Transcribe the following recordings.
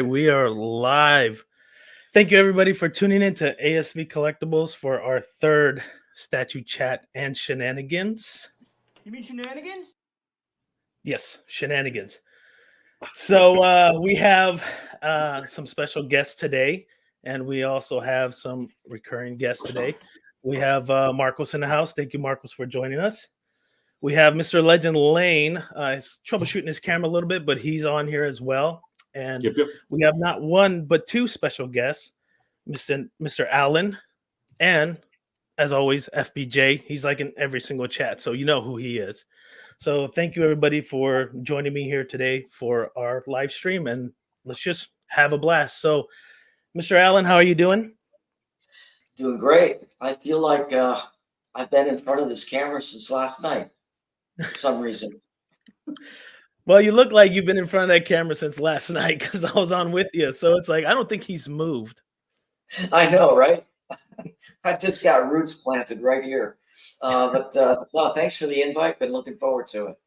right, we are live. Thank you, everybody, for tuning in to ASV Collectibles for our third statue chat and shenanigans. You mean shenanigans? Yes, shenanigans. So we have some special guests today, and we also have some recurring guests today. We have Marcos in the house. Thank you, Marcos, for joining us. We have Mr. Legend Lane. He's troubleshooting his camera a little bit, but he's on here as well. And we have not one but two special guests, Mr. Allen, and as always, FBJ. He's like in every single chat, so you know who he is. So thank you, everybody, for joining me here today for our live stream, and let's just have a blast. So, Mr. Allen, how are you doing? Doing great. I feel like I've been in front of this camera since last night for some reason. Well, you look like you've been in front of that camera since last night because I was on with you. So it's like, I don't think he's moved. I know, right? I just got roots planted right here. But no, thanks for the invite. Been looking forward to it.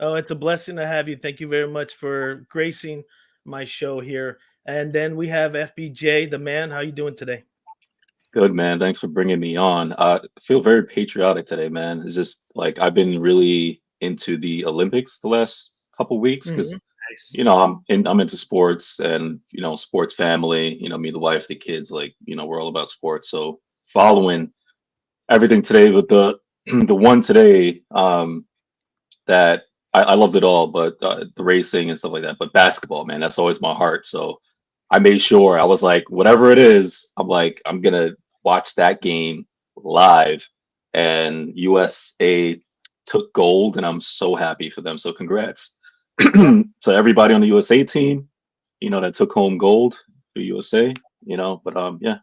Oh, it's a blessing to have you. Thank you very much for gracing my show here. And then we have FBJ, the man. How you doing today? Good, man. Thanks for bringing me on. I feel very patriotic today, man. It's just like I've been really into the Olympics the last couple weeks because you know I'm into sports and sports family. Me, the wife, the kids. Like we're all about sports. So following everything today with the the one today that I loved it all, but the racing and stuff like that. But basketball, man, that's always my heart. So I made sure I was like, whatever it is, I'm gonna watch that game live. And USA took gold, and I'm so happy for them. So congrats to everybody on the USA team, that took home gold for USA. But yeah.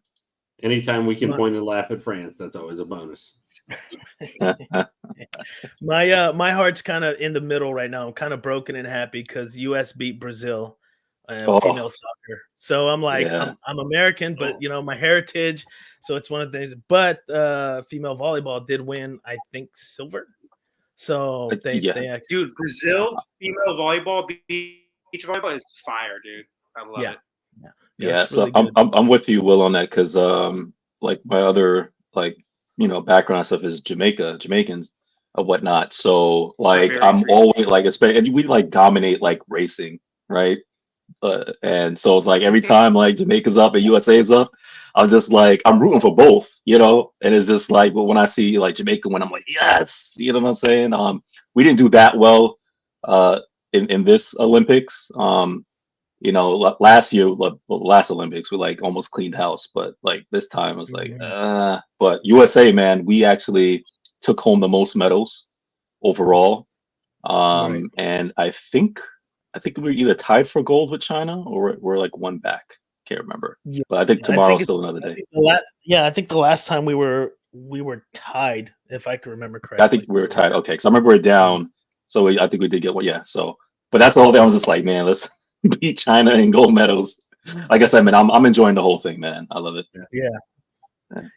Anytime we can point and laugh at France, that's always a bonus. My heart's kind of in the middle right now. I'm kind of broken and happy because US beat Brazil. Female soccer. So I'm like, I'm American, but my heritage. So it's one of the things. But female volleyball did win, I think, silver. So dude, Brazil female volleyball, beach volleyball is fire, dude. I love it. Yeah, so really I'm with you, Will, on that because like my other background stuff is Jamaicans or whatnot. So like I'm always like, and we like dominate like racing, right? And so it's like every time like Jamaica's up and USA's up, I'm just like I'm rooting for both, and it's just like, but when I see like Jamaica win, I'm like, yes, you know what I'm saying? We didn't do that well in this Olympics. Last year, last Olympics, we like almost cleaned house, but like this time I was like, but USA, man, we actually took home the most medals overall. And I think we were either tied for gold with China or we're like one back. Can't remember. Yeah. But I think tomorrow's still another day. I think the last time we were tied, if I can remember correctly. I think we were tied. Okay, because I remember we're down. So I think we did get one. Yeah. So, but that's the whole thing. I was just like, man, let's beat China in gold medals. Like I said, man, I'm enjoying the whole thing, man. I love it.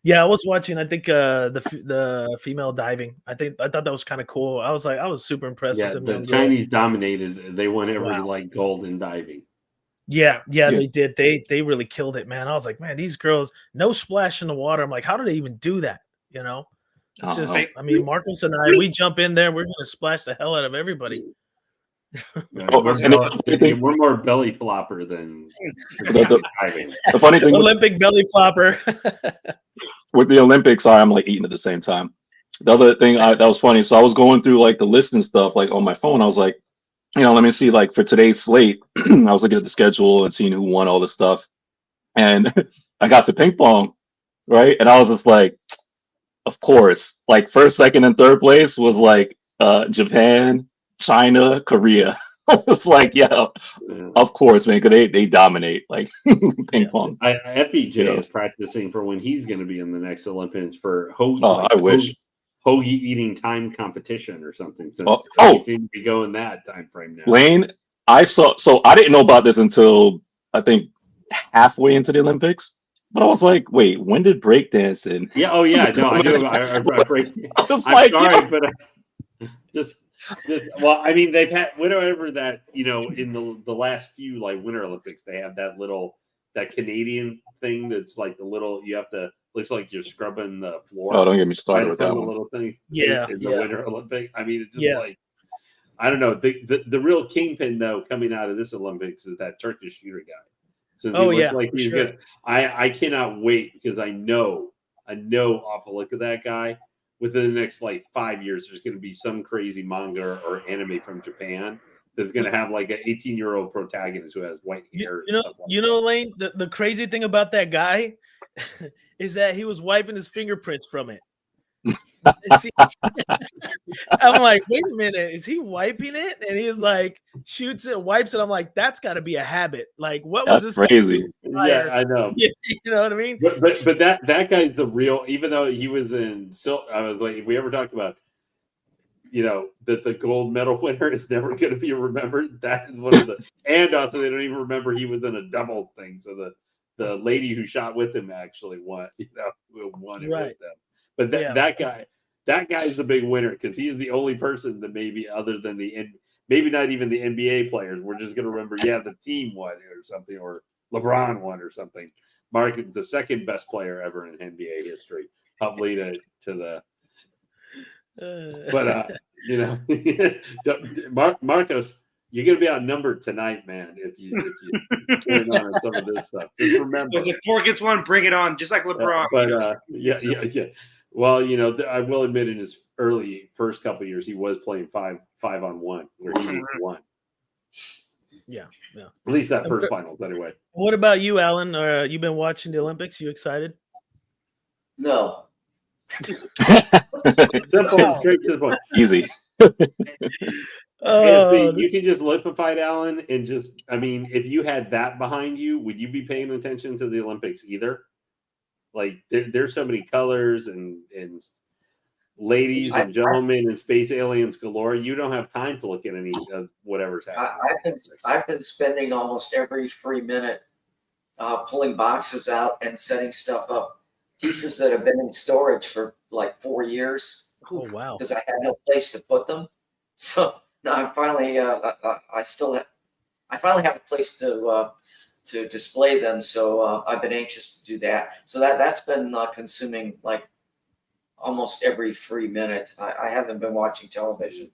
Yeah, I was watching. I think the female diving. I thought that was kind of cool. I was super impressed with them. The Chinese dominated. They won every like gold in diving. Yeah, they did. They really killed it, man. I was like, man, these girls, no splash in the water. I'm like, how do they even do that? It's just. I mean, Marcos and I, we jump in there, we're gonna splash the hell out of everybody. We're more belly flopper than the funny thing. Olympic belly flopper. With the Olympics, I'm like eating at the same time. The other thing that was funny. So I was going through like the list and stuff like on my phone. I was like, let me see like for today's slate. I was looking at the schedule and seeing who won all this stuff, and I got to ping pong, right? And I was just like, of course, like first, second, and third place was like Japan, China, Korea. It's like, of course, man, because they dominate like ping pong. FBJ is practicing for when he's going to be in the next Olympics for hoagie. I wish hoagie eating time competition or something. Since he seems to be going that time frame now. Lane, I saw. So I didn't know about this until I think halfway into the Olympics. But I was like, wait, when did breakdancing? Yeah. Oh yeah. No, I knew about break. I was like, sorry, but. Well, I mean, they've had whatever that, in the last few like Winter Olympics, they have that Canadian thing that's like the little, you have to, looks like you're scrubbing the floor. Oh, don't get me started with that the one. little thing Yeah, in the Winter Olympic. I mean, it's just Yeah. like, I don't know. The real kingpin though coming out of this Olympics is that Turkish shooter guy. Since he looks like he's sure. good, I cannot wait because I know off the look of that guy, within the next like 5 years, there's going to be some crazy manga or anime from Japan that's going to have like an 18-year-old protagonist who has white hair. Lane, the crazy thing about that guy is that he was wiping his fingerprints from it. I'm like, wait a minute, is he wiping it? And he's like, shoots it, wipes it. I'm like, that's got to be a habit. Like, what was this? Crazy. Yeah, I know. You know what I mean? But that guy's the real. Even though he was in, I was like, if we ever talk about, that the gold medal winner is never going to be remembered. That is one of the, and also they don't even remember he was in a double thing. So the lady who shot with him actually won. Won it with them. But that guy's the big winner because he's the only person that maybe other than maybe not even the NBA players, we're just going to remember, the team won or something, or LeBron won or something. Mark, the second best player ever in NBA history, probably to the. But Marcos, you're going to be outnumbered tonight, man. If you turn on some of this stuff, just remember. Because if 4 gets 1, bring it on, just like LeBron. Yeah. Well, I will admit in his first couple of years, he was playing 5-on-1 where he was the one. Yeah. At least that first finals, anyway. What about you, Alan? You been watching the Olympics? You excited? No. Simple, straight to the point. Easy. ASP, you can just liquefy it, Alan, and just, I mean, if you had that behind you, would you be paying attention to the Olympics either? Like there's so many colors and ladies and gentlemen and space aliens galore. You don't have time to look at any of whatever's happening. I've been spending almost every free minute pulling boxes out and setting stuff up, pieces that have been in storage for like 4 years. Oh wow! Because I had no place to put them. So now I'm finally I finally have a place to display them. So I've been anxious to do that. So that's been consuming like almost every free minute. I haven't been watching television.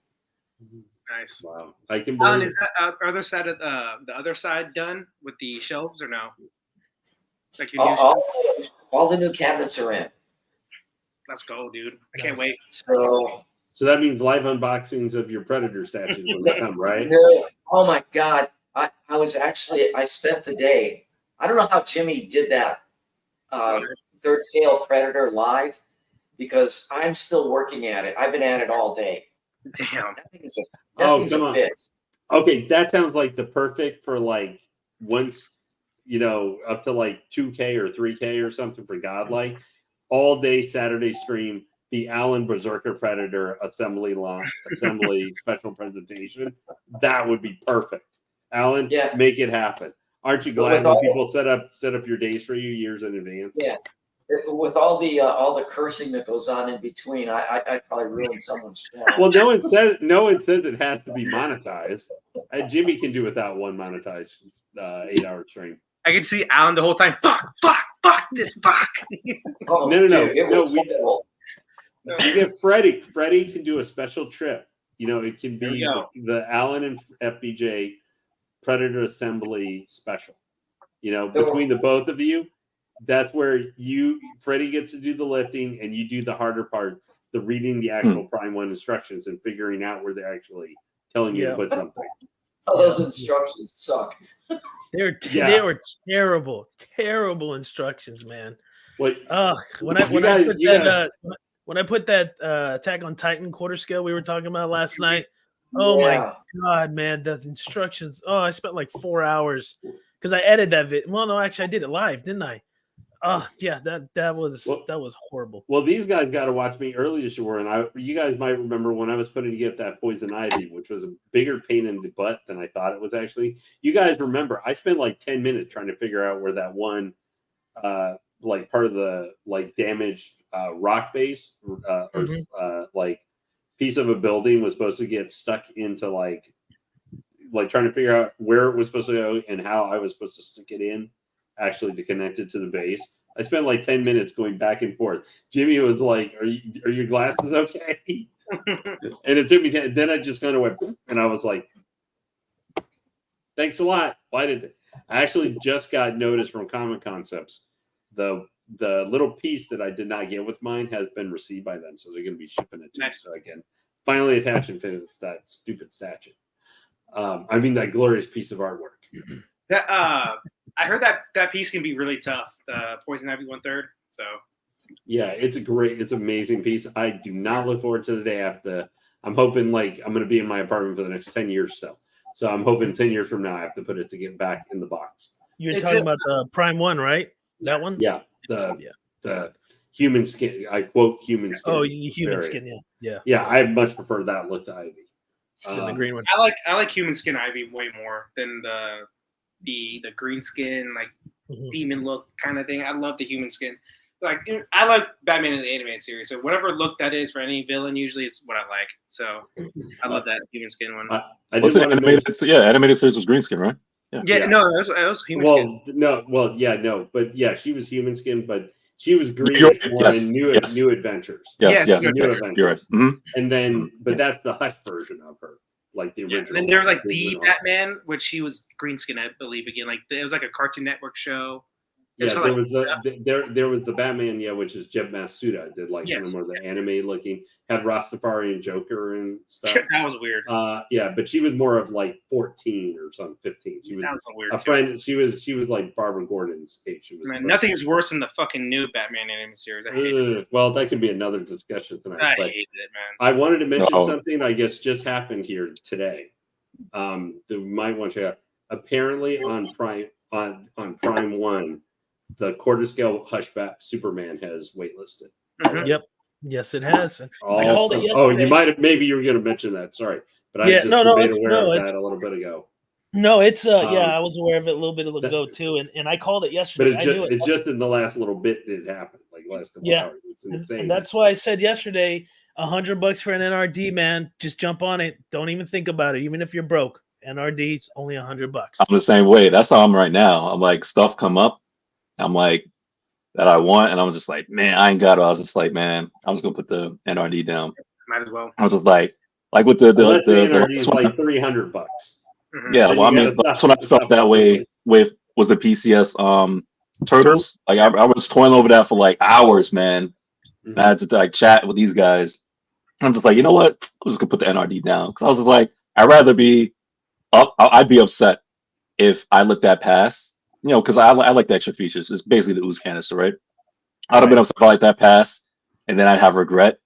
Nice. Wow. I can Alan, believe is that other side of the other side done with the shelves or no? Like your all the new cabinets are in. Let's go, dude. I can't wait. So that means live unboxings of your Predator statues when they come, right? No, oh my God. I spent the day. I don't know how Jimmy did that third scale Predator live because I'm still working at it. I've been at it all day. Damn. That thing's a bitch. Okay, that sounds like the perfect for like once, up to like 2K or 3K or something for Godlike. All day Saturday stream, the Allen Berserker Predator assembly special presentation. That would be perfect. Alan, make it happen. Aren't you glad when people set up your days for you years in advance? Yeah. With all the cursing that goes on in between, I'd probably ruin someone's channel. Well, no one says it has to be monetized. Jimmy can do without one monetized 8-hour stream. I can see Alan the whole time. Fuck this, fuck. Oh, no. Dude, You get Freddie. Freddie can do a special trip. It can be the Allen and FBJ Predator Assembly special. Between the both of you, that's where Freddie gets to do the lifting and you do the harder part, the reading the actual Prime 1 instructions and figuring out where they're actually telling you to put something. Oh, those instructions suck. They were terrible instructions, man. When I put that Attack on Titan quarter scale we were talking about last night, my God, man, those instructions. Oh, I spent like 4 hours because I edited that video. Well, no, actually, I did it live, didn't I? Oh, yeah, that was horrible. Well, these guys got to watch me early this year, and you guys might remember when I was putting together that Poison Ivy, which was a bigger pain in the butt than I thought it was actually. You guys remember, I spent like 10 minutes trying to figure out where that one, like part of the like damaged rock base, or like piece of a building was supposed to get stuck into like trying to figure out where it was supposed to go and how I was supposed to stick it in, actually to connect it to the base. I spent like 10 minutes going back and forth. Jimmy was like, "Are your glasses okay?" And it took me 10. Then I just kind of went, and I was like, "Thanks a lot." Why did I actually just got notice from Common Concepts? The little piece that I did not get with mine has been received by them, so they're going to be shipping it to me, so I can finally attach and finish that stupid statue. I mean, that glorious piece of artwork. That I heard that piece can be really tough. The Poison Ivy 1/3. So yeah, it's amazing piece. I do not look forward to the day after. I'm hoping like I'm going to be in my apartment for the next 10 years still. So I'm hoping 10 years from now I have to put it to get back in the box. You're talking about the Prime 1, right? That one? Yeah, the human skin. I quote human skin. Oh, human skin. Yeah. Yeah, I much prefer that look to Ivy. The green one. I like human skin Ivy way more than the green skin, like demon look kind of thing. I love the human skin. Like I like Batman in the animated series, so whatever look that is for any villain, usually is what I like. So I love that human skin one. Animated series was green skin, right? Yeah. No, it was human skin. No, but yeah, she was human skin, but she was green in New Adventures. Yes. New Adventures. You're right. Mm-hmm. And then, but that's the Hush version of her, like the original. And then there was like the Batman, which she was green skin, I believe. Again, like it was like a Cartoon Network show. Yeah, there was the Batman, which is Jeb Masuda did like more of the anime looking, had Rastafari and Joker and stuff. That was weird. But she was more of like 14 or something, 15. She was weird. Friend. She was like Barbara Gordon's age. She was nothing is worse than the fucking new Batman anime series. I hate it. Well, that could be another discussion tonight. I hated it, man. I wanted to mention something I guess just happened here today. That we might want to check out. Apparently on Prime 1. The quarter scale Hushback Superman has waitlisted. Mm-hmm. Yep. Yes, it has. I called it yesterday. Maybe you were going to mention that. Sorry, but I just made aware of that a little bit ago. No, it's I was aware of it a little bit ago too, and I called it yesterday. But it's just in the last little bit it happened, like last couple hours. It's insane. And that's why I said yesterday, $100 for an NRD, man. Just jump on it. Don't even think about it, even if you're broke. NRD's only $100. I'm the same way. That's how I'm right now. I'm like, stuff come up. I'm like, that I want, and I'm just like, man, I ain't got it. I was just like, man, I'm just gonna put the NRD down. Might as well. I was just like with the NRD is like $300. Mm-hmm. Yeah, well, I mean, that's what I felt that way with was the PCS Turtles. Like I was toiling over that for like hours, man. Mm-hmm. I had to like chat with these guys. I'm just like, you know what? I'm just gonna put the NRD down because I was just like, I'd rather be up. I'd be upset if I let that pass. You know, because I like the extra features. It's basically the ooze canister, right? I'd have been upset if I let that pass, and then I'd have regret.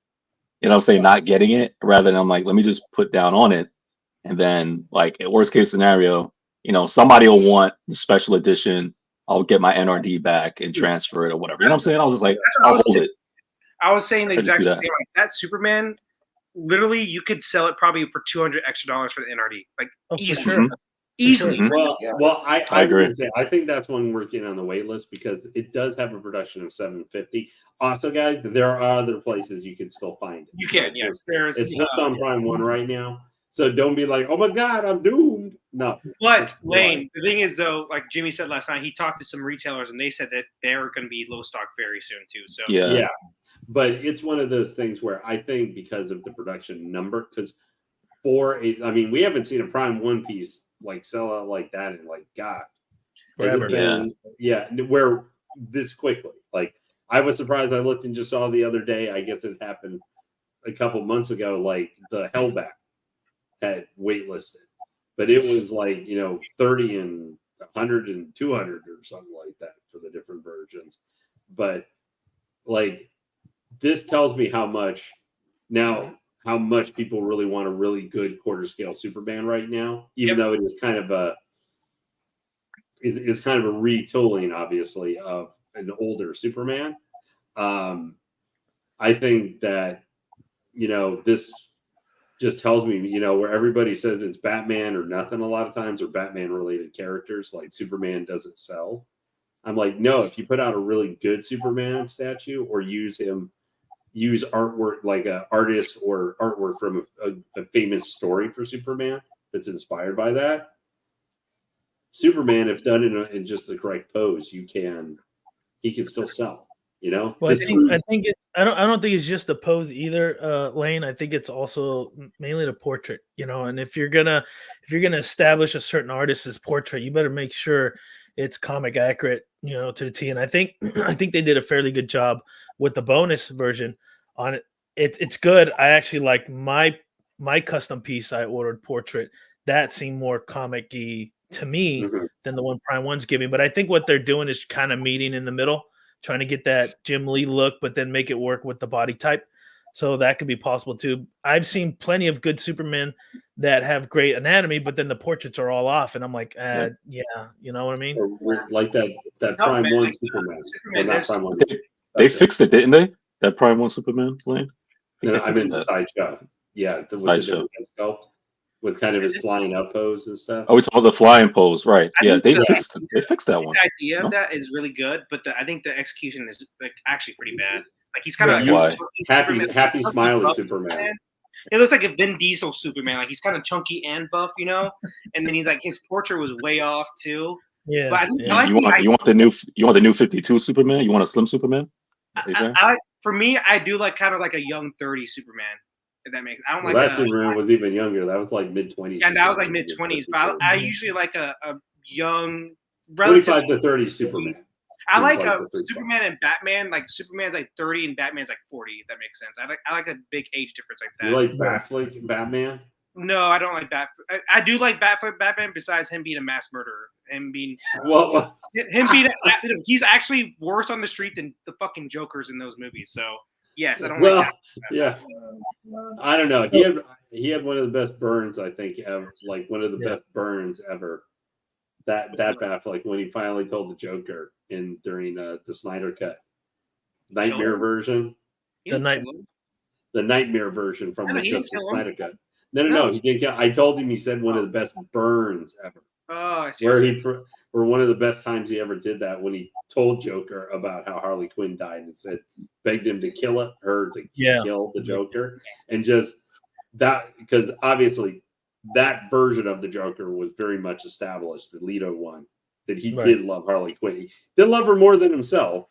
You know what I'm saying? Not getting it, rather than I'm like, let me just put down on it, and then like worst case scenario, you know, somebody will want the special edition. I'll get my NRD back and transfer it or whatever. You know what I'm saying? I was just like, I'll hold it. I was saying the exact same thing. Like that Superman, literally, you could sell it probably for $200 extra for the NRD, like easily. Sure. Easily. Mm-hmm. Well, I agree. I think that's one worth getting on the wait list because it does have a production of 750. Also, guys, there are other places you can still find it. You can, yes. It's just on Prime 1 right now. So don't be like, oh my God, I'm doomed. No. But Lane, the thing is though, like Jimmy said last night, he talked to some retailers and they said that they're going to be low stock very soon too. So yeah. But it's one of those things where I think because of the production number, because we haven't seen a Prime 1 piece like sell out like that and like God forever. Where this quickly. Like I was surprised. I looked and just saw the other day. I guess it happened a couple months ago. Like the Hellback had waitlisted, but it was like 30 and 100 and 200 or something like that for the different versions. But like this tells me how much people really want a really good quarter scale Superman right now, even though it is kind of a retooling, obviously, of an older Superman. I think that this just tells me where everybody says it's Batman or nothing a lot of times, or Batman related characters like Superman doesn't sell. I'm like, no, if you put out a really good Superman statue or use him use artwork like an artist or artwork from a famous story for Superman that's inspired by that. Superman, if done in just the correct pose, he can still sell. You know, well, I think I don't think it's just the pose either, Lane. I think it's also mainly the portrait. You know, and if you're gonna establish a certain artist's portrait, you better make sure it's comic accurate. You know, to the T. And I think they did a fairly good job with the bonus version on it. It's good. I actually like my custom piece I ordered portrait. That seemed more comic-y to me than the one Prime One's giving. But I think what they're doing is kind of meeting in the middle, trying to get that Jim Lee look, but then make it work with the body type. So that could be possible too. I've seen plenty of good Supermen that have great anatomy, but then the portraits are all off, and I'm like, yeah, you know what I mean? Like that Prime One Superman. Well, not Prime One. They fixed it, didn't they? That Prime One Superman, Lane? No, I mean the sideshow. Yeah, with the different sculpt, with kind of his flying up pose and stuff. Oh, it's all the flying pose, right? They fixed that one. The idea of that is really good, but I think the execution is like actually pretty bad. Like he's kind of happy smiley Superman. It looks like a Vin Diesel Superman. Like he's kind of chunky and buff, you know. And then he's like his portrait was way off too. Yeah. But I think you want the new 52 Superman? You want a slim Superman? For me, I do like kind of like a young 30 Superman. If that makes, I don't like that Superman was even younger. That was like mid-20s. And that was like mid-20s. But I usually like a young, 25 to 30 Superman. I like Superman and Batman. Like Superman's like 30 and Batman's like 40. If that makes sense. I like a big age difference like that. You like Batman? No, I don't like Batman. I do like Batman. Besides him being a mass murderer, him being he's actually worse on the street than the fucking Jokers in those movies. So yes, I don't like that. Yeah. I don't know. He had one of the best burns, I think, ever. Like one of the best burns ever. That Batfleck when he finally told the Joker during the Snyder Cut Nightmare version. The Nightmare version from the Snyder Cut. No, he didn't. I told him. He said one of the best burns ever. Oh, I see. Where one of the best times he ever did that when he told Joker about how Harley Quinn died and said begged him to kill her to kill the Joker, and just that because obviously that version of the Joker was very much established, the Leto one, that he did love Harley Quinn. He didn't love her more than himself,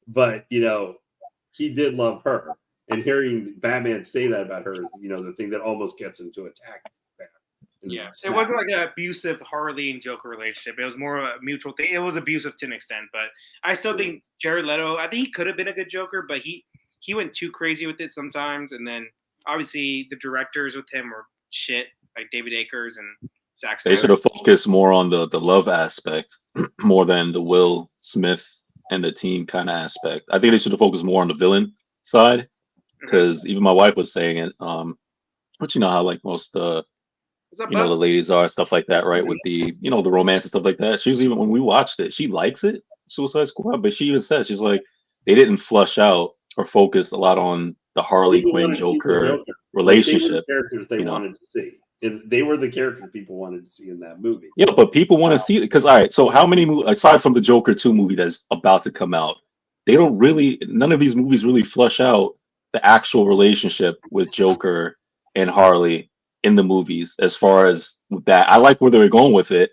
but he did love her. And hearing Batman say that about her is, the thing that almost gets him to attack. Yeah, it wasn't like an abusive Harley and Joker relationship. It was more of a mutual thing. It was abusive to an extent, but I still think Jared Leto. I think he could have been a good Joker, but he went too crazy with it sometimes. And then obviously the directors with him were shit, like David Akers and Zack Snyder. They should have focused more on the love aspect more than the Will Smith and the team kind of aspect. I think they should have focused more on the villain side. Because even my wife was saying it, but you know how like most the ladies are, stuff like that, right? With the the romance and stuff like that. She was even when we watched it, she likes it, Suicide Squad, but she even said she's like they didn't flush out or focus a lot on the Harley Quinn Joker relationship. Characters they wanted to see. And they were the characters people wanted to see in that movie. Yeah, but people want to see it because all right. So how many aside from the Joker 2 movie that's about to come out, none of these movies really flush out the actual relationship with Joker and Harley in the movies. As far as that, I like where they were going with it,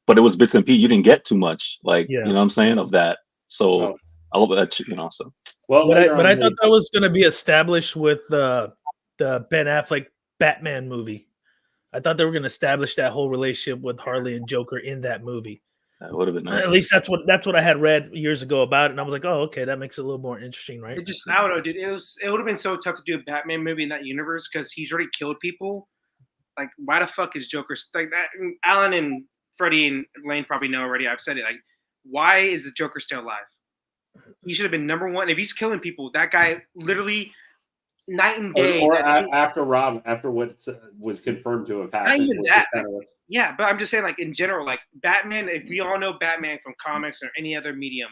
but it was bits and pieces. You didn't get too much, you know what I'm saying, of that. So I love that, So but I thought that was going to be established with the Ben Affleck Batman movie. I thought they were going to establish that whole relationship with Harley and Joker in that movie. That would have been nice. At least that's what I had read years ago about it, and I was like, oh, okay, that makes it a little more interesting, right? I don't know, dude. It would have been so tough to do a Batman movie in that universe because he's already killed people. Like, why the fuck is Joker like that? Alan and Freddie and Lane probably know already. I've said it. Like, why is the Joker still alive? He should have been number one. If he's killing people, that guy literally night and day. Or after what was confirmed to have happened. Not even that. Yeah, but I'm just saying, like, in general, like, Batman, if we all know Batman from comics or any other medium,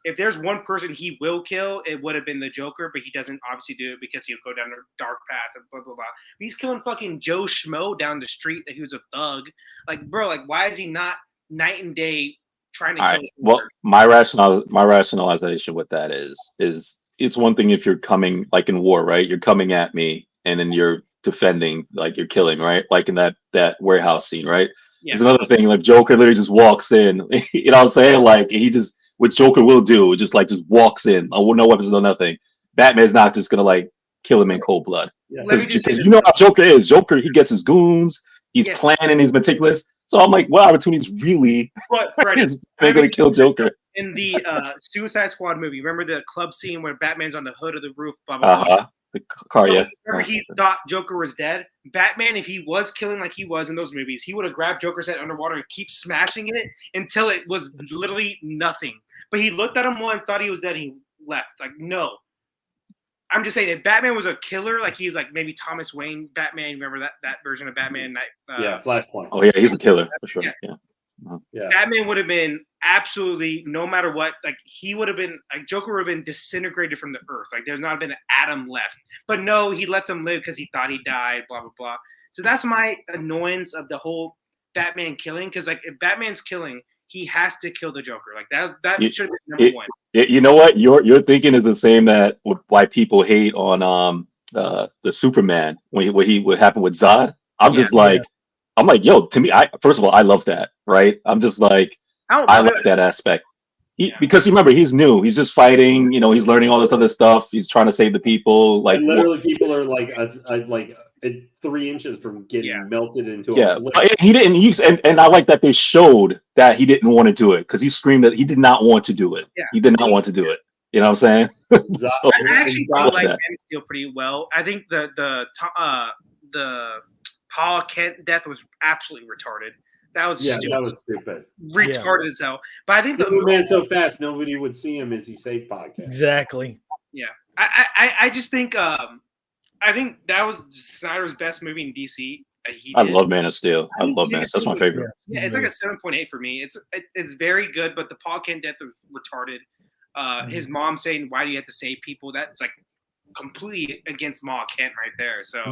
if there's one person he will kill, it would have been the Joker, but he doesn't obviously do it because he'll go down a dark path and blah, blah, blah. He's killing fucking Joe Schmo down the street that he was a thug. Like, bro, like, why is he not night and day trying to kill Well, my rationalization with that is it's one thing if you're coming like in war, right? You're coming at me and then you're defending, like you're killing, right? Like in that warehouse scene, right? Yeah. There's another thing, like Joker literally just walks in, you know what I'm saying? Like he just, what Joker will do, just walks in, no weapons, no nothing. Batman's not just gonna like kill him in cold blood. Yeah. Because you know how Joker is. Joker, he gets his goons, he's planning, he's meticulous. So I'm like, what opportunities really is Batman gonna kill Joker? In the Suicide Squad movie, remember the club scene where Batman's on the hood of the roof, blah, blah, blah. The car, so yeah. Remember he thought Joker was dead? Batman, if he was killing like he was in those movies, he would have grabbed Joker's head underwater and keep smashing it until it was literally nothing. But he looked at him once, thought he was dead, and he left. Like, no. I'm just saying, if Batman was a killer, like he was like maybe Thomas Wayne Batman, remember that version of Batman? Yeah, Flashpoint. Oh, yeah, he's a killer, for sure. Yeah. Batman would have been absolutely, no matter what, like he would have been, like Joker would have been disintegrated from the earth. Like there's not been an atom left. But no, he lets him live because he thought he died, blah, blah, blah. So that's my annoyance of the whole Batman killing. Because like if Batman's killing, he has to kill the Joker. Like that should have been number one. You know what? Your thinking is the same that why people hate on the Superman when what happened with Zod. I'm just like, I'm like, yo, to me, first of all, I love that, right? I'm just like, I like that aspect. Because remember, he's new. He's just fighting. You know, he's learning all this other stuff. He's trying to save the people. Like and literally, people are like 3 inches from getting melted into. He didn't use, and I like that they showed that he didn't want to do it because he screamed that he did not want to do it. Yeah. He did not want to do it. You know what I'm saying? So, I actually like Man of Steel pretty well. I think the Paul Kent death was absolutely retarded. That was stupid. That was stupid. Retarded as hell. But I think the man so fast nobody would see him as he saved podcast. Exactly. Yeah. I just think I think that was Snyder's best movie in DC. I love Man of Steel. I love Man of Steel. That's my favorite. Yeah, it's like a 7.8 for me. It's very good, but the Paul Kent death was retarded. His mom saying, "Why do you have to save people?" That's like completely against Ma Kent right there. So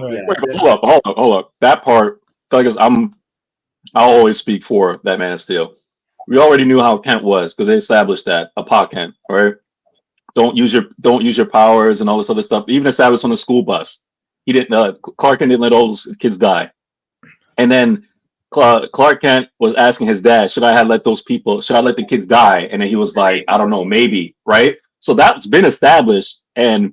hold up. That part, I'll always speak for that Man of Steel. We already knew how Kent was because they established that Pa Kent, right? Don't use your powers and all this other stuff. Even established on the school bus, he didn't. Clark Kent didn't let all those kids die, and then Clark Kent was asking his dad, should I let the kids die? And then he was like, I don't know, maybe, right? So that's been established. And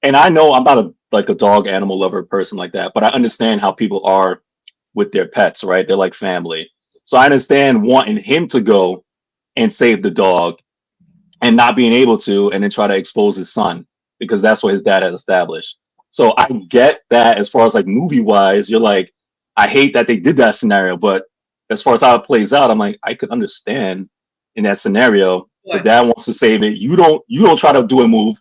I know I'm not a dog animal lover person like that, but I understand how people are with their pets, right? They're like family. So I understand wanting him to go and save the dog and not being able to, and then try to expose his son because that's what his dad has established. So I get that as far as like movie wise, you're like, I hate that they did that scenario, but as far as how it plays out, I'm like, I could understand in that scenario. The dad wants to save it. You don't try to do a move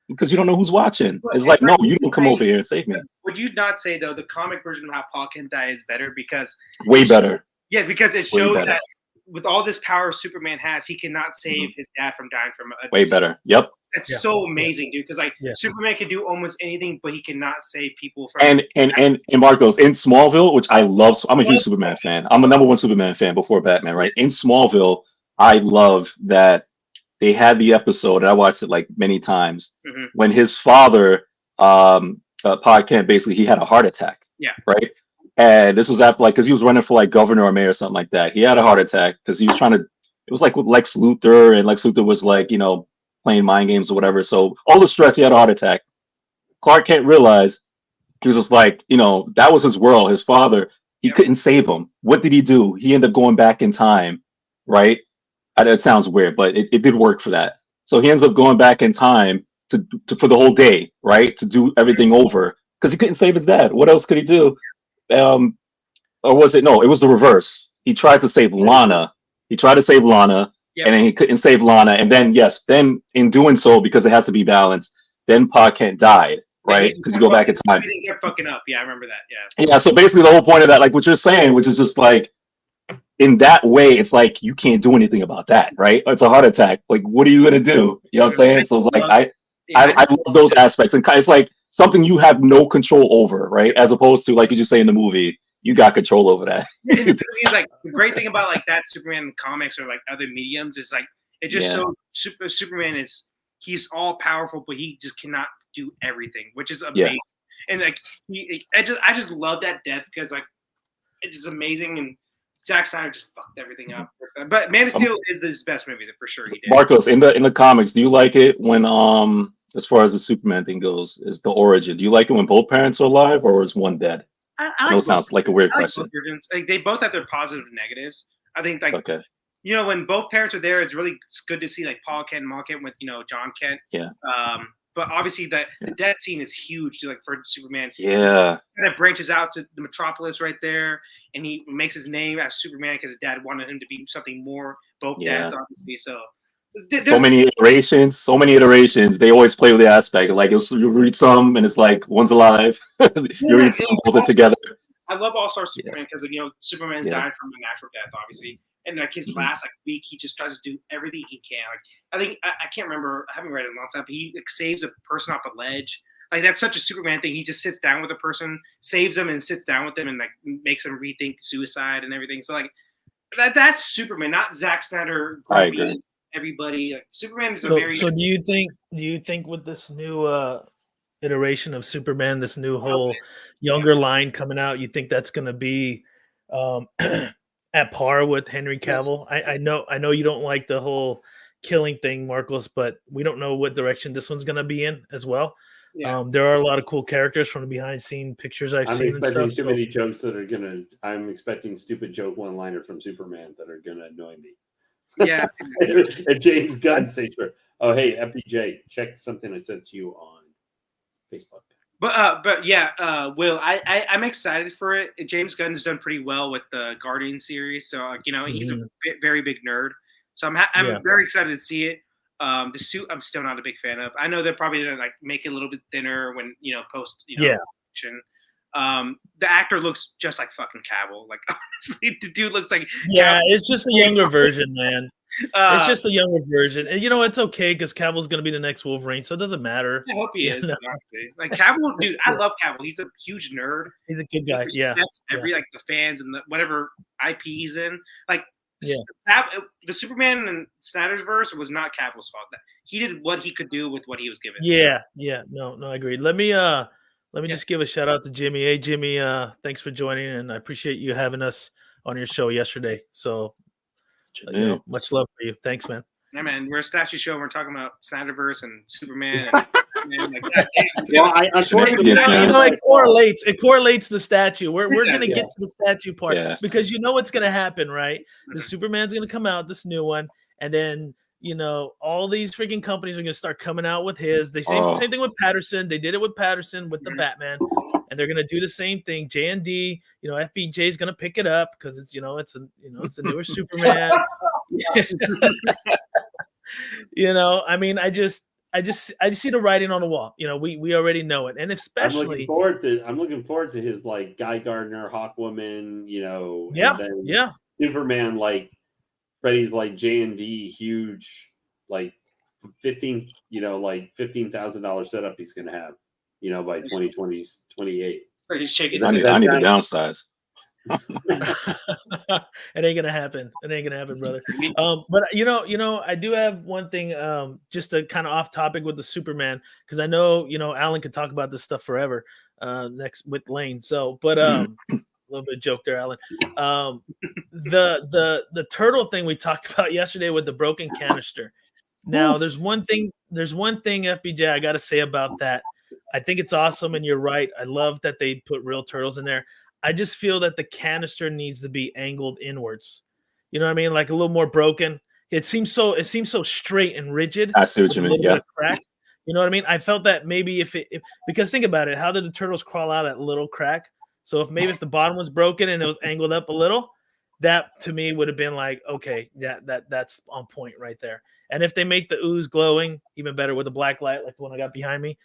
because you don't know who's watching. It's like, no, you don't come over here and save me. Would you not say though the comic version of how Paul Kent died is better because way better? Yes, because it shows that with all this power Superman has, he cannot save his dad from dying from a way better. Yep. That's so amazing, dude. Because Superman can do almost anything, but he cannot save people from. And Marcos in Smallville, which I love. I'm a huge Superman fan. I'm a #1 Superman fan before Batman, right? In Smallville, I love that they had the episode, and I watched it like many times when his father, Pa Kent, basically he had a heart attack. Yeah. Right. And this was after because he was running for governor or mayor or something like that. He had a heart attack because he was trying to. It was like with Lex Luthor, and Lex Luthor was playing mind games or whatever. So all the stress, he had a heart attack. Clark Kent realized he was just that was his world. His father, he couldn't save him. What did he do? He ended up going back in time, right? It sounds weird, but it did work for that. So he ends up going back in time for the whole day, right? To do everything over because he couldn't save his dad. What else could he do? Or was it? No, it was the reverse. He tried to save Lana. And then he couldn't save Lana. And then, then in doing so, because it has to be balanced, then Pa Kent died, right? Because you go back in time. They're fucking up. Yeah, I remember that. Yeah, so basically the whole point of that, like what you're saying, which is just in that way, it's like you can't do anything about that, right? It's a heart attack. Like, what are you going to do? You know what I'm saying? So it's like, I love those aspects. And it's like something you have no control over, right? As opposed to, like you just say in the movie, you got control over that. It's like the great thing about that Superman comics or other mediums is it just shows Superman he's all powerful, but he just cannot do everything, which is amazing. And like I just love that death because like it's just amazing, and Zack Snyder just fucked everything up. But Man of Steel is his best movie for sure. He did. Marcos, in the comics, do you like it when as far as the Superman thing goes, is the origin? Do you like it when both parents are alive, or is one dead? I know it sounds like a weird question. Like they both have their positive and negatives. I think like when both parents are there, it's really good to see like Paul Kent and Ma Kent with John Kent. Yeah. But obviously the death scene is huge like for Superman. Yeah. And it branches out to the Metropolis right there, and he makes his name as Superman because his dad wanted him to be something more. Both dads, obviously. So many iterations. They always play with the aspect. Like you read some, and it's like one's alive. You read some, put it together. I love All-Star Superman because Superman's died from a natural death, obviously. And like his last week, he just tries to do everything he can. Like I think I can't remember. I haven't read it in a long time, but he like saves a person off a ledge. Like that's such a Superman thing. He just sits down with a person, saves them, and sits down with them, and like makes them rethink suicide and everything. So like that's Superman, not Zack Snyder. I agree. Everybody like Superman is so do you think with this new iteration of Superman, this new whole younger line coming out, you think that's going to be at par with Henry Cavill? I know you don't like the whole killing thing, Marcos, but we don't know what direction this one's going to be in as well. There are a lot of cool characters from the behind scene pictures I've seen. I'm expecting and stuff, many jokes that are gonna. I'm expecting stupid joke one-liner from Superman that are gonna annoy me. Yeah. And James Gunn stays for. Oh, hey, FBJ, check something I sent to you on Facebook. But yeah, Will, I'm excited for it. James Gunn has done pretty well with the Guardian series, so he's a very big nerd. So I'm very excited to see it. The suit, I'm still not a big fan of. I know they're probably gonna like make it a little bit thinner when post action. The actor looks just like fucking Cavill. Like honestly, the dude looks like Cavill. It's just a younger version, man. It's just a younger version, and it's okay because Cavill's gonna be the next Wolverine, so it doesn't matter. I hope he is. Honestly, like Cavill, dude, I love Cavill. He's a huge nerd. He's a good guy. That's like the fans and whatever IP he's in. Like the Superman and Snyder's verse was not Cavill's fault. He did what he could do with what he was given. No, I agree. Let me just give a shout out to Jimmy. Hey, Jimmy, thanks for joining, and I appreciate you having us on your show yesterday. So, much love for you. Thanks, man. Yeah, man, we're a statue show. And we're talking about Snyderverse and Superman. And, like that. It correlates the statue. We're gonna get to the statue part because what's gonna happen, right? The Superman's gonna come out, this new one, and then all these freaking companies are gonna start coming out with his. They say the same thing with Patterson. They did it with Patterson with the Batman, and they're gonna do the same thing. J&D, FBJ is gonna pick it up because it's it's the newer Superman. I mean, I just see the writing on the wall. We already know it, and especially I'm looking forward to his like Guy Gardner, Hawkwoman. Superman like. Freddy's like J&D huge like $15,000 setup he's gonna have by 2028. He's shaking. I need to downsize. It ain't gonna happen, brother. But I do have one thing just to kind of off topic with the Superman, because I know Alan could talk about this stuff forever next with Lane. So but a little bit of joke there, Alan. The turtle thing we talked about yesterday with the broken canister. Now, there's one thing, FBJ, I got to say about that. I think it's awesome, and you're right. I love that they put real turtles in there. I just feel that the canister needs to be angled inwards. You know what I mean? Like a little more broken. It seems so straight and rigid. I see what you mean. Yeah. Crack. You know what I mean? I felt that maybe because think about it, how did the turtles crawl out at little crack? So if the bottom was broken and it was angled up a little, that to me would have been like, okay, that's on point right there. And if they make the ooze glowing, even better with a black light like the one I got behind me,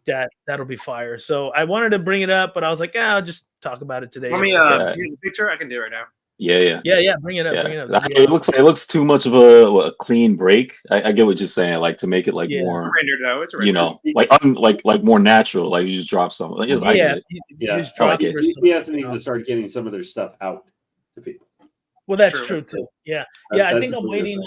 that'll be fire. So I wanted to bring it up, but I was like, I'll just talk about it today. Let me the picture. I can do it right now. Yeah. Bring it up. Yeah. Bring it up. It looks too much of a clean break. I get what you're saying, like to make it like more rendered though. It's rendered. like more natural. Like you just drop something. Like, EPS needs to start getting some of their stuff out to people. Well, that's true too. Yeah, yeah. I That's think a I'm really good waiting.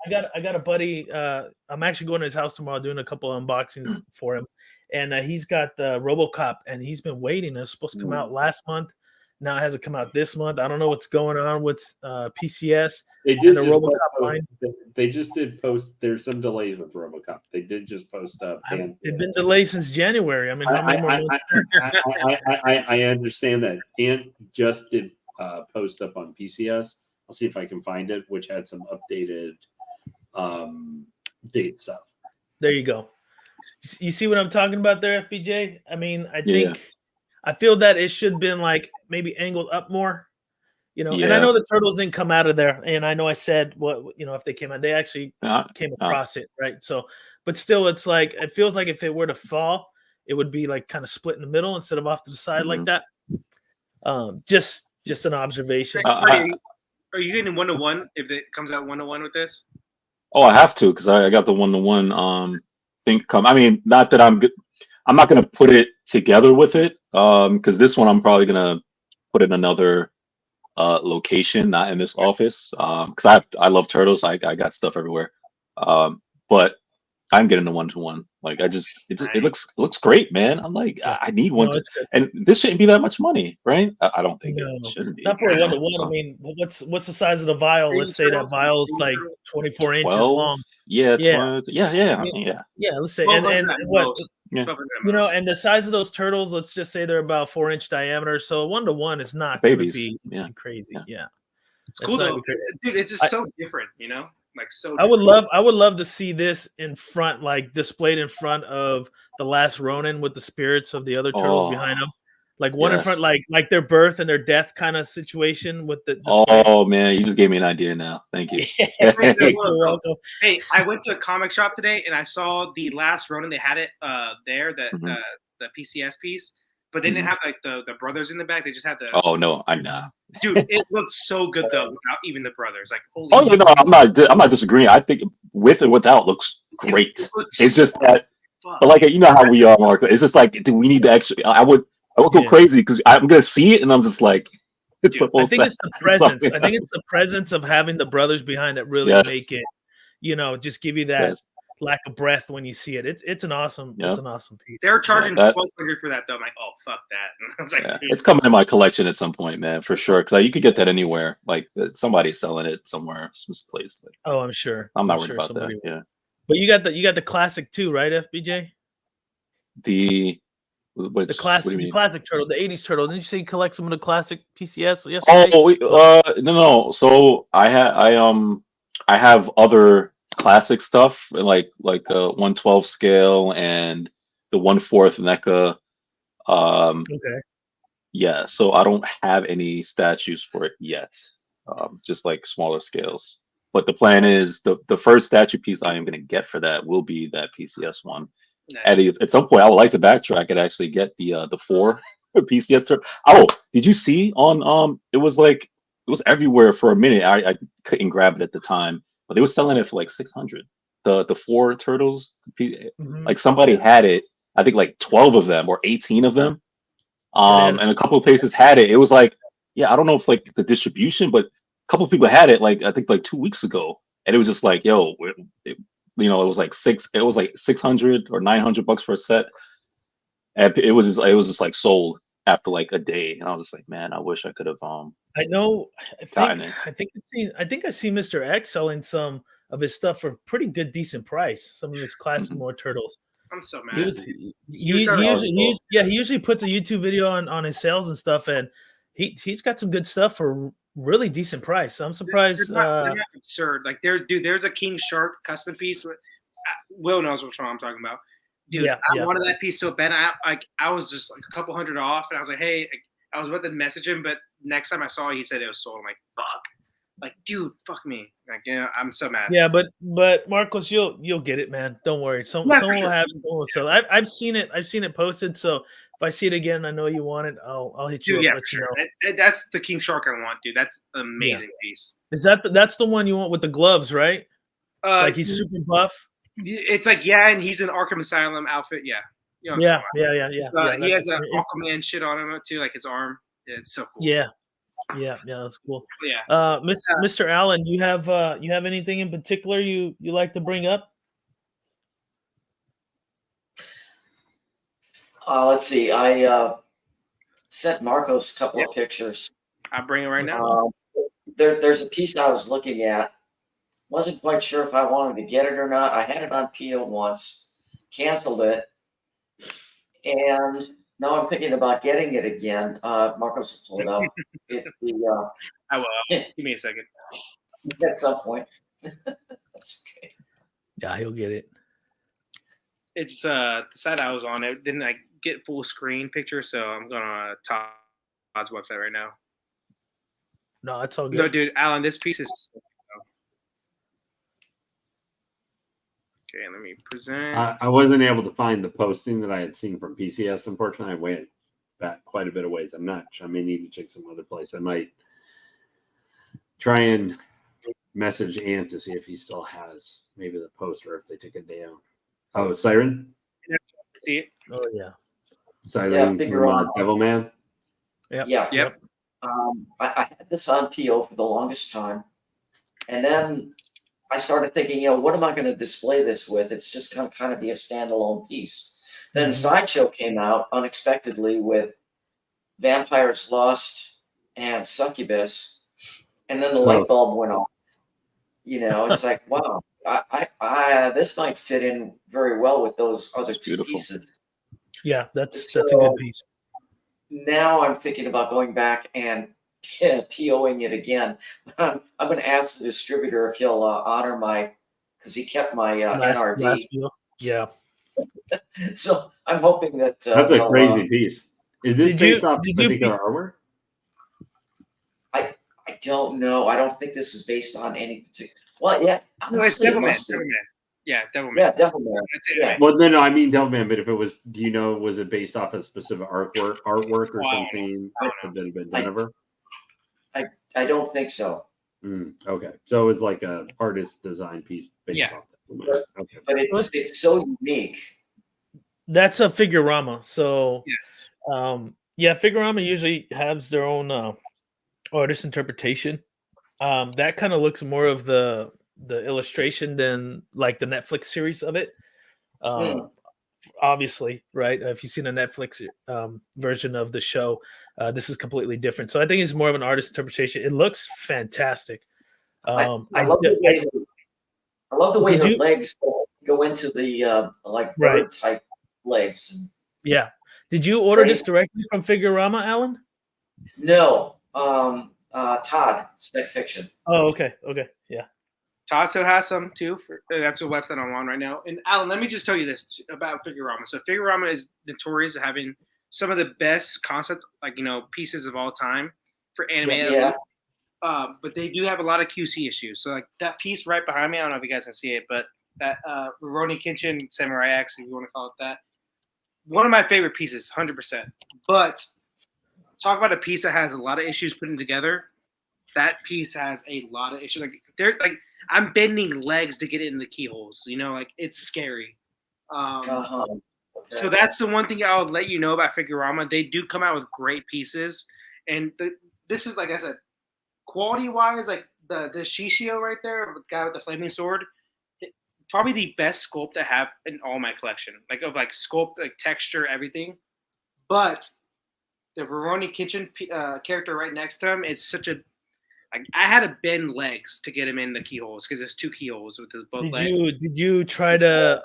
thing. I got a buddy. I'm actually going to his house tomorrow, doing a couple of unboxings for him, and he's got the RoboCop, and he's been waiting. It's supposed to come out last month. Now it hasn't come out this month. I don't know what's going on with PCS They and did the just RoboCop post, line. they just did post. There's some delays with RoboCop. They did just post up. It's been delayed since January. I mean, how many more months? I understand that. Ant just did post up on PCS. I'll see if I can find it, which had some updated date stuff. There you go. You see what I'm talking about there, FBJ? I mean, I feel that it should have been like maybe angled up more, And I know the turtles didn't come out of there, and I know I said if they came out, they actually came across it, right? So, but still, it's like it feels like if it were to fall, it would be like kind of split in the middle instead of off to the side like that. Just an observation. Are you getting 1-to-1 if it comes out 1-to-1 with this? Oh, I have to because I got the 1-to-1 thing come. I mean, not that I'm not gonna put it together with it because this one I'm probably gonna put in another location, not in this office because I love turtles. I got stuff everywhere, but I'm getting the 1-to-1. Like it looks great, man. I'm like I need one, and this shouldn't be that much money, right? I don't think it shouldn't be. Not for a 1-to-1. I mean, what's the size of the vial? Let's say that vial is like 24 inches long. Yeah, yeah. Yeah. Let's say, and what? And the size of those turtles, let's just say they're about 4-inch diameter. So a 1-to-1 is not going to be crazy. Yeah. It's cool though, dude. It's just so different, like so. I would love to see this in front, like displayed in front of the Last Ronin with the spirits of the other turtles behind them. Like one in front, like their birth and their death kind of situation with the display. Oh man, you just gave me an idea now. Thank you. You're welcome. Hey, I went to a comic shop today and I saw the Last Ronin. They had it there, the PCS piece, but they didn't have like the brothers in the back. They just had the. Oh no, I'm not. Dude, it looks so good though without even the brothers. Like holy. Oh no, I'm not disagreeing. I think with and without looks great. It's just that, but like you know how we are, Marco. It's just like, do we need to actually? I would go crazy because I'm gonna see it and I'm just like, it's I think it's the presence. I think it's the presence of having the brothers behind that really make it, just give you that lack of breath when you see it. It's an awesome piece. They're charging $1,200 for that though. I'm like, oh fuck that. I was like, it's coming in my collection at some point, man, for sure. Because you could get that anywhere. Like somebody's selling it somewhere, some place. Like, oh, I'm sure. I'm not worried about that. Yeah. But you got the classic too, right, FBJ? The classic turtle, the 80s turtle. Didn't you say you collect some of the classic PCS yesterday? No. So I have other classic stuff like 1/12 scale and the 1/4 NECA. Okay. Yeah, so I don't have any statues for it yet. Just like smaller scales. But the plan is the first statue piece I am going to get for that will be that PCS one. Nice. At some point, I would like to backtrack and actually get the 4 PCS turtle. Oh, did you see on it was everywhere for a minute. I couldn't grab it at the time, but they were selling it for like 600. The 4 turtles, like somebody had it. I think like 12 of them or 18 of them, and a couple of places had it. It was like, I don't know if like the distribution, but a couple of people had it like I think like 2 weeks ago, and it was just like, yo. It was like 600 or $900 for a set, and it was just like sold after like a day, and I was just like, man, I wish I could have. I know. I think I see Mr. X selling some of his stuff for a pretty good, decent price. Some of his classic more turtles. I'm so mad. He usually puts a YouTube video on his sales and stuff, and he's got some good stuff for really decent price. I'm surprised. They're not absurd. Like there's a King Shark custom piece. Will knows which one I'm talking about. Dude, I wanted that piece so bad. I was just like a couple hundred off, and I was like, hey, I was about to message him, but next time I saw it, he said it was sold. I'm like, fuck. Like, dude, fuck me. Like, I'm so mad. Yeah, but Marcos, you'll get it, man. Don't worry. Someone will have it. Someone will sell it. I've seen it. I've seen it posted. So if I see it again, I know you want it. I'll hit you up. Yeah, for sure. That's the King Shark I want, dude. That's an amazing piece. Is that's the one you want with the gloves, right? Like he's super buff. It's like and he's in Arkham Asylum outfit. Yeah. Yeah. He has an Aquaman shit on him too, like his arm. Yeah, it's so cool. Yeah. Yeah, that's cool. Yeah. Mr. Allen, you have anything in particular you like to bring up? Let's see. I sent Marcos a couple of pictures. I'll bring it right now. There's a piece I was looking at. Wasn't quite sure if I wanted to get it or not. I had it on PO once, canceled it, and now I'm thinking about getting it again. Marcos will pull it up. It's the I will. Give me a second. at some point. That's okay. Yeah, he'll get it. It's the site I was on. It didn't like get full screen picture, so I'm going on Todd's website right now. No, it's all good. No, dude, Alan, this piece is. Okay, let me present. I wasn't able to find the posting that I had seen from PCS. Unfortunately, I went back quite a bit of ways. I may need to check some other place. I might try and message Ant to see if he still has maybe the post or if they took it down. Oh, Siren? See it? Oh yeah. Siren from Devilman? Yep. Yep. I had this on PO for the longest time, and then I started thinking, what am I going to display this with? It's just going to kind of be a standalone piece. Then Sideshow came out unexpectedly with Vampires Lust and Succubus, and then the light bulb went off. It's like, wow, I this might fit in very well with those other two pieces. Yeah, that's a good piece. Now I'm thinking about going back and POing it again. I'm going to ask the distributor if he'll honor because he kept my NRD. Last deal. Yeah. So I'm hoping that that's a crazy piece. Is this based off particular artwork? I don't know. I don't think this is based on any particular. Well, yeah. No, it's Devilman. Yeah, Devilman. Yeah, Devilman. Yeah. Well, no, I mean Devilman. But if it was, was it based off a specific artwork or something that had been done ever? I don't think so. Okay, so it was like a artist design piece based off that. Okay. But it's so unique. That's a Figurama. So yes. Figurama usually has their own artist interpretation. That kind of looks more of the illustration than like the Netflix series of it. Obviously, right? If you've seen a Netflix version of the show, this is completely different. So I think it's more of an artist interpretation. It looks fantastic. I love the way her legs go into the bird type legs. Yeah. Did you order this directly from Figurama, Alan? No. Todd, Spec Fiction. Oh, okay. Yeah. Todd still has some too. That's the website I'm on right now. And Alan, let me just tell you this about Figurama. So Figurama is notorious for having some of the best concept, pieces of all time for anime. Yeah. But they do have a lot of QC issues. So like that piece right behind me, I don't know if you guys can see it, but that Rurouni Kenshin Samurai X, if you want to call it that, one of my favorite pieces, 100%. But talk about a piece that has a lot of issues putting together. That piece has a lot of issues. I'm bending legs to get it in the keyholes. It's scary. Okay. So that's the one thing I'll let you know about Figurama. They do come out with great pieces, and this is, like I said, quality-wise, like the Shishio right there, the guy with the flaming sword, probably the best sculpt I have in all my collection. Of sculpt, texture, everything. But the Rurouni Kenshin character right next to him, it's such a I had to bend legs to get him in the keyholes because there's two keyholes with his both legs. Did you try to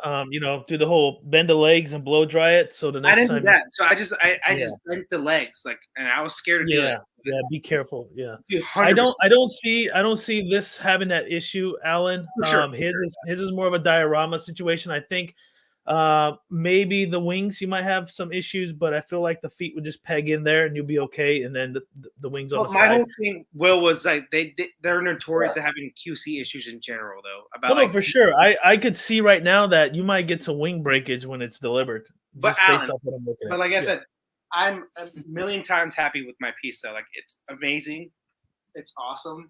do the whole bend the legs and blow dry it so the next time? I didn't do that. So I just bent the legs and I was scared to do it. Yeah, be careful. Yeah. Dude, I don't see this having that issue, Alan. Sure. His is more of a diorama situation. I think maybe the wings you might have some issues, but I feel like the feet would just peg in there and you'll be okay. And then the wings on the side. My whole thing, Will, was they're notorious for having QC issues in general, though. No, for sure. I could see right now that you might get some wing breakage when it's delivered. But based off what I'm looking at. But like I said, I'm a million times happy with my piece. So it's amazing, it's awesome.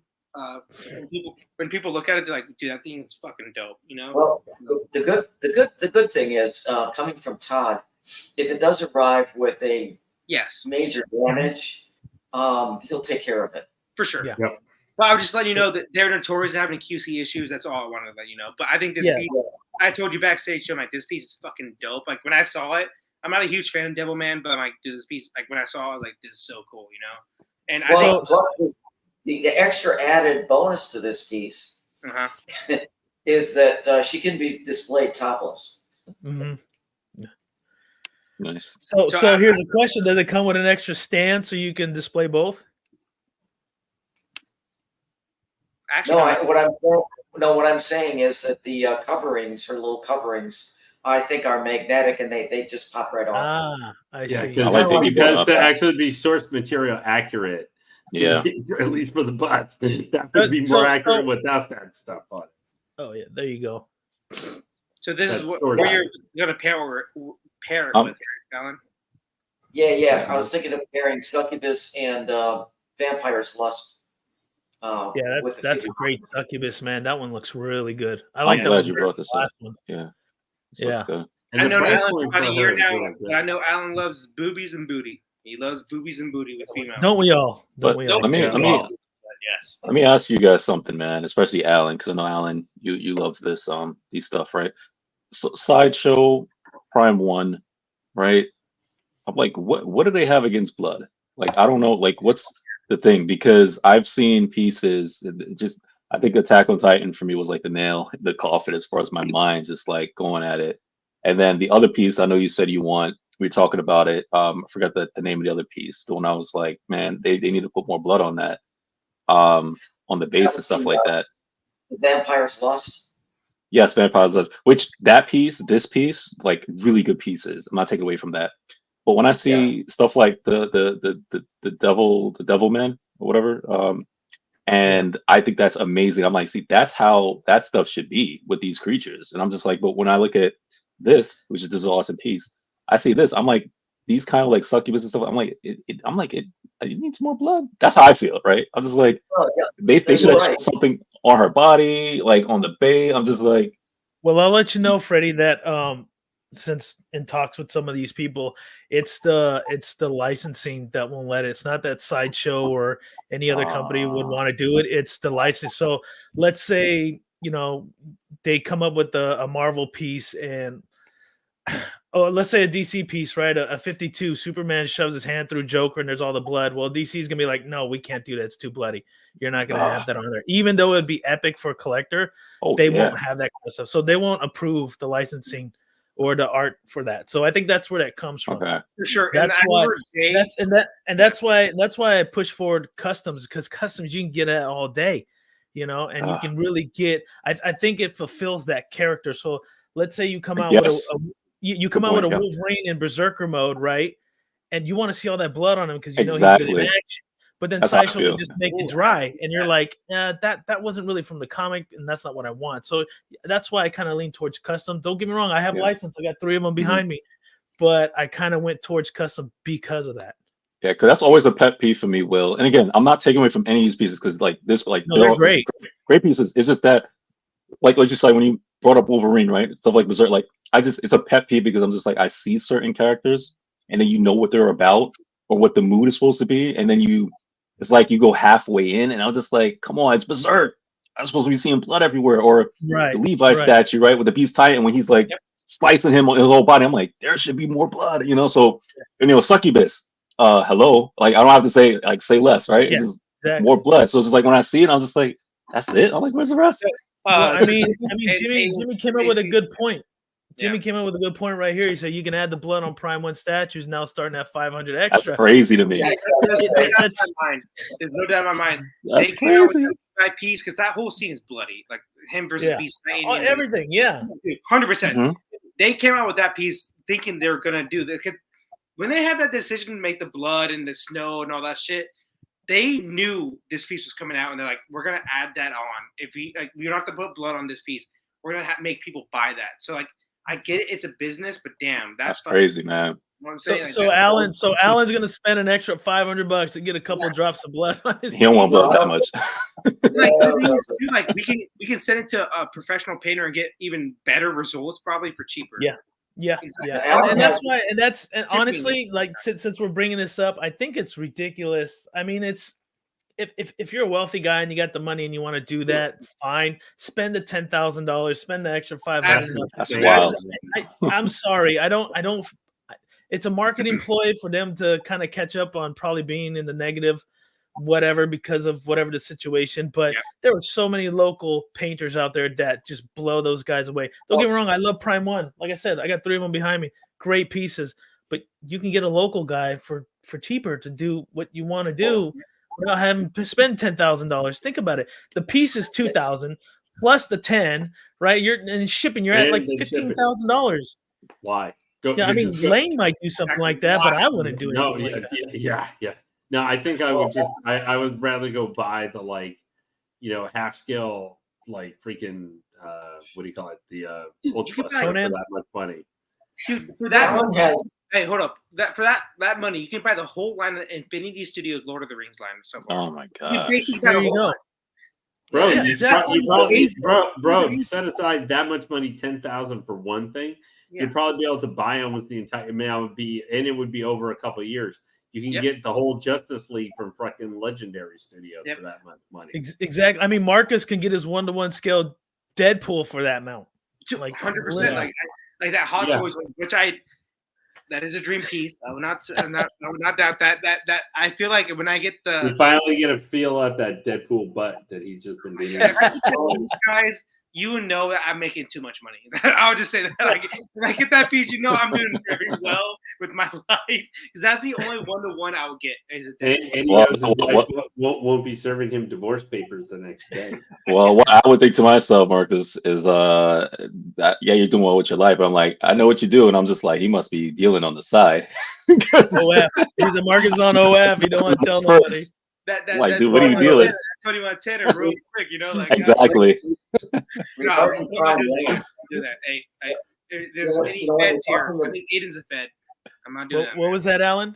When people look at it, they're like, "Dude, that thing is fucking dope," Well, the good thing is coming from Todd, if it does arrive with a major damage, he'll take care of it. For sure. Yeah. Yep. But I was just letting you know that they're notorious having QC issues. That's all I wanted to let you know. But I think this piece, I told you backstage, I'm like, this piece is fucking dope. Like when I saw it, I'm not a huge fan of Devilman, but I'm like, dude, this piece, like when I saw it, I was like, this is so cool, you know? And I think the extra added bonus to this piece is that she can be displayed topless. Mm-hmm. Nice. So here's a question: does it come with an extra stand so you can display both? Actually, what I'm saying is that the coverings, her little coverings, I think are magnetic and they just pop right off. Ah, I see. Because to actually be source material accurate. Yeah. At least for the bust, that would be more accurate without that stuff on it. Oh yeah, there you go. So this is where you're gonna pair it with, Alan. Yeah. I was thinking of pairing Succubus and Vampire's Lust. Yeah, that's a great Succubus, man. That one looks really good. I I'm like glad that you brought this up. one. Yeah. Yeah. Good. I know Alan for about a year now, but I know Alan loves boobies and booty. He loves boobies and booty with females. Don't we all? Let me ask you guys something, man. Especially Alan, because I know Alan, you love this these stuff, right? So Sideshow Prime 1, right? I'm like, what do they have against blood? Like, I don't know. Like, what's the thing? Because I've seen pieces. I think Attack on Titan for me was like the nail in the coffin as far as my mind just like going at it. And then the other piece, I know you said you want. We were talking about it. I forgot the name of the other piece. The one I was like, man, they need to put more blood on that, on the base and stuff like that. Vampire's Lust. Yes, Vampire's Lust. Which this piece, like really good pieces. I'm not taking away from that. But when I see stuff like the devil man or whatever, and I think that's amazing. I'm like, see, that's how that stuff should be with these creatures. And I'm just like, but when I look at this, which is just an awesome piece, I see this. I'm like, these kind of like succubus and stuff. I'm like, it needs more blood. That's how I feel, right? I'm just like, they should have something on her body, like on the bay. I'm just like, well, I'll let you know, Freddie, that since in talks with some of these people, it's the licensing that won't let it. It's not that Sideshow or any other company would want to do it. It's the license. So let's say, they come up with a Marvel piece and let's say a DC piece, right? A 52 Superman shoves his hand through Joker and there's all the blood. Well, DC's gonna be like, no, we can't do that. It's too bloody. You're not gonna have that on there. Even though it'd be epic for a collector, they won't have that kind of stuff. So they won't approve the licensing or the art for that. So I think that's where that comes from. Okay. For sure. That's why I push forward customs, because customs you can get at all day, and you can really get. I think it fulfills that character. So let's say you come out with you come out with a Wolverine in Berserker mode, right? And you want to see all that blood on him because he's good in action. But then Sideshow will just make it dry, and you're like, that wasn't really from the comic, and that's not what I want. So that's why I kind of lean towards custom. Don't get me wrong, I have license. I got 3 of them behind me, but I kind of went towards custom because of that. Yeah, because that's always a pet peeve for me, Will. And again, I'm not taking away from any of these pieces because like this, like they're great pieces. It's just that, like you said when you brought up Wolverine, right? Stuff like Berserk, like it's a pet peeve because I'm just like I see certain characters, and then you know what they're about or what the mood is supposed to be, and then it's like you go halfway in, and I'm just like, come on, it's Berserk. I'm supposed to be seeing blood everywhere, or the Levi statue, right, with the Beast Titan when he's like slicing him on his whole body. I'm like, there should be more blood, So, Succubus, hello, like I don't have to say less, right? It's just more blood. So it's just like when I see it, I'm just like, that's it. I'm like, where's the rest? I mean, Jimmy came up with a good point. Jimmy came up with a good point right here. He said you can add the blood on Prime 1 statues now starting at 500 extra. That's crazy to me. There's no doubt in my mind. That's crazy. That piece, because that whole scene is bloody. Like him versus Beast Titan. Everything, 100%. They came out with that piece thinking they were going to do that. When they had that decision to make the blood and the snow and all that shit, they knew this piece was coming out, and they're like, we're going to add that on. If we don't have to put blood on this piece, we're going to make people buy that. So, like, I get it, it's a business, but damn, that's crazy, man. What I'm saying, Alan's gonna spend an extra $500 to get a couple drops of blood on his. He don't want blood that much. Like we can send it to a professional painter and get even better results, probably for cheaper. Yeah, Yeah, Exactly. yeah, Alan and that's has- why, and honestly, like since we're bringing this up, I think it's ridiculous. I mean, it's if you're a wealthy guy and you got the money and you want to do that, fine. Spend the $10,000, spend the extra 500. That's Absolutely. wild. I'm sorry, I don't. It's a marketing ploy for them to kind of catch up on probably being in the negative, whatever, because of whatever the situation. But Yeah. there were so many local painters out there that just blow those guys away. Don't get me wrong, I love Prime One. Like I said, I got 3 of them behind me. Great pieces, but you can get a local guy for cheaper to do what you want to do without having to spend $10,000. Think about it. The piece is $2,000 plus the 10, right? And shipping, you're at And like then shipping. $15,000. Why? Go, Yeah, I you're mean, just- Lane might do something like that, but I wouldn't do No, anything yeah, like that. yeah. No, I think I would just I would rather go buy the half scale freaking what do you call it? The Ultra for Conan? that much money. Dude, for that Alan money, has hey, hold up. For that money, you can buy the whole line of Infinity Studios Lord of the Rings line so far. Oh my You god. basically got There a you whole go. line. Bro, Yeah, you exactly. probably you set aside that much money, 10,000 for one thing. Yeah. You'd probably be able to buy almost the entire. I mean, it would be over a couple of years. You can Yep. get the whole Justice League from fucking Legendary Studios Yep. for that much money. Exactly. I mean, Marcus can get his 1-to-1 scale Deadpool for that amount. Like 100%. Like that Hot Yeah. Toys, which that is a dream piece. I will not doubt that. That I feel like when I get You the finally get a feel at that Deadpool butt that he's just been beating. guys, you know that I'm making too much money. I'll just say that. Like, when I get that piece, you know I'm doing very well with my life because that's the only 1-to-1 I will get. Is a And Deadpool. he knows his wife won't be serving him divorce papers the next day. Well, what I would think to myself, Marcus, is that you're doing well with your life. But I'm like, I know what you do, and I'm just like, he must be dealing on the side. OF. He's a Marcus on OF. You don't want to tell nobody. That Like, dude, what are you dealing? dealing? 21 Tanner real quick, you know, like Exactly. No, I'm regarding not Prime doing One, that. Do that. Hey, there's any You know, when feds you're here. talking I think Aiden's a fed. I'm not doing that. What was that, Alan?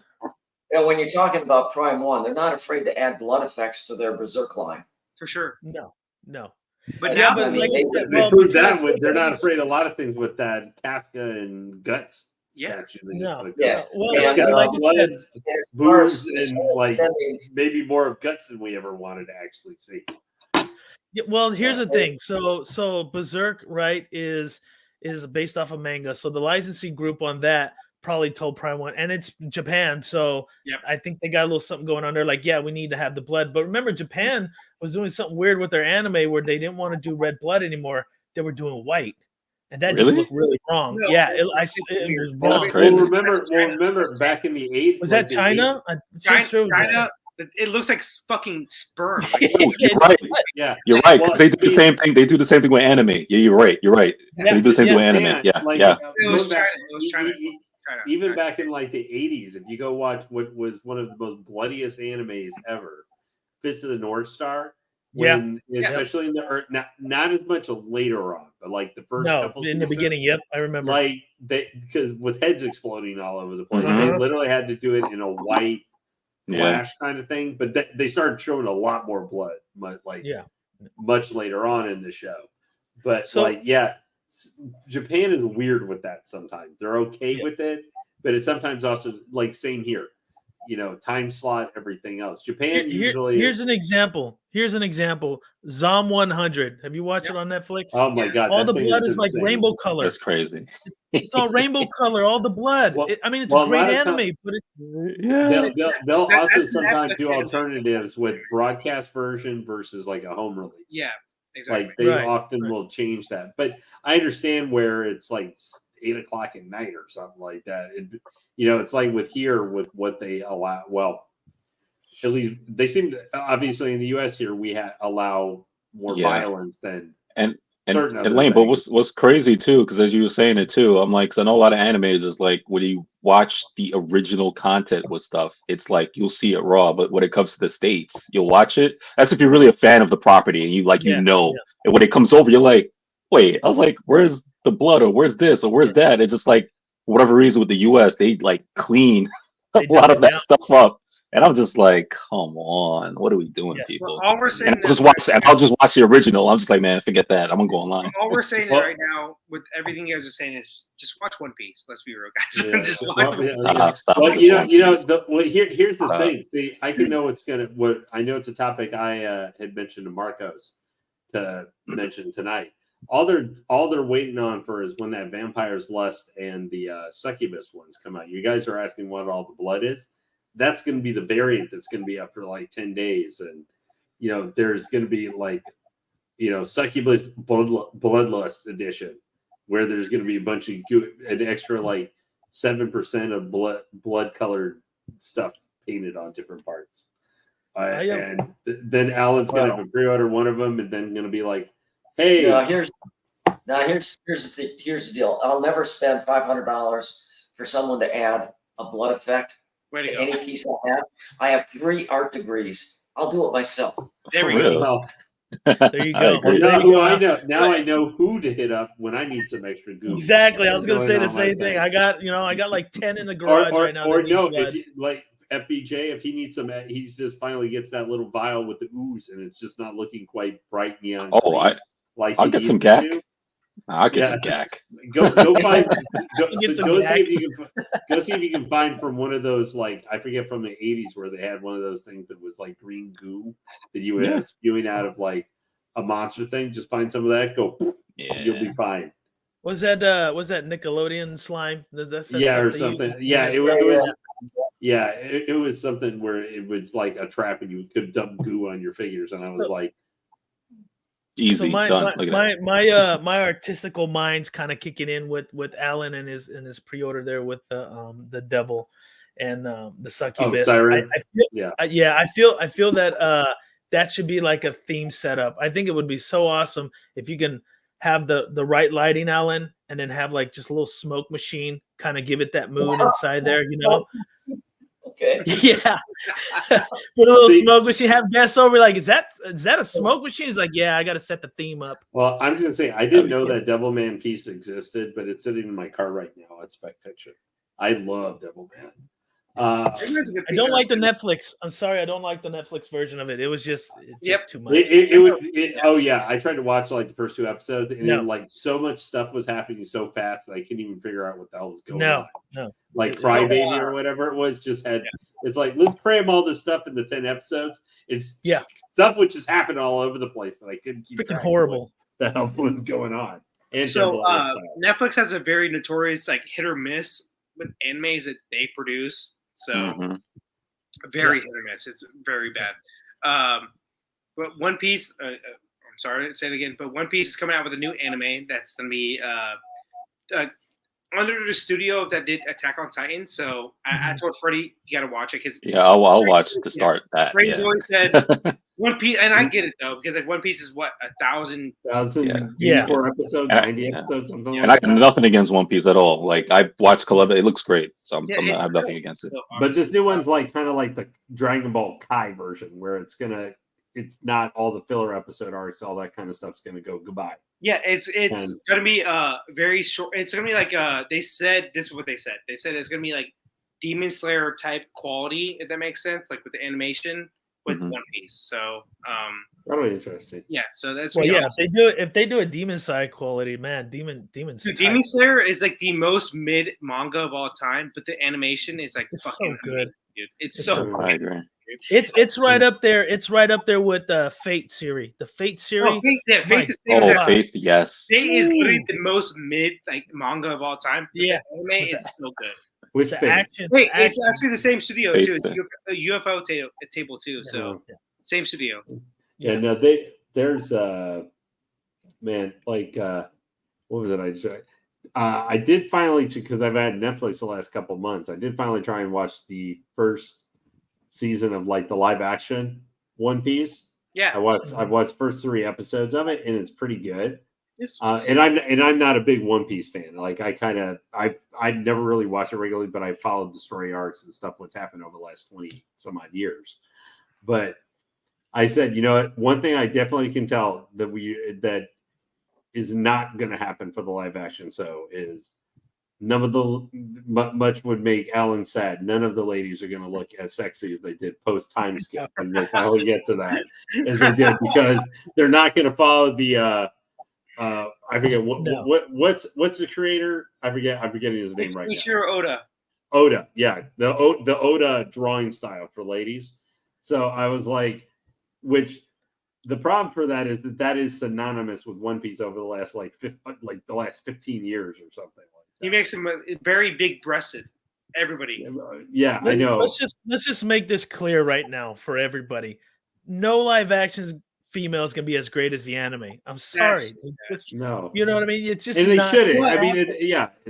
when you're talking about Prime One, they're not afraid to add blood effects to their Berserk line. For sure. No. But Yeah, now, but like I said, They well, proved that because- with, they're not afraid of a lot of things with that Casca and Guts Yeah. statue. They just No. put Yeah. Well, It's got like I blood, said, And as far as boobs, and maybe more of Guts than we ever wanted to actually see. Yeah, well, here's Yeah. the thing. So Berserk, right, is based off of manga. So the licensing group on that probably told Prime One, and it's Japan. So Yep. I think they got a little something going on there. Like, yeah, we need to have the blood. But remember, Japan was doing something weird with their anime where they didn't want to do red blood anymore. They were doing white, and that just Really? looked really wrong. No, yeah, it's it was weird. wrong. That's crazy. Remember back in the 80s. Was that China? I'm sure it was China, it looks like fucking sperm. Like, You're right. Yeah. You're right. 'Cause Well, they do the same thing. They do the same thing with anime. Yeah, you're right. You're right. Yeah. They do the same thing with Yeah. anime. Yeah. Like, Yeah. It was going back- China. It was China. Even back in like the 80s, if you go watch what was one of the most bloodiest animes ever, Fist of the North Star. Yeah. Especially in the not as much later on, but like the first No, couple in the seasons, beginning. Yep, I remember. like because with heads exploding all over the place, they Mhm. literally had to do it in a white Yeah. flash kind of thing. But they started showing a lot more blood, much later on in the show. But So- Japan is weird with that sometimes. They're okay Yeah. with it, but it's sometimes also like same here. Time slot, everything else. Japan usually. Here's an example. Zom 100. Have you watched it on Netflix? Oh my god! All that the thing blood is like insane. rainbow color. That's crazy. It's all rainbow color, all the blood. Well- It's a well, a great lot of anime, but it's Yeah. They'll That's also Netflix sometimes do anime. alternatives with broadcast version versus like a home release. Yeah, exactly. Like they Right, often right. will change that. But I understand where it's like 8:00 at night or something like that. It's like with what they allow. Well, at least they seem to, obviously in the US here, we allow more Yeah. violence than And certain other Lane, but things. what's crazy too, because as you were saying it too, I'm like, 'cause I know a lot of animes is like when you watch the original content with stuff, it's like you'll see it raw, but when it comes to the States, you'll watch it. That's if you're really a fan of the property and Yeah, and when it comes over, you're like, wait, I was like, where's the blood or where's this or where's that? It's just like for whatever reason with the US, they like clean a They lot dumb of it that down. stuff up. And I'm just like, come on, what are we doing, people? All we're saying And I'll just watch the original. I'm just like, man, forget that. I'm gonna go online. All we're saying right now, with everything you guys are saying, is just watch One Piece. Let's be real, guys. Yeah. just watch. Stop. Well, here's the thing. See, I can know what I know. It's a topic I had mentioned to Marcos to mention tonight. All they're waiting on for is when that Vampire's Lust and the Succubus ones come out. You guys are asking what all the blood is. That's going to be the variant that's going to be up for like 10 days. And, there's going to be like, Succubus Bloodlust edition, where there's going to be a bunch of an extra like 7% of blood colored stuff painted on different parts. And then Alan's going to have a pre-order one of them, and then going to be like, hey. Here's the deal. I'll never spend $500 for someone to add a blood effect to any piece I have. I have 3 art degrees. I'll do it myself. There we go. There you go. I know who to hit up when I need some extra goo. Exactly. I was going to say the same thing. I got like 10 in the garage right now. Or no, if you, like FBJ, if he needs some, he just finally gets that little vial with the ooze, and it's just not looking quite bright neon. I'll get some gack. I'll get some gack. Go see if you can find from one of those, like, I forget, from the 80s, where they had one of those things that was like green goo that you would have spewing out of like a monster thing. Just find some of that. You'll be fine. Was that Nickelodeon slime? Or something. It was something where it was like a trap, and you could dump goo on your figures, and I was like, easy. So my artistical mind's kind of kicking in with Alan and his pre-order there with the devil and the succubus. I feel that that should be like a theme setup. I think it would be so awesome if you can have the right lighting, Alan, and then have like just a little smoke machine, kind of give it that mood inside there, Okay. Yeah. Put a little smoke machine, have guests over, like, is that a smoke machine? He's like, yeah, I got to set the theme up. Well, I'm just going to say, I didn't know that Devilman piece existed, but it's sitting in my car right now at Spec Fiction. I love Devilman. I don't like the Netflix. I'm sorry, I don't like the Netflix version of it. It was just too much. I tried to watch like the first 2 episodes, and then like so much stuff was happening so fast that I couldn't even figure out what the hell was going on. No. Like Crybaby or whatever it was just had. It's like, let's cram all this stuff into 10 episodes. It's stuff which is happening all over the place that I couldn't keep. Freaking horrible. The hell was going on? And so Netflix has a very notorious like hit or miss with animes that they produce. So very hit or miss. It's very bad. But One Piece, I'm sorry to say it again, but One Piece is coming out with a new anime that's going to be under the studio that did Attack on Titan. So I told Freddie, you got to watch it. I'll watch it to start that. Freddie always said One Piece, and I get it though, because like One Piece is what, 1,000 episodes, 90 episodes, something like that. And I have nothing against One Piece at all. Like, I watched Columbia, it looks great, so I have nothing against it. But this new one's like kind of like the Dragon Ball Kai version, where it's not all the filler episode arcs, all that kind of stuff's gonna go goodbye. Yeah, it's gonna be very short. It's gonna be like they said, this is what they said. They said it's gonna be like Demon Slayer type quality, if that makes sense, like with the animation with One Piece. So that'll be interesting. Yeah, so that's awesome. If they do a Demon Slayer quality, man, Demon Slayer is like the most mid manga of all time, but the animation is like fucking so good, dude. It's so I agree. It's right up there. It's right up there with the Fate series. The Fate series. Fate is yes. Fate is literally the most mid like manga of all time. Yeah, the anime is so good. Which action? It's actually the same studio too. It's UFO table too. So same studio. Yeah. No, there's man, like what was it? I did finally, because I've had Netflix the last couple months. I did finally try and watch the first season of like the live action One Piece. Yeah, I've watched first 3 episodes of it, and it's pretty good. And I'm not a big One Piece fan. Like I never really watched it regularly, but I followed the story arcs and stuff, what's happened over the last 20 some odd years. But I said, you know what? One thing I definitely can tell that is not going to happen for the live action show is none of the much would make Alan sad. None of the ladies are going to look as sexy as they did post time skip when they finally get to that, as they did, because they're not going to follow the. I forget what's the creator? I'm forgetting his name right now. Ichiro Oda. Oda, yeah, the Oda drawing style for ladies. So I was like, which the problem for that is that is synonymous with One Piece over the last the last 15 years or something like that. He makes him very big breasted. Everybody. Yeah, I know. Let's just make this clear right now for everybody. No live action females can be as great as the anime. I'm sorry. No. You know what I mean? It's just and they shouldn't. What? I mean,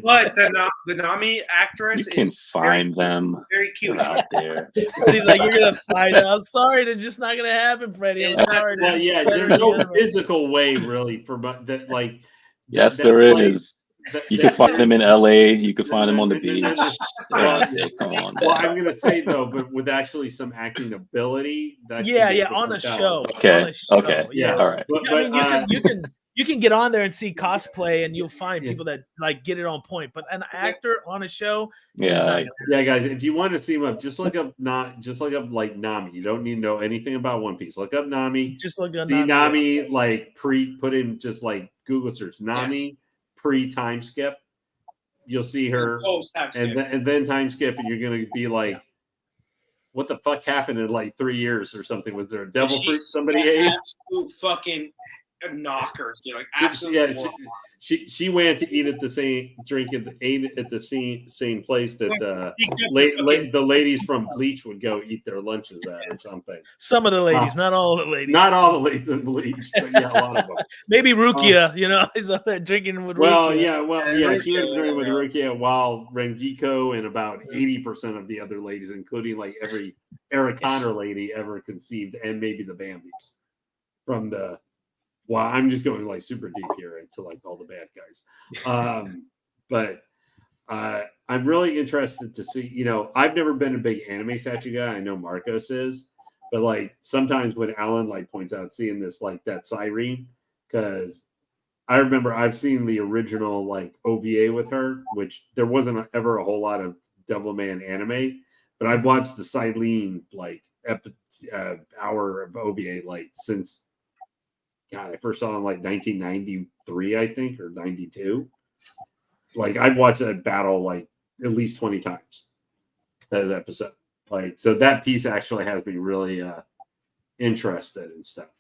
But the Nami actress you can find them very cute out there. He's like, you're gonna find out. I'm sorry, that's just not gonna happen, Freddie. I'm sorry. Well, yeah, there's no physical way really for that. Like, yes, there is. You can find them in LA. You can find them on the beach. Come on. Well, I'm gonna say though, but with actually some acting ability. On a show. Okay. Okay. Yeah. All right. But, I mean, you can get on there and see cosplay, and you'll find people that like get it on point. But an actor on a show, guys. If you want to see them up, just look up like Nami. You don't need to know anything about One Piece. Look up Nami. Just look up Nami. Like put in just like Google search Nami pre time skip. You'll see her, and then time skip, and you're gonna be like, what the fuck happened in like 3 years or something? Was there a devil fruit somebody ate? Absolute fucking knockers, dude. Like absolutely. She went to eat at the same same place that the ladies from Bleach would go eat their lunches at or something. Some of the ladies, not all the ladies. Not all the ladies in Bleach, but yeah, a lot of them. Maybe Rukia, he's up there drinking with Rukia. She was drinking with Rukia while Rengiko and about 80% of the other ladies, including like every Eric Connor lady ever conceived, and maybe the Bambis from the. Well, I'm just going like super deep here into like all the bad guys. But I'm really interested to see, I've never been a big anime statue guy. I know Marcos is, but like sometimes when Alan like points out seeing this, like that siren, because I remember I've seen the original like OVA with her, which there wasn't ever a whole lot of Devilman anime, but I've watched the Silene like hour of OVA like since. God, I first saw in like 1993, I think, or 92. Like I've watched that battle like at least 20 times. That episode, like, so that piece actually has me really interested in stuff.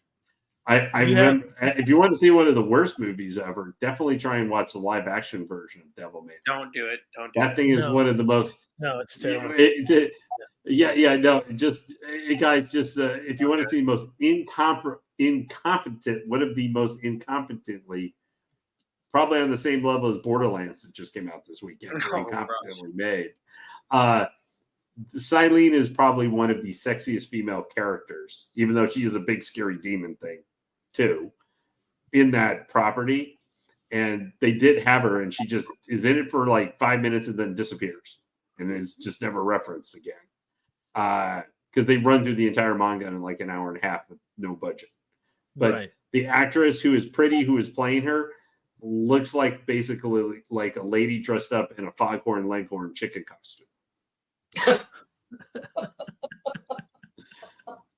I remember if you want to see one of the worst movies ever, definitely try and watch the live action version of Devilman. Don't do it. That thing is one of the most. No, it's terrible. Guys, just if you want to see most incompetent, one of the most incompetently, probably on the same level as Borderlands that just came out this weekend, incompetently made. Silene is probably one of the sexiest female characters, even though she is a big scary demon thing too in that property. And they did have her, and she just is in it for like 5 minutes and then disappears and is just never referenced again. Because they run through the entire manga in like an hour and a half with no budget. But the actress who is pretty, who is playing her, looks like basically like a lady dressed up in a foghorn leghorn chicken costume.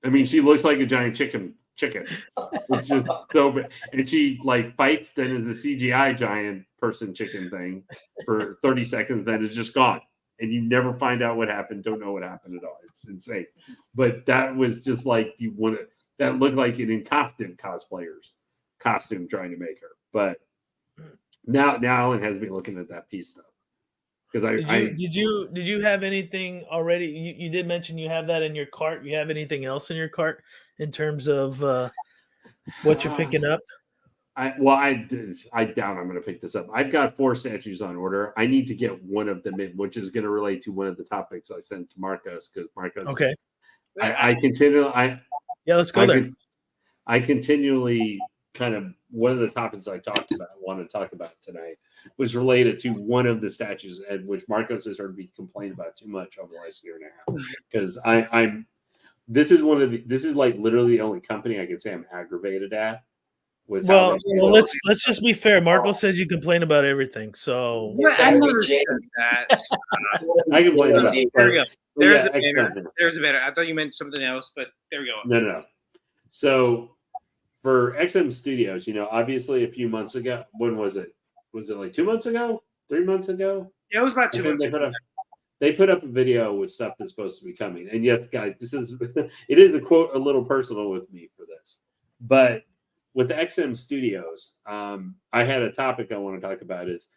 I mean, she looks like a giant chicken. It's just so bad. And she like fights, then is the CGI giant person chicken thing for 30 seconds, then is just gone. And you never find out what happened, don't know what happened at all. It's insane. But that was just like that looked like an incompetent cosplayer's costume trying to make her. But now Alan has me looking at that piece though. Because did you have anything already? You did mention you have that in your cart. You have anything else in your cart in terms of what you're picking up? I doubt I'm going to pick this up. I've got 4 statues on order. I need to get one of them in, which is going to relate to one of the topics I sent to Marcos, because Marcos. Okay. Let's go there. I continually kind of one of the topics I want to talk about tonight was related to one of the statues, and which Marcos has heard me complain about too much over the last year and a half. Because this is like literally the only company I can say I'm aggravated at. with Well, how they let's just be fair. Marcos says you complain about everything, so I never said that. I complain about. There we go. There's a XM. banner. There's a banner. I thought you meant something else, but there we go. No. So for XM Studios, obviously a few months ago, when was it? Was it like 2 months ago? 3 months ago? Yeah, it was about 2 months ago. They put up a video with stuff that's supposed to be coming. And yes, guys, it is a quote a little personal with me for this. But with the XM Studios, I had a topic I want to talk about is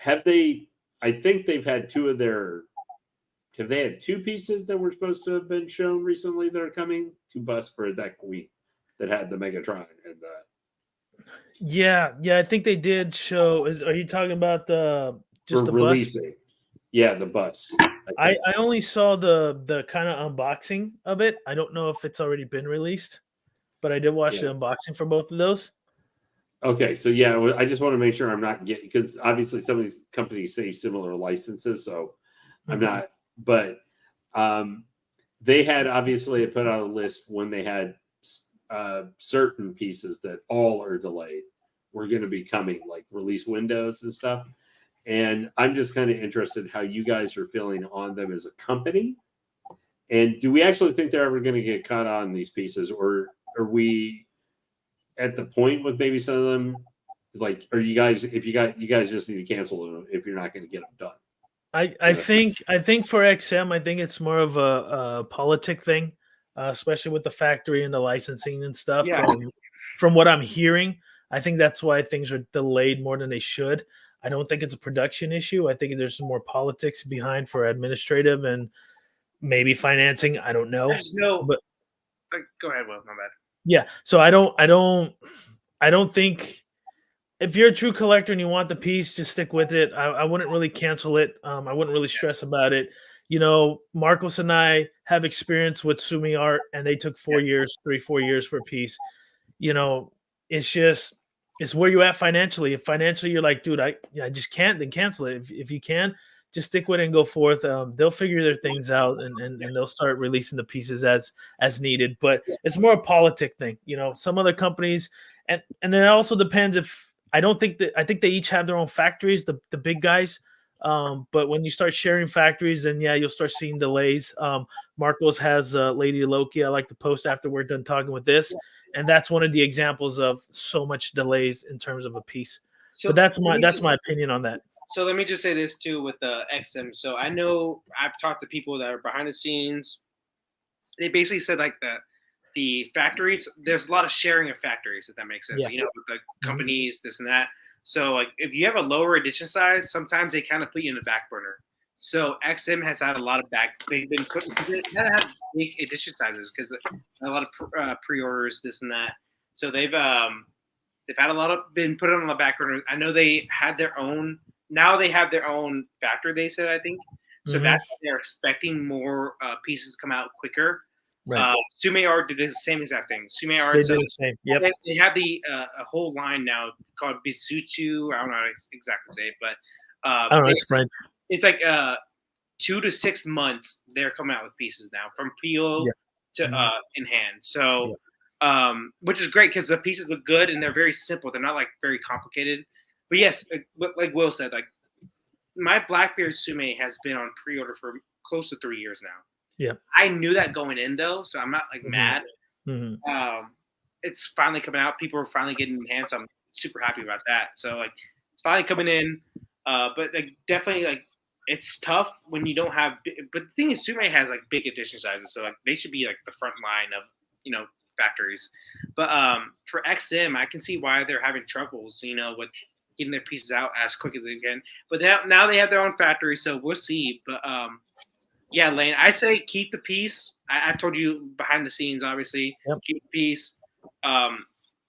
I think they've had have they had 2 pieces that were supposed to have been shown recently that are coming? 2 busts for that Queen that had the Megatron and yeah, I think they did show. Are you talking about the releasing? bus? Yeah, the bus. I only saw the kind of unboxing of it. I don't know if it's already been released, but I did watch the unboxing for both of those. Okay, so yeah, I just want to make sure I'm not getting, because obviously some of these companies say similar licenses, so I'm not. But they had obviously put out a list when they had certain pieces that all are delayed were going to be coming, like release windows and stuff. And I'm just kind of interested how you guys are feeling on them as a company. And do we actually think they're ever going to get caught on these pieces, or are we at the point with maybe some of them? Like, are you guys, you guys just need to cancel them if you're not going to get them done? I think for XM, I think it's more of a politic thing, especially with the factory and the licensing and stuff. Yeah. From what I'm hearing, I think that's why things are delayed more than they should. I don't think it's a production issue. I think there's some more politics behind for administrative and maybe financing. I don't know. But go ahead, Will. My bad. Yeah. So I don't think, if you're a true collector and you want the piece, just stick with it. I wouldn't really cancel it. I wouldn't really stress about it. Marcos and I have experience with Sumi art, and they took 4 years, 3-4 years for a piece. It's where you at financially. If financially you're like, dude, I just can't, then cancel it. If you can, just stick with it and go forth. They'll figure their things out, and they'll start releasing the pieces as needed. But it's more a politic thing. Some other companies, and it also depends if, I think they each have their own factories, the big guys. But when you start sharing factories, then you'll start seeing delays. Marcos has Lady Loki. I like to post after we're done talking with this. And that's one of the examples of so much delays in terms of a piece. So but that's my opinion on that. So let me just say this too with the XM. So I know I've talked to people that are behind the scenes. They basically said like the factories, there's a lot of sharing of factories, if that makes sense. Yeah. With the companies, this and that. So like if you have a lower edition size, sometimes they kind of put you in the back burner. So XM has had a lot of they've been putting, they had to have big edition sizes because a lot of pre-orders, this and that. So they've had a lot of been put on the back burner. I know they had their own. Now they have their own factory. They said, I think. So that's why they're expecting more pieces to come out quicker. Right. Sume Art did the same exact thing. Sume Art, they did the same. Yep. They have a whole line now called Bisuchu. I don't know how to exactly say it, but I don't know. It's French. It's like 2 to 6 months they're coming out with pieces now from PO to in hand. So, which is great because the pieces look good and they're very simple. They're not like very complicated. But yes, like Will said, like my Blackbeard Sume has been on pre-order for close to 3 years now. Yeah, I knew that going in though, so I'm not like mad. It's finally coming out. People are finally getting in hand, so I'm super happy about that. So like, it's finally coming in. But like definitely like it's tough when you don't have. But the thing is, Sume has like big edition sizes, so like they should be like the front line of factories. But for XM, I can see why they're having troubles. With getting their pieces out as quick as they can. But now they have their own factory, so we'll see. But yeah, Lane, I say keep the piece. I've told you behind the scenes, obviously, keep the piece.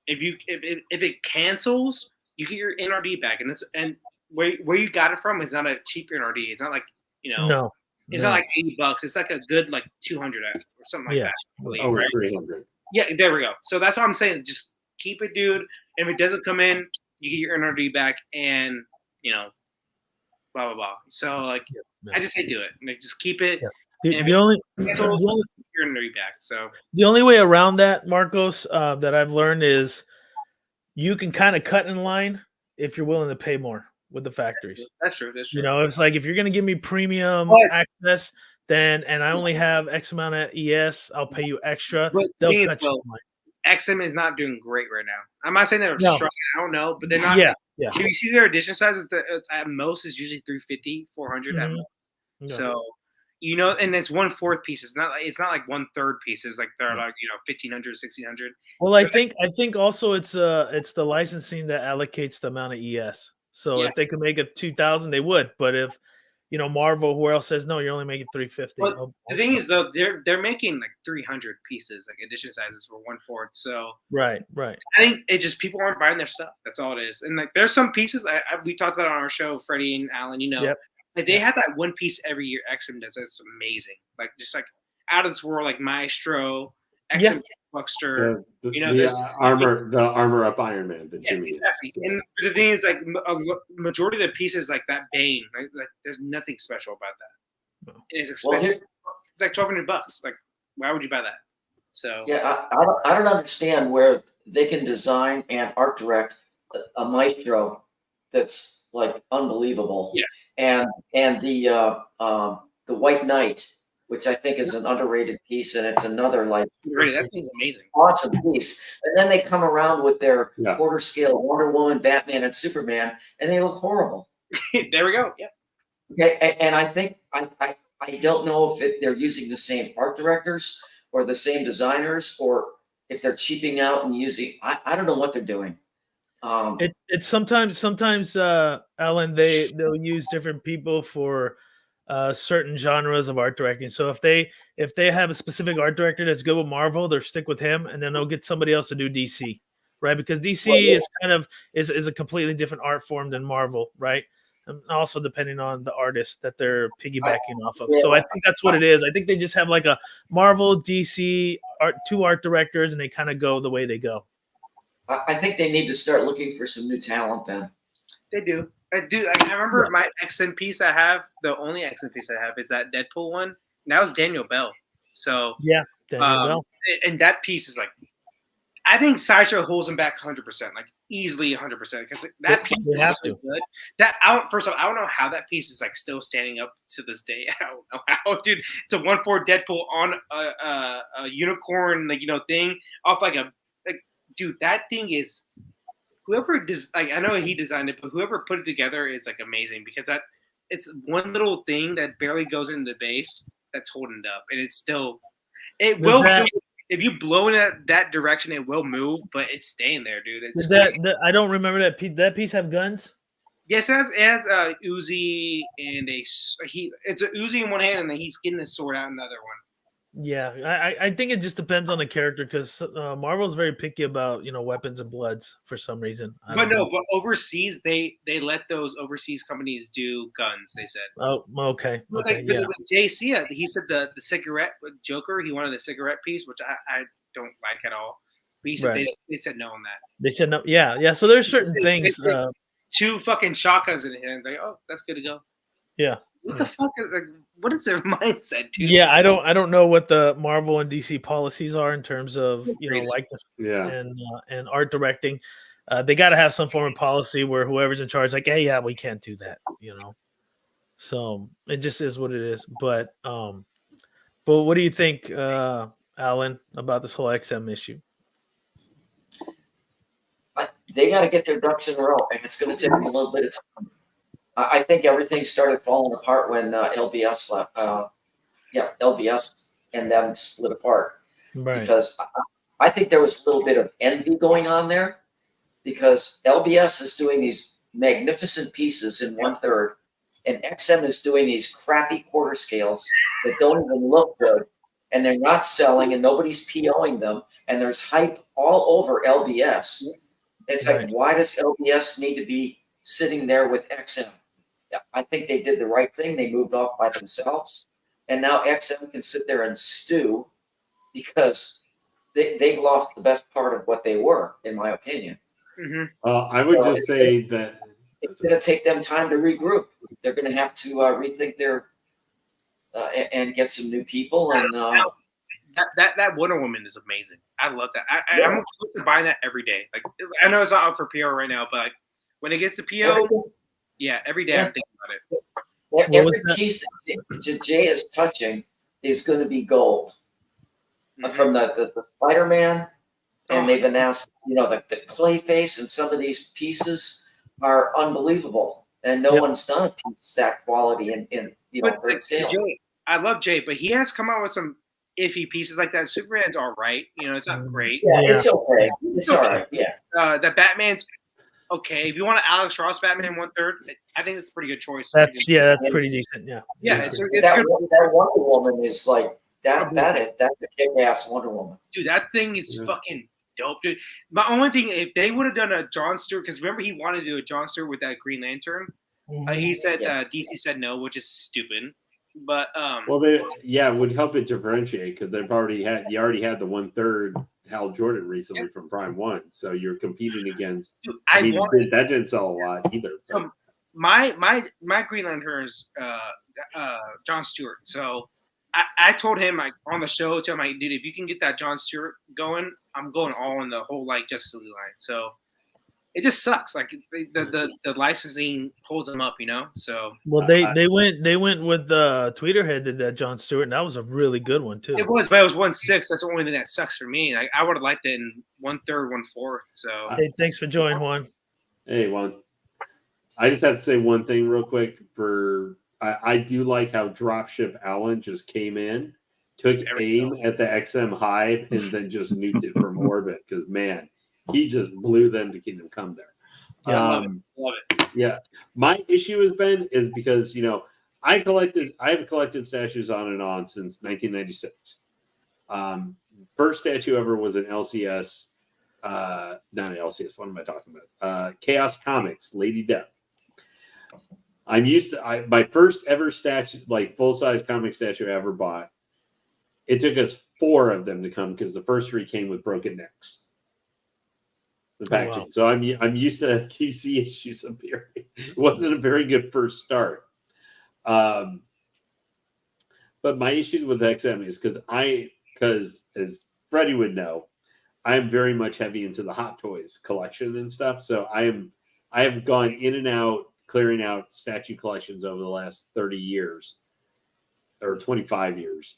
If it cancels, you get your NRD back, and where you got it from is not a cheap NRD. It's not like no, it's not like $80. It's like a good like 200 or something like that. I believe, over right? 300. Yeah, there we go. So that's what I'm saying. Just keep it, dude. And if it doesn't come in, you get your NRD back, and blah blah blah. So like, I just say do it. Like, just keep it. Yeah. The only your NRD back. So the only way around that, Marcos, that I've learned is you can kind of cut in line if you're willing to pay more with the factories. That's true. That's true. You know, it's like if you're going to give me premium But- access, then and I only have X amount of ES, I'll pay you extra. But the They'll thing is, cut you well, in line. XM is not doing great right now. I'm not saying they're No. struggling. I don't know, but they're not. Yeah. If you see their edition sizes, at most is usually 350, 400 at Mhm. most. Yeah. So, you know, and it's 1/4 pieces. It's not like 1/3 pieces. Like they're like 1,500, 1,600. Well, I think also it's the licensing that allocates the amount of ES. So Yeah. if they could make it 2,000, they would. But if Marvel, who else says no, you're only making 350. But the thing is, though, they're making like 300 pieces, like edition sizes for 1/4. So right. I think it just people aren't buying their stuff. That's all it is. And like there's some pieces we talked about on our show, Freddie and Alan. Yep. Like they have that one piece every year. XM does. It's amazing. Like just like out of this world, like Maestro, XM Buckster. The armor up Iron Man that Jimmy exactly. And the thing is, like a majority of the pieces, like that Bane, like there's nothing special about that. No. It's expensive. It's like $1,200. Like, why would you buy that? So yeah, I don't understand where they can design and art direct a Maestro that's like unbelievable. Yeah. And the White Knight, which I think is an underrated piece, and it's another like that thing's amazing, awesome piece. And then they come around with their Yeah. quarter scale Wonder Woman, Batman, and Superman, and they look horrible. There we go. Yeah. Okay, and I think I don't know if they're using the same art directors or the same designers, or if they're cheaping out and using. I don't know what they're doing. It's sometimes Alan, they'll use different people for certain genres of art directing. So if they have a specific art director that's good with Marvel, they'll stick with him, and then they'll get somebody else to do DC, right? Because DC is kind of is a completely different art form than Marvel, right? And also depending on the artist that they're piggybacking off of. So I think that's what it is. I think they just have like a Marvel, DC, two art directors, and they kind of go the way they go. I think they need to start looking for some new talent then. They do. I do. I remember my XM piece I have. The only XM piece I have is that Deadpool one. And that was Daniel Bell. So yeah, Daniel Bell. And that piece is like, I think Sideshow holds him back 100%, like easily 100%, because that piece is so good. First of all, I don't know how that piece is like still standing up to this day. I don't know how, dude. It's a 1/4 Deadpool on a unicorn, like thing off like dude. That thing is. Whoever I know he designed it, but whoever put it together is like amazing, because it's one little thing that barely goes into the base that's holding it up, and it will move. If you blow in that direction, it will move, but it's staying there, dude. I don't remember that piece. That piece have guns? Yes, it has a Uzi and it's a Uzi in one hand, and then he's getting his sword out in the other one. Yeah, I think it just depends on the character, because Marvel's very picky about weapons and bloods for some reason. But overseas they let those overseas companies do guns. They said. Oh, okay. With JC, he said the cigarette with Joker. He wanted the cigarette piece, which I don't like at all. But he said they said no on that. They said no. Yeah. So there's certain things. Two fucking shotguns in hand. Like, oh, that's good to go. Yeah. What the fuck is what is their mindset, dude? Yeah, I don't know what the Marvel and DC policies are in terms of likeness and art directing. They got to have some form of policy where whoever's in charge, like, hey, yeah, we can't do that, So it just is what it is. But what do you think, Alan, about this whole XM issue? They got to get their ducks in a row, and it's going to take them a little bit of time. I think everything started falling apart when LBS left. LBS and them split apart. Right. Because I think there was a little bit of envy going on there, because LBS is doing these magnificent pieces in 1/3, and XM is doing these crappy quarter scales that don't even look good, and they're not selling, and nobody's POing them, and there's hype all over LBS. It's like, why does LBS need to be sitting there with XM? I think they did the right thing. They moved off by themselves, and now XM can sit there and stew, because they've lost the best part of what they were, in my opinion. Mm-hmm. I would just say that it's going to take them time to regroup. They're going to have to rethink their and get some new people. And that Wonder Woman is amazing. I love that. I'm close to buying that every day. Like I know it's not out for PO right now, but like, when it gets to PO, every day I'm thinking about it. Every piece that Jay is touching is going to be gold. From the Spider-Man, and they've announced, the Clayface, and some of these pieces are unbelievable, and no one's done a piece that quality in great scale. I love Jay, but he has come out with some iffy pieces like that. Superman's all right, it's not great. Yeah, it's okay. It's all right. Yeah. The Batman's okay. If you want an Alex Ross Batman 1/3, I think it's a pretty good choice. That's pretty decent. Yeah. Yeah, it's good. That Wonder Woman is like that's a kick-ass Wonder Woman. Dude, that thing is fucking dope, dude. My only thing, if they would have done a Jon Stewart, because remember he wanted to do a Jon Stewart with that Green Lantern, he said DC said no, which is stupid. But it would help it differentiate because you already had the 1/3 Hal Jordan recently from Prime 1, so you're competing against. That didn't sell a lot either. My Green Lantern is Jon Stewart, so. I told him on the show, dude, if you can get that Jon Stewart going, I'm going all in the whole Justice League line. So it just sucks. Like the licensing holds them up, So they went with the Tweeterhead did that Jon Stewart, and that was a really good one too. It was, but it was 1/6. That's the only thing that sucks for me. Like I would have liked it in 1/3, 1/4. So hey, thanks for joining, Juan. Hey, Juan. I just have to say one thing real quick I do like how Dropship Allen just came in, took aim at the XM Hive, and then just nuked it from orbit because, man, he just blew them to Kingdom Come there. Yeah, love it. Yeah. My issue has been because, I have collected statues on and on since 1996. First statue ever was an LCS, not an LCS, what am I talking about? Chaos Comics, Lady Death. I'm used to my first ever statue, like full-size comic statue I ever bought. It took us 4 of them to come because the first 3 came with broken necks. The packaging. Wow. So I'm used to QC issues appearing. It wasn't a very good first start. But my issues with XM is because as Freddie would know, I'm very much heavy into the Hot Toys collection and stuff. So I have gone in and out, clearing out statue collections over the last 30 years or 25 years,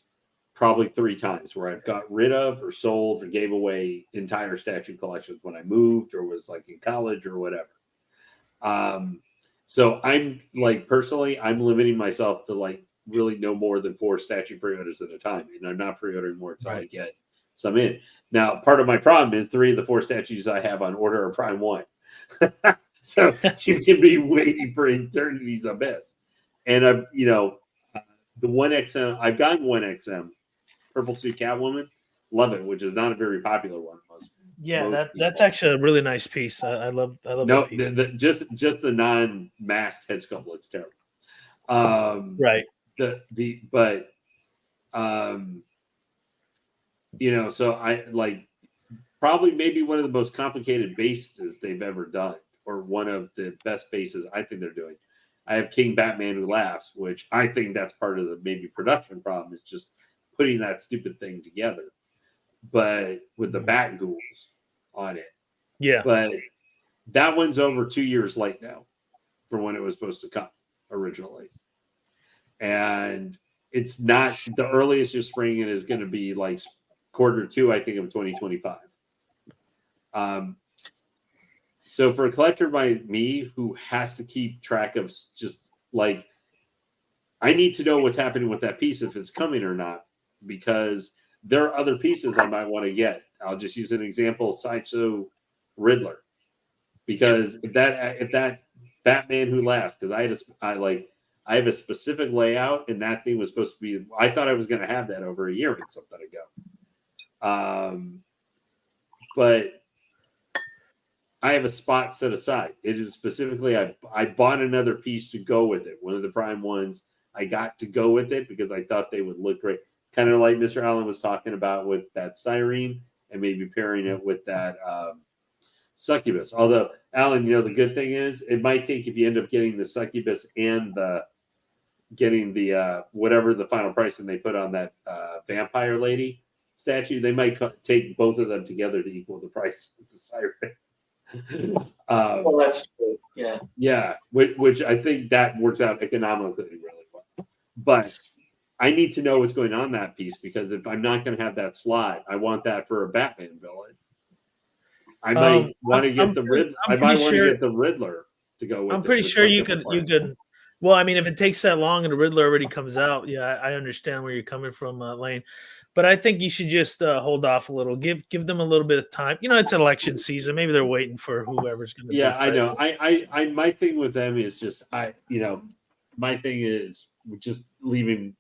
probably 3 times where I've got rid of or sold or gave away entire statue collections when I moved or was like in college or whatever. So I'm personally, I'm limiting myself to really no more than 4 statue pre-orders at a time. And I'm not pre-ordering more until I get some in. Now, part of my problem is 3 of the 4 statues I have on order are Prime 1. So you can be waiting for eternity's abyss. And the 1XM, I've gotten 1XM, Purple Suit Catwoman, love it, which is not a very popular one. That's actually a really nice piece. I love that piece. Just the non-masked head sculpt looks terrible. Right. So I probably maybe one of the most complicated bases they've ever done. Or one of the best bases I think they're doing. I have King Batman Who Laughs, which I think that's part of the maybe production problem is just putting that stupid thing together. But with the Bat Ghouls on it. Yeah. But that one's over 2 years late now from when it was supposed to come originally. And it's not the earliest you're springing it is going to be Q2, I think, of 2025. So for a collector like me who has to keep track of just I need to know what's happening with that piece, if it's coming or not, because there are other pieces I might want to get. I'll just use an example, Sideshow Riddler, because if that Batman Who Laughs, because I have a specific layout, and that thing was supposed to be. I thought I was going to have that over a year and something ago, but I have a spot set aside. It is specifically I bought another piece to go with it. One of the Prime ones I got to go with it because I thought they would look great. Kind of like Mr. Allen was talking about with that Siren and maybe pairing it with that Succubus. Although, Alan, the good thing is it might take, if you end up getting the Succubus and getting the whatever the final price and they put on that vampire lady, statue, they might take both of them together to equal the price of the siren. Well, that's true. Yeah. Yeah, which I think that works out economically really well. But I need to know what's going on in that piece, because if I'm not going to have that slot, I want that for a Batman villain. I might want to get the Riddler. I might want to get the Riddler to go with. I'm pretty sure you could. Well, I mean, if it takes that long and the Riddler already comes out, yeah, I understand where you're coming from, Lane. But I think you should just hold off a little. Give them a little bit of time. It's election season. Maybe they're waiting for whoever's going to. Yeah, I know. I my thing with them is just my thing is just leaving.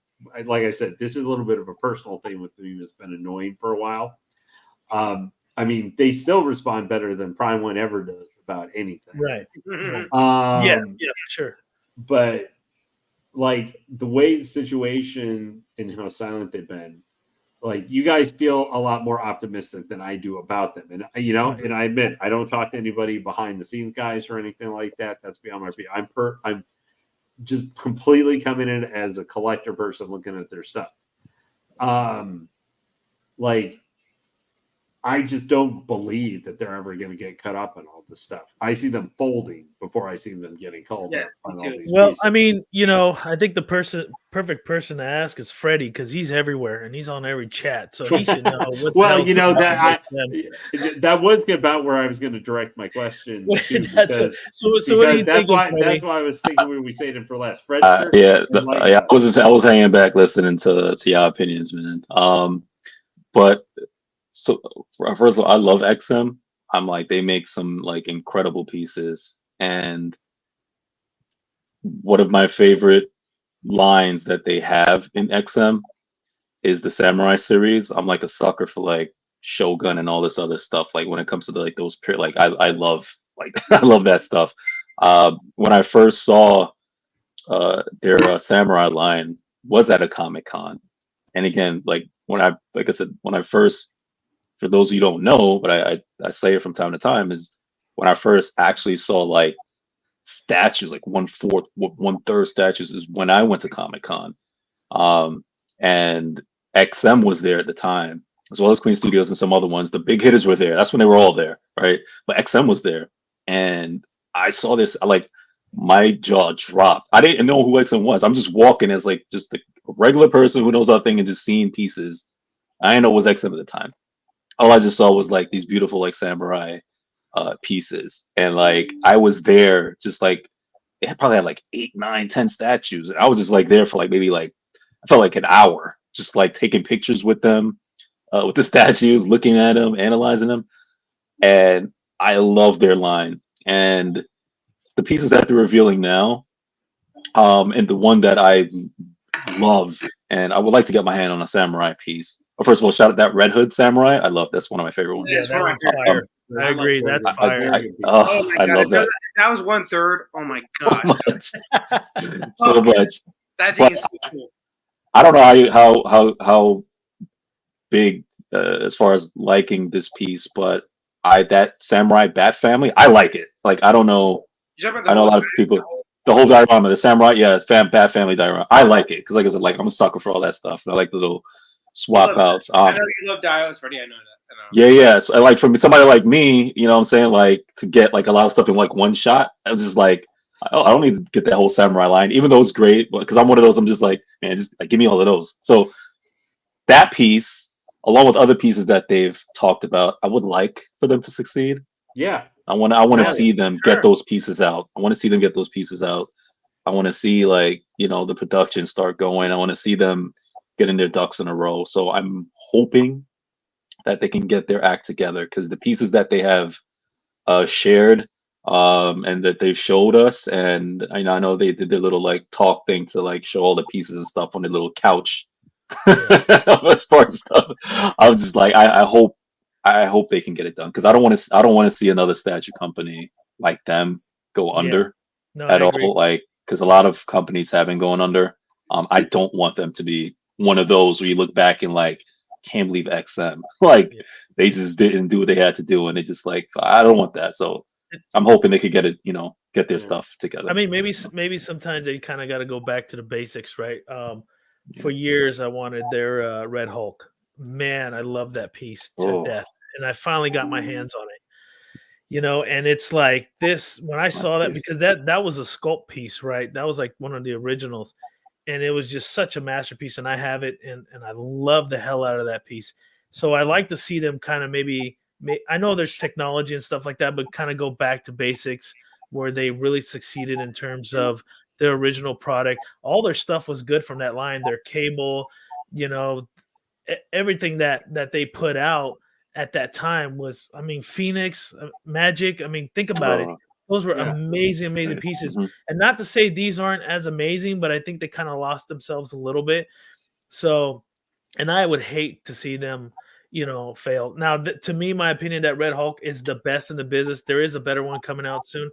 Like I said, this is a little bit of a personal thing with me that's been annoying for a while. I mean, they still respond better than Prime One ever does about anything. Right. Yeah, sure. But like the way the situation and how silent they've been, like you guys feel a lot more optimistic than I do about them. And and I admit I don't talk to anybody behind the scenes guys or anything like that. That's beyond my feet. I'm just completely coming in as a collector person looking at their stuff. Like I just don't believe that they're ever going to get cut up on all this stuff. I see them folding before I see them getting called up on all these pieces. I mean, I think the perfect person to ask is Freddie, because he's everywhere and he's on every chat, so he should know. That was about where I was going to direct my question. So what do you think? That's why I was thinking we saved him for last. I was hanging back listening to your opinions, man. But. So first of all, I love XM. I'm like, they make some like incredible pieces. And one of my favorite lines that they have in XM is the Samurai series. I'm like a sucker for like Shogun and all this other stuff. Like when it comes to those I love I love that stuff. When I first saw their samurai line was at a Comic-Con. And again, like I said, when I first, for those of you who don't know, but I say it from time to time, is when I first actually saw like statues, like 1/4, 1/3 statues, is when I went to Comic-Con. And XM was there at the time, as well as Queen Studios and some other ones. The big hitters were there. That's when they were all there, right? But XM was there. And I saw this, like my jaw dropped. I didn't know who XM was. I'm just walking as like just a regular person who knows nothing and just seeing pieces. I didn't know it was XM at the time. All I just saw was like these beautiful like samurai pieces. And like I was there just like it probably had like 8, 9, 10 statues. And I was just like there for like maybe like I felt like an hour, just like taking pictures with them, with the statues, looking at them, analyzing them. And I love their line. And the pieces that they're revealing now, and the one that I love, and I would like to get my hand on a samurai piece. Well, first of all, shout out that Red Hood samurai. I love that's one of my favorite ones. Yeah, that one's fire. I agree. That's fire. I love that. That was 1/3. Oh my god. So much. That thing is so cool. I don't know how big as far as liking this piece, but that samurai bat family, I like it. Like I don't know. I know a lot of people. The whole diorama, the samurai, bat family diorama. I like it because, like I said, like I'm a sucker for all that stuff. And I like the little swap outs. I know you love dios, Freddie. I know that. Yeah. So, like for somebody like me, you know what I'm saying, like to get like a lot of stuff in like one shot, I was just like, I don't need to get that whole samurai line, even though it's great, because I'm one of those. I'm just like, man, just like, give me all of those. So that piece, along with other pieces that they've talked about, I would like for them to succeed. Yeah. I want to see them get those pieces out. I want to see them get those pieces out. I want to see like, the production start going. I want to see them getting their ducks in a row. So I'm hoping that they can get their act together, because the pieces that they have shared and that they've showed us, and I know they did their little like talk thing to like show all the pieces and stuff on their little couch as far as stuff. I was just like, I hope they can get it done, because I don't want to see another statue company like them go under at all. Like, because a lot of companies have been going under. I don't want them to be one of those where you look back and like, can't believe XM. Like they just didn't do what they had to do, and they just like, I don't want that. So I'm hoping they could get it, get their stuff together. I mean, maybe sometimes they kind of got to go back to the basics, right? For years, I wanted their Red Hulk, man, I love that piece to Oh, death, and I finally got my hands on it. And it's like this when I saw that masterpiece. because that was a sculpt piece, right? That was like one of the originals, and it was just such a masterpiece. And I have it, and I love the hell out of that piece. So I like to see them kind of maybe. I know there's technology and stuff like that, but kind of go back to basics where they really succeeded in terms of their original product. All their stuff was good from that line. Their cable, you know, everything that they put out at that time was, I mean, Phoenix, Magic. I mean, think about it. Uh, Those were Yeah. amazing pieces. mhm. And not to say these aren't as amazing, but I think they kind of lost themselves a little bit. So, and I would hate to see them, fail. Now, to me, my opinion, that Red Hulk is the best in the business. There is a better one coming out soon,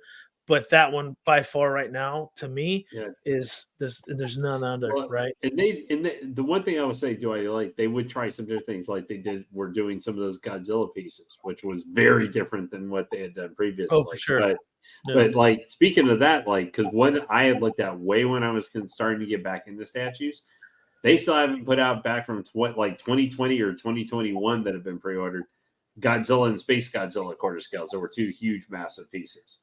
but that one by far right now, to me, Yeah. is this. There's none other, Well, right? and the one thing I would say, Joy, like they would try some different things, like were doing some of those Godzilla pieces, which was very different than what they had done previously. Oh, for sure. But Yeah. but like speaking of that, like because what I had looked at way when I was starting to get back into statues, they still haven't put out back from 2020 or 2021 that have been pre-ordered. Godzilla and Space Godzilla quarter scales. There were two huge, massive pieces.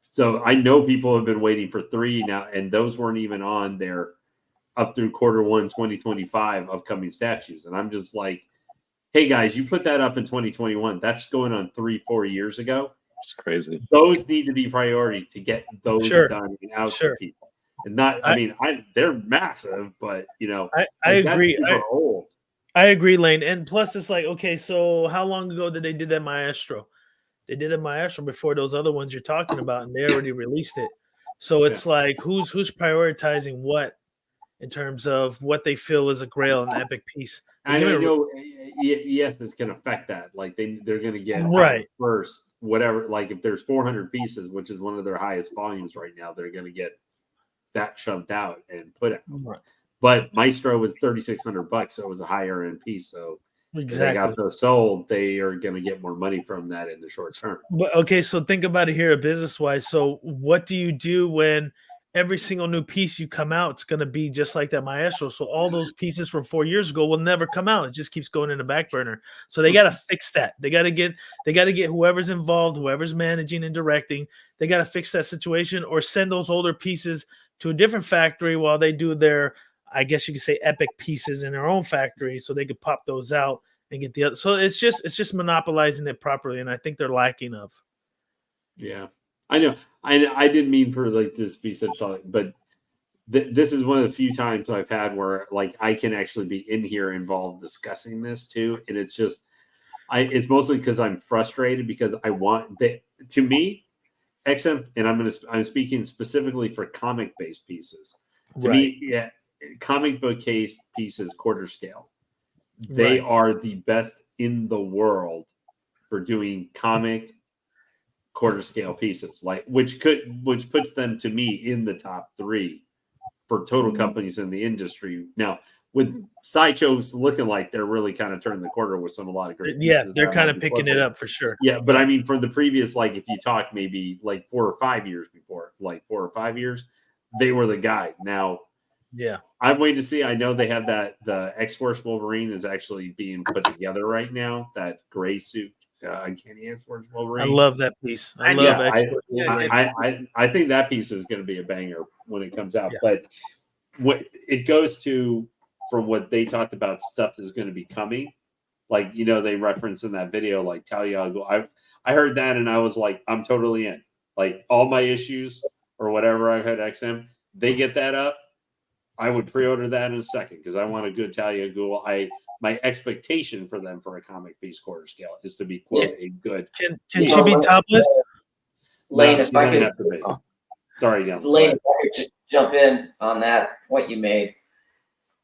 So I know people have been waiting for 3 now, and those weren't even on there up through Q1 2025 upcoming statues. And I'm just like, hey guys, you put that up in 2021. That's going on 3-4 years ago. It's crazy. Those need to be priority to get those Sure. done out Sure. to people. And not, they're massive, but I agree. That are old. I agree, Lane. And plus, it's like, okay, so how long ago did they do that Maestro? They did a Maestro before those other ones you're talking about, and they already released it. So it's like, who's prioritizing what in terms of what they feel is a grail, an epic piece? I know. Yes, it's going to affect that. Like they're going to get right first, whatever. Like if there's 400 pieces, which is one of their highest volumes right now, they're going to get that shoved out and put out. Right. But Maestro was $3,600, so it was a higher end piece. So if they got those sold, they are going to get more money from that in the short term. But okay, so think about it here, business wise. So what do you do when every single new piece you come out, it's going to be just like that Maestro? So all those pieces from 4 years ago will never come out. It just keeps going in the back burner. So they got to fix that. They got to get whoever's involved, whoever's managing and directing. They got to fix that situation or send those older pieces to a different factory while they do their, I guess you could say, epic pieces in their own factory, so they could pop those out and get the other. So it's just monopolizing it properly, and I think they're lacking of. Yeah, I know. I didn't mean for like this to be such, but this is one of the few times I've had where like I can actually be in here involved discussing this too, and it's just it's mostly because I'm frustrated because I want that to me. XM, and I'm speaking specifically for comic based pieces. To me, yeah, comic book case pieces quarter scale. They are the best in the world for doing comic quarter scale pieces, like which puts them to me in the top 3 for total companies in the industry. Now, with sideshows looking like they're really kind of turning the corner with a lot of great pieces. Yeah, they're kind of picking it up for sure. Yeah, but I mean, for the previous, like if you talk maybe like 4 or 5 years before, like 4 or 5 years, they were the guy. Now, yeah, I'm waiting to see. I know they have the X-Force Wolverine is actually being put together right now. That gray suit, Uncanny X-Force Wolverine. I love that piece. I love X-Force Wolverine. I think that piece is going to be a banger when it comes out. Yeah. But what it goes to from what they talked about, stuff is going to be coming. Like, they referenced in that video, like Talia. I heard that and I was like, I'm totally in. Like all my issues or whatever I've had XM, they get that up. I would pre-order that in a second because I want a good Talia Ghul. My expectation for them for a comic piece quarter scale is to be quote a good. Can she be topless? Lane, if I could, sorry, Gil. Lane, if I could just jump in on that point you made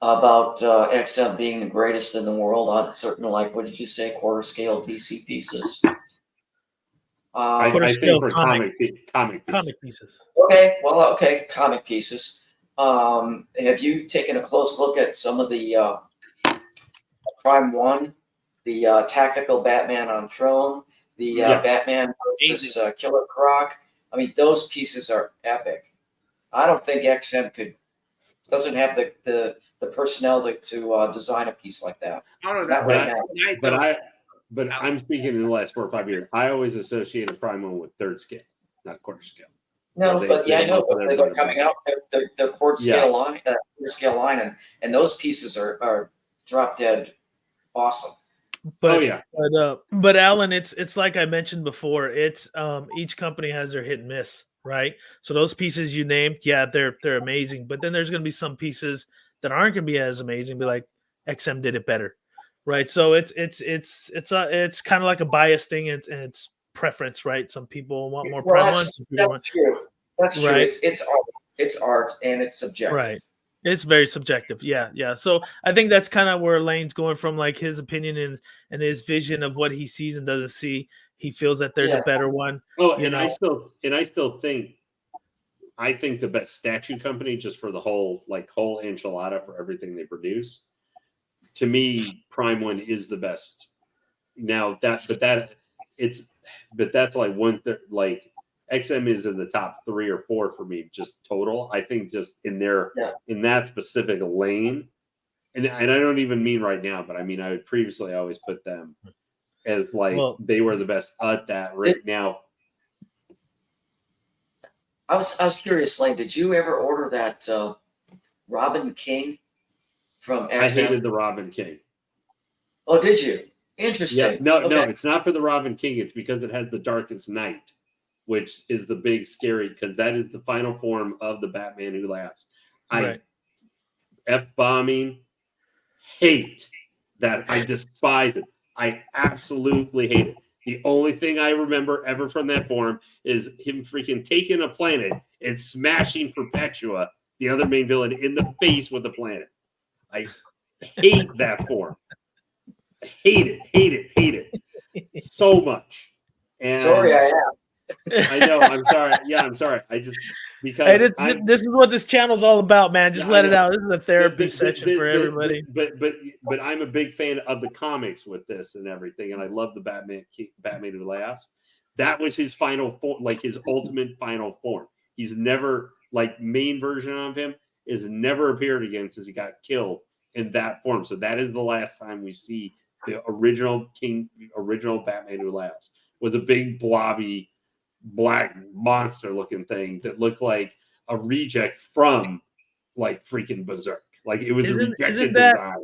about XM being the greatest in the world on certain, like, what did you say, quarter scale DC pieces? I think for comic pieces. Okay, comic pieces. Have you taken a close look at some of the Prime 1, the tactical Batman on Throne, the Batman versus Killer Croc? I mean, those pieces are epic. I don't think XM doesn't have the the personnel to design a piece like that. I don't know Not that right night, But I'm speaking in the last 4 or 5 years. I always associate a prime one with third scale, not quarter scale. No, They- but yeah, I know. they- But they're coming out. They're quarter scale Yeah. line, quarter scale line, and those pieces are drop dead awesome. But, Oh, yeah. But Alan, it's like I mentioned before. It's each company has their hit and miss, right? So those pieces you named, yeah, they're amazing. But then there's going to be some pieces that aren't going to be as amazing. Be like XM did it better, right? So it's kind of like a bias thing. It's preference, right? Some people want more prime ones. That's true. That's true. Right. It's art and it's subjective. Right. It's very subjective. Yeah. So I think that's kind of where Lane's going from, like his opinion and his vision of what he sees and doesn't see. He feels that they're the better one. Oh, I still think the best statue company, just for the whole enchilada for everything they produce. To me, Prime One is the best. Now that's like like XM is in the top 3 or 4 for me, just total. I think just in that specific lane, and I don't even mean right now, but I mean I would previously always put them as they were the best at that right now. I was curious, Lane. Did you ever order that Robin King from XM? I hated the Robin King. Oh, did you? Interesting. Yeah, no, it's not for the Robin King. It's because it has the Darkest Night, which is the big scary, because that is the final form of the Batman Who Laughs. F-bombing, hate that. I despise it. I absolutely hate it. The only thing I remember ever from that form is him freaking taking a planet and smashing Perpetua, the other main villain, in the face with the planet. I hate that form. I hate it so much. And sorry, I am. I know. I'm sorry. Yeah, I'm sorry. I just because hey, this is what this channel's all about, man. Just let it out. This is a therapy session for everybody. But I'm a big fan of the comics with this and everything, and I love the Batman Who Laughs. That was his final form, like his ultimate final form. He's never main version of him is never appeared again since he got killed in that form. So that is the last time we see the original Batman Who Laughs. Was a big blobby black monster looking thing that looked like a reject from freaking Berserk. Like it was a rejected design.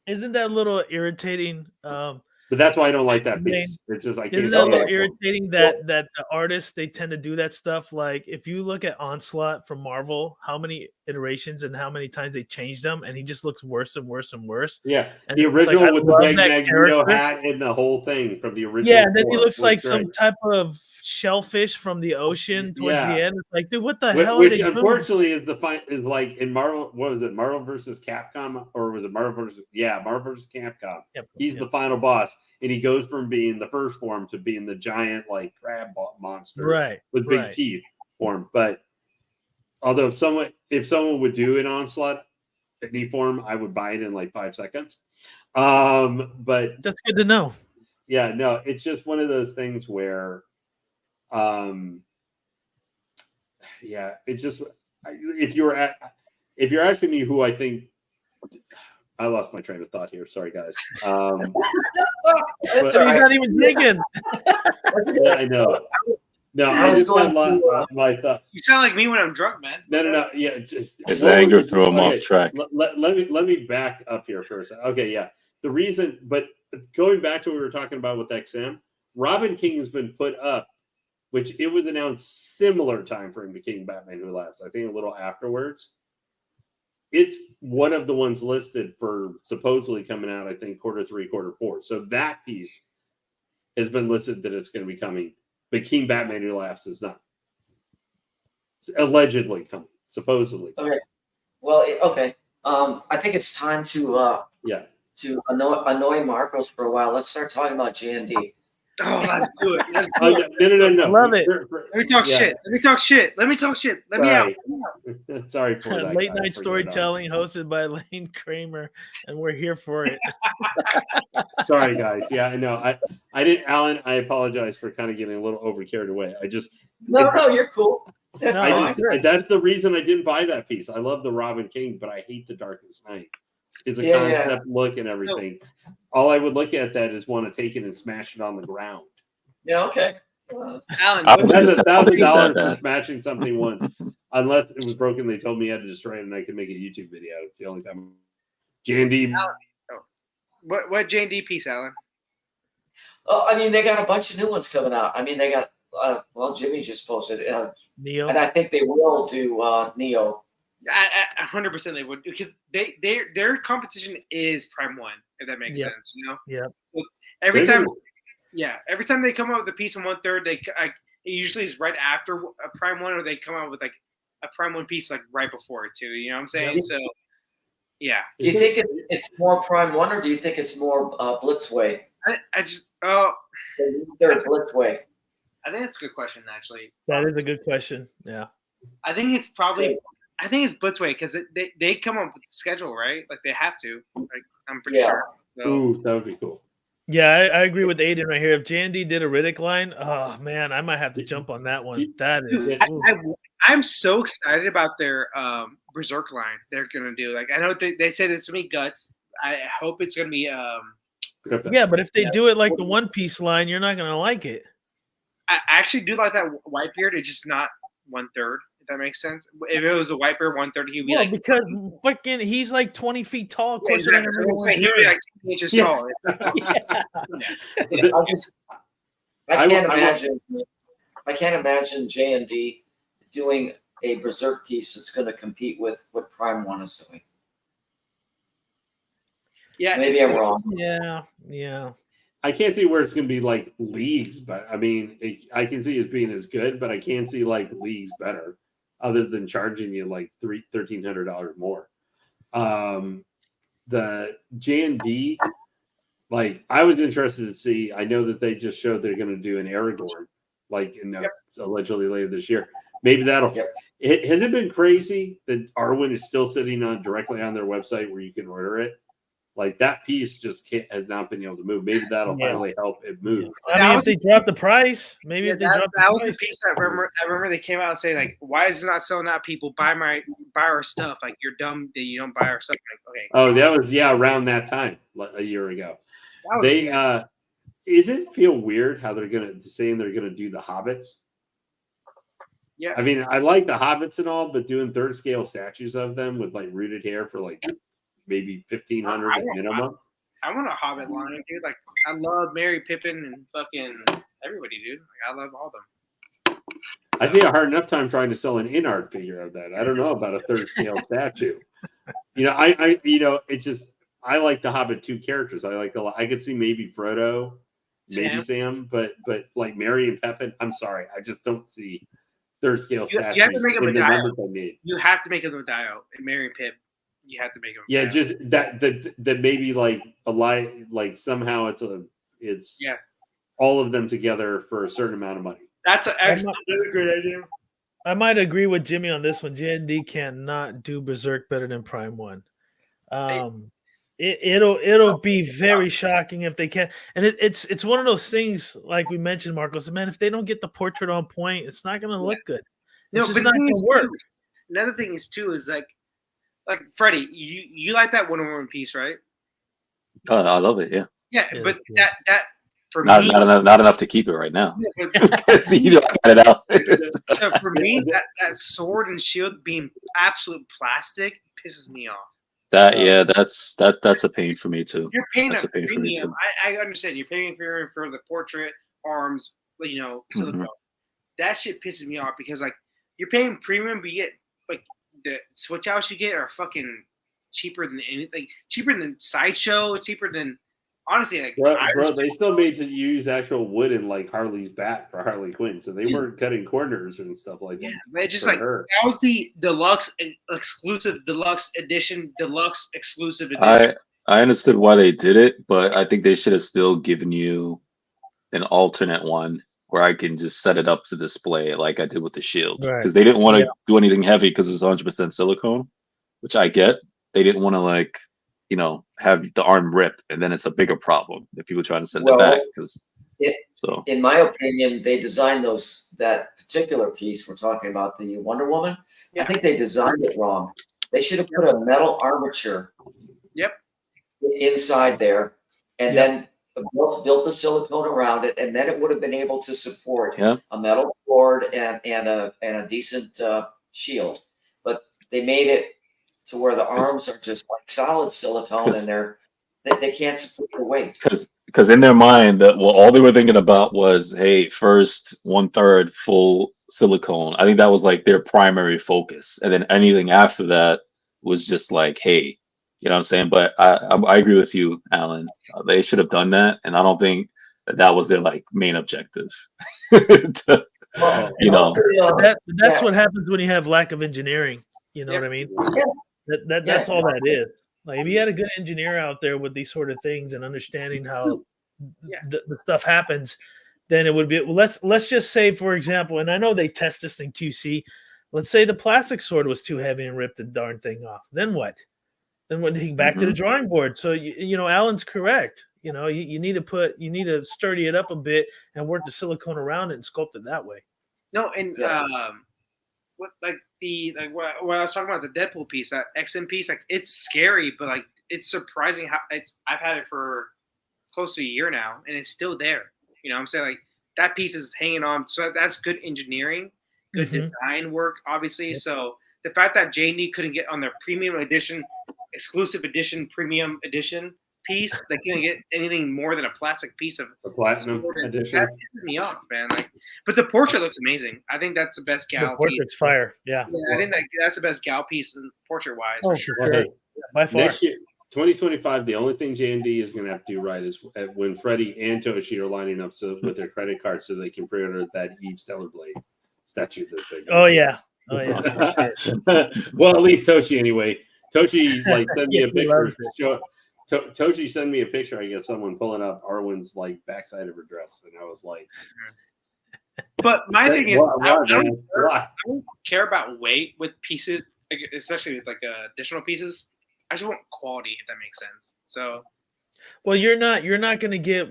Isn't that a little irritating? But that's why I don't like that piece. It's just isn't that a little irritating that the artists, they tend to do that stuff? Like if you look at Onslaught from Marvel, how many iterations and how many times they changed them, and he just looks worse and worse and worse. Yeah, and the original with the big Magneto hat and the whole thing from the original. Yeah, and then he looks like some type of shellfish from the ocean towards the end. It's like, dude, what the hell? Which unfortunately is like in Marvel. What was it? Marvel versus Capcom, or was it Marvel versus Capcom? He's the final boss, and he goes from being the first form to being the giant crab monster, with big teeth form. But although if someone would do an Onslaught any form, I would buy it in 5 seconds. But that's good to know. Yeah, no, it's just one of those things where. It's just if you're asking me who I think, I lost my train of thought here. Sorry, guys. He's not even thinking. Yeah, I know. No, I just got my thought. You sound like me when I'm drunk, man. No. Yeah, just his anger threw him off track. Let me back up here for a second. Okay, yeah. The reason, but going back to what we were talking about with XM, Robin King has been put up, which it was announced similar time frame to King Batman Who Laughs. I think a little afterwards. It's one of the ones listed for supposedly coming out, I think, Q3, Q4. So that piece has been listed that it's going to be coming. But King Batman Who Laughs is not. It's allegedly coming, supposedly. Okay. Well, okay. I think it's time to annoy Marcos for a while. Let's start talking about J&D. Oh, let's do it. Let's do No. I love it. Let me talk shit. Let me out. Sorry for that. Late night storytelling hosted by Lane Kramer, and we're here for it. Sorry, guys. Yeah, I know. I didn't, Alan. I apologize for kind of getting a little over carried away. No, you're cool. That's No, fine. That's the reason I didn't buy that piece. I love the Robin King, but I hate the Darkest Night. It's a concept look and everything. All I would look at that is want to take it and smash it on the ground. Yeah, okay. Alan, That's I don't think it's $1,000 that for bad. smashing something once. Unless it was broken, they told me how to destroy it and I could make a YouTube video. It's the only time. J&D. what J&D piece, Alan? Oh, I mean, they got a bunch of new ones coming out. I mean, they got, Jimmy just posted, Neo. and I think they will do Neo. 100% they would, because their competition is Prime 1, if that makes sense, you know? Yeah. So every time they come out with a piece in 1/3, it usually is right after a Prime 1, or they come out with like a Prime 1 piece like right before it too, you know what I'm saying? Yeah. So yeah. Do you think it's more Prime 1, or do you think it's more Blitzway? I just They're Blitzway. I think that's a good question, actually. That is a good question. Yeah. I think it's Blitzway, because they come up with the schedule, right? Like they have to. Like I'm pretty sure. So. Ooh, that would be cool. Yeah, I agree with Aiden right here. If J&D did a Riddick line, oh man, I might have to jump on that one. That is. I'm so excited about their Berserk line they're gonna do. Like I know they said it's gonna be Guts. I hope it's gonna be Yeah, but if they do it like the One Piece line, you're not gonna like it. I actually do like that Whitebeard. It's just not 1/3. If that makes sense. If it was a Whitebeard 1/3, he'd be because fucking he's like 20 feet tall. Of course, he'd be like 2 inches tall. I can't imagine J&D doing a Berserk piece that's going to compete with what Prime 1 is doing. Yeah, maybe I'm wrong. Yeah. I can't see where it's going to be like leagues, but I mean, I can see it being as good, but I can't see like leagues better, other than charging you like $1,300 more. The J&D, like I was interested to see. I know that they just showed they're going to do an Aragorn, like allegedly later this year. Maybe that'll. Has it been crazy that Arwen is still sitting directly on their website where you can order it? Like that piece just has not been able to move. Maybe that'll finally help it move. I mean, if they drop the price, maybe if they drop the price. That was the piece I remember they came out and saying like, "Why is it not selling out? People buy our stuff. Like you're dumb that you don't buy our stuff." Like, okay. Oh, that was around that time a year ago. Does it feel weird how they're saying they're gonna do the Hobbits? Yeah. I mean, I like the Hobbits and all, but doing 3rd scale statues of them with like rooted hair for like maybe 1,500 at minimum. I want a Hobbit line, dude. Like I love Merry, Pippin, and fucking everybody, dude. Like I love all of them. I see a hard enough time trying to sell an in-art figure of that. I don't know about a 3rd scale statue. I like the Hobbit 2 characters. I like a lot. I could see maybe Frodo, maybe Sam, but like Merry and Pippin, I'm sorry, I just don't see 3rd scale statues. You have to make them in a the Dio. numbers I need. You have to make them a Dio. And Merry and Pip. You have to make them. Yeah, just that maybe like like somehow it's all of them together for a certain amount of money. That's another great idea. I might agree with Jimmy on this one. J&D cannot do Berserk better than Prime 1. It'll be very shocking if they can. And it's one of those things like we mentioned, Marcos. Man, if they don't get the portrait on point, it's not going to look good. It's just not going to work. Another thing is too is like Freddie, you like that Wonder Woman piece, right? Oh, I love it. Yeah. Yeah, but that for not me, not enough to keep it right now. Yeah, you don't got it out. For me, that sword and shield being absolute plastic pisses me off. That's a pain for me too. You're paying a pain for me too. I understand you're paying for the portrait, arms, silicone. Mm-hmm. That shit pisses me off because like you're paying premium, but you get like the switch outs you get are fucking cheaper than anything. Cheaper than Sideshow. Cheaper than honestly. Like, bro, they still made to use actual wood in like Harley's bat for Harley Quinn, so they weren't cutting corners and stuff like that. Yeah, but just like her. That was the deluxe exclusive, deluxe edition, deluxe exclusive edition. I understood why they did it, but I think they should have still given you an alternate one where I can just set it up to display it like I did with the shield. Because they didn't want to do anything heavy because it's 100% silicone, which I get. They didn't want to have the arm rip and then it's a bigger problem if people trying to send it back. Because So In my opinion, they designed that particular piece we're talking about, the Wonder Woman. Yeah. I think they designed it wrong. They should have put a metal armature Yep. inside there, and Yep. then built the silicone around it, and then it would have been able to support yeah, a metal sword and a decent shield. But they made it to where the arms are just like solid silicone, and they can't support the weight. because in their mind that all they were thinking about was, hey, first 1/3 full silicone. I think that was like their primary focus, and then anything after that was just like, hey, you know what I'm saying? But I agree with you, Alan. They should have done that, and I don't think that was their like main objective. Well, You know, That's what happens when you have lack of engineering. You know what I mean? Yeah. That's all that is. Like if you had a good engineer out there with these sort of things and understanding how the stuff happens, then it would be. Well, let's just say, for example, and I know they test this in QC. Let's say the plastic sword was too heavy and ripped the darn thing off. Then what? Then what? Back to the drawing board. So you know, Alan's correct. You know, you need to sturdy it up a bit and work the silicone around it and sculpt it that way. No, and what what I was talking about, the Deadpool piece, that XM piece, like it's scary, but like it's surprising how I've had it for close to a year now, and it's still there. You know what I'm saying? Like that piece is hanging on. So that's good engineering, good design work, obviously. Yep. So the fact that J&D couldn't get on their premium edition, exclusive edition, premium edition piece, they couldn't get anything more than a plastic piece of The platinum edition. That pisses me off, man. Like, but the portrait looks amazing. I think that's the best gal The portrait's piece. fire. Yeah. I think that's the best gal piece portrait wise. Oh, For sure. for sure. By far. Next year, 2025, the only thing J&D is going to have to do right is when Freddie and Toshi are lining up with their credit cards so they can pre-order that Eve Stellar Blade statue. Oh yeah. Oh yeah. Well, at least Toshi anyway. Toshi like sent me a He loves picture. Toshi sent me a picture. I guess someone pulling up Arwen's like backside of her dress, and I was like, But my thing is, I don't care about weight with pieces, especially with like additional pieces. I just want quality, if that makes sense. So, well, you're not going to get.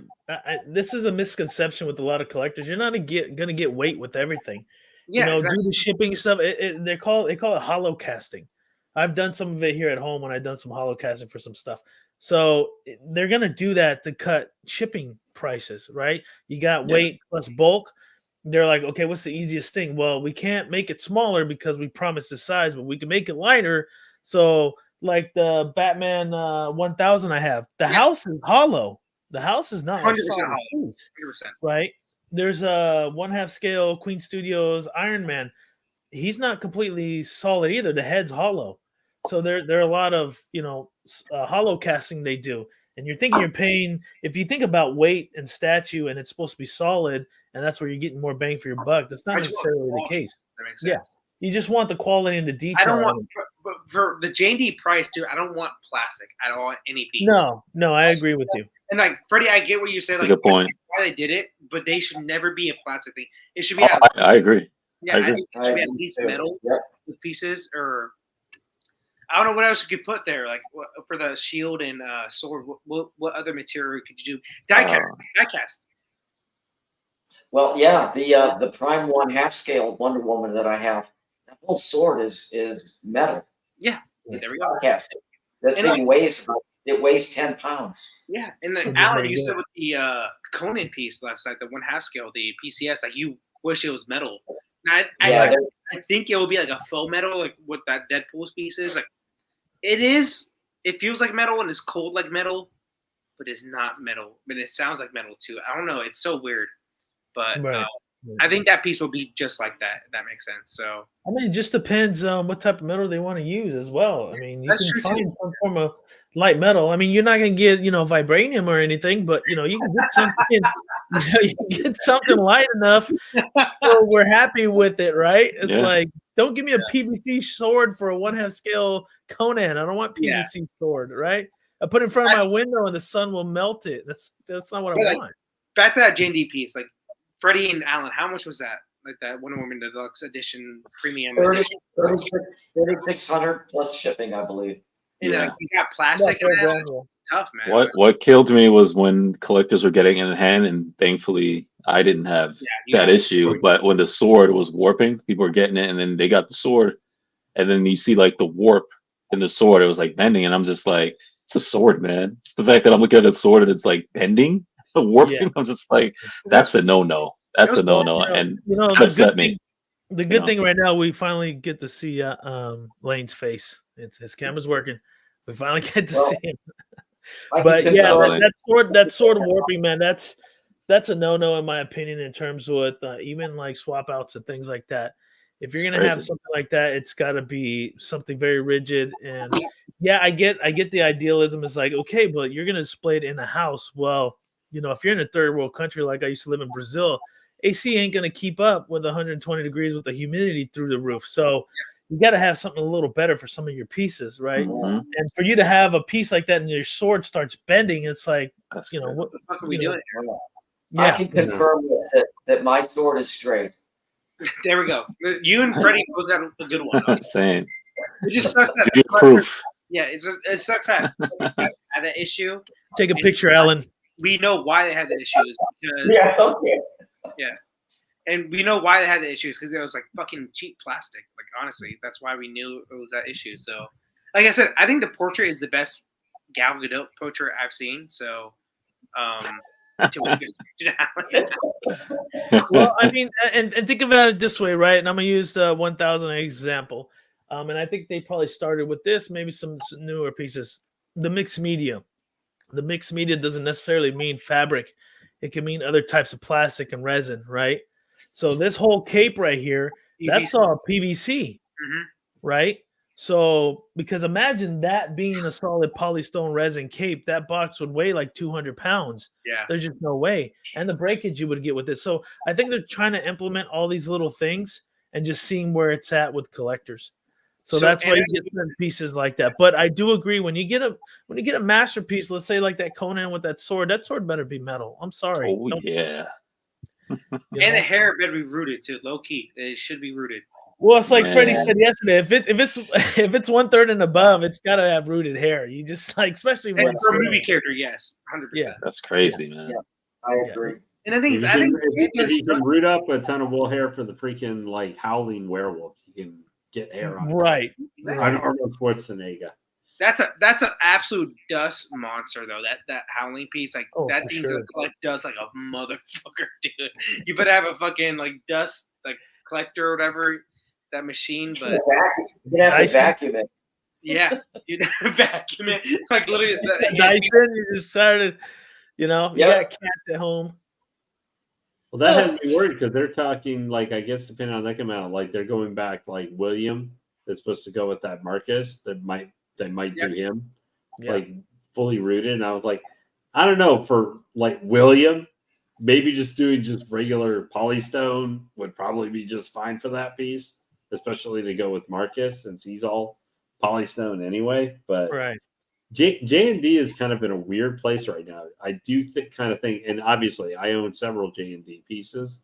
This is a misconception with a lot of collectors. You're not going to get weight with everything. yeah, You know, exactly. do the shipping stuff. They call it hollow casting. I've done some of it here at home when I've done some hollow casting for some stuff. So they're going to do that to cut shipping prices, right? You got weight plus bulk. They're like, okay, what's the easiest thing? Well, we can't make it smaller because we promised the size, but we can make it lighter. So like the Batman 1000 I have, the house is hollow. The house is not 100% solid hollow. piece, 100%. right? There's a 1/2 scale Queen Studios Iron Man. He's not completely solid either. The head's hollow. So there are a lot of, hollow casting they do. And you're paying, if you think about weight and statue and it's supposed to be solid and that's where you're getting more bang for your buck, that's not necessarily the case. That makes sense. You just want the quality and the detail. I don't want, but for the J&D price, dude, I don't want plastic. I don't want any piece. No, I agree with you. And like Freddie, I get what you said. That's like, a good point. Why they did it, but they should never be a plastic thing. It should be. I agree. Yeah, I think it should be at least metal with pieces, or I don't know what else you could put there. Like for the shield and sword, what other material could you do? Diecast. Well, yeah, the Prime 1/2 scale Wonder Woman that I have, that whole sword is metal. Yeah, it's there we go. Casted. That thing weighs 10 pounds. Yeah, and then Alan, you said with the Conan piece last night, the 1/2 scale, the PCS, like you wish it was metal. I think it will be like a faux metal, like what that Deadpool piece is. Like it is. It feels like metal and it's cold like metal, but it's not metal. But it sounds like metal too. I don't know. It's so weird. But I think that piece will be just like that. If that makes sense. So I mean, it just depends on what type of metal they want to use as well. I mean, you can find some form of light metal. I mean, you're not going to get, vibranium or anything, but you can get something. You can get something light enough, so we're happy with it, right? It's like, don't give me a PVC sword for a 1/2 scale Conan. I don't want PVC sword, right? I put it in front of my window and the sun will melt it. That's not what I want. Back to that J&D piece, like Freddie and Alan, how much was that? Like that Wonder Woman Deluxe Edition Premium edition? 3,600 plus shipping, I believe. And Yeah. like, you got plastic in that. It's tough, man. What killed me was when collectors were getting it in hand, and thankfully I didn't have that issue. But when the sword was warping, people were getting it, and then they got the sword, and then you see like the warp in the sword. It was like bending, and I'm just like, it's a sword, man. It's the fact that I'm looking at a sword and it's like bending, warping. Yeah. I'm just like, that's a no. That's a no, and it upset me. The good thing right now, we finally get to see Lane's face. His camera's working. We finally get to see him. But yeah, that sword warping, man, that's a no in my opinion in terms with even like swap outs and things like that. If you're gonna have something like that, it's got to be something very rigid. And yeah, I get the idealism. It's like, okay, but you're gonna display it in a house. Well, if you're in a third world country like I used to live in Brazil, AC ain't gonna keep up with 120 degrees with the humidity through the roof. So you got to have something a little better for some of your pieces, right? Mm-hmm. And for you to have a piece like that and your sword starts bending, it's like, what the fuck are we doing? Yeah. I can confirm that my sword is straight. There we go. You and Freddie both got a good one. Same. It just sucks that proof. Yeah, it sucks that had an issue. Take a picture, Alan. We know why they had the issues because and we know why they had the issues because it was like fucking cheap plastic. Like honestly, that's why we knew it was that issue. So, like I said, I think the portrait is the best Gal Gadot portrait I've seen. So, well, I mean, and think about it this way, right? And I'm gonna use the 1000 example. And I think they probably started with this, maybe some newer pieces. The mixed media. The mixed media doesn't necessarily mean fabric. It can mean other types of plastic and resin, right? So this whole cape right here, that's all PVC, right? So because imagine that being a solid polystone resin cape, that box would weigh like 200 pounds. Yeah. There's just no way. And the breakage you would get with it. So I think they're trying to implement all these little things and just seeing where it's at with collectors. So that's why you get certain pieces like that. But I do agree when you get a masterpiece, let's say like that Conan with that sword better be metal. I'm sorry. Oh yeah. And the hair better be rooted too, low key. It should be rooted. Well, it's like Freddie said yesterday. If it's 1/3 and above, it's got to have rooted hair. You just like, especially for a movie character, yes, 100%. Yeah, that's crazy, man. Yeah, I agree. And I think if you can root up a ton of wool hair for the freaking like howling werewolf, you can get hair on. Right. Arnold Schwarzenegger. That's an absolute dust monster though. That howling piece, like that thing's gonna collect dust like a motherfucker, dude. You better have a fucking like dust like collector or whatever, that machine. But you have to vacuum it. Yeah, dude, vacuum it. Like literally, you just started. You got cats at home. Well, that has me worried because they're talking like, I guess depending on that amount, like they're going back like William that's supposed to go with that Marcus they might do him like fully rooted. And I was like, I don't know, for like William, maybe just doing just regular polystone would probably be just fine for that piece, especially to go with Marcus since he's all polystone anyway. But J&D is kind of in a weird place right now. I do think, and obviously I own several J&D pieces.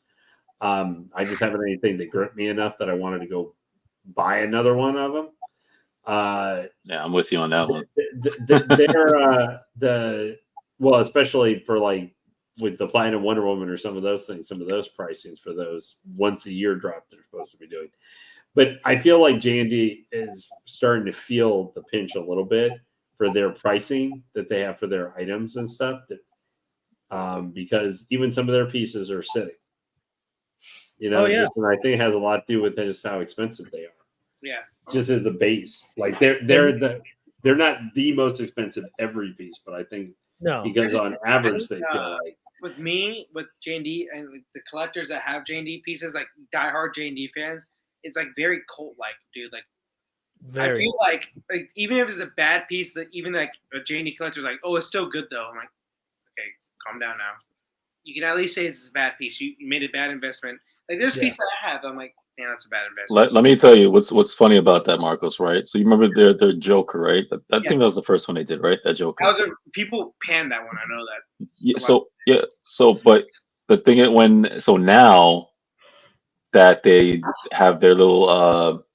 I just haven't anything that gripped me enough that I wanted to go buy another one of them. Yeah, I'm with you on that one. Well, especially for like with the Platinum Wonder Woman or some of those things, some of those pricings for those once a year drop they're supposed to be doing. But I feel like J&D is starting to feel the pinch a little bit for their pricing that they have for their items and stuff. That, because even some of their pieces are sitting. And I think it has a lot to do with just how expensive they are. Yeah. Just as a base, like they're not the most expensive every piece, but I think because on average they feel like with J&D and the collectors that have J&D pieces, like diehard J&D fans, it's like very cult like, dude. Like I feel like even if it's a bad piece, that even like a J&D collector's like, oh, it's still good though. I'm like, okay, calm down now. You can at least say it's a bad piece. You made a bad investment. Like there's pieces I have. I'm like, yeah, that's a bad investment. Let me tell you what's funny about that, Marcos. Right? So you remember their Joker, right? I think that was the first one they did, right? That Joker. People panned that one. I know that. Yeah. So, but the thing is, now that they have their little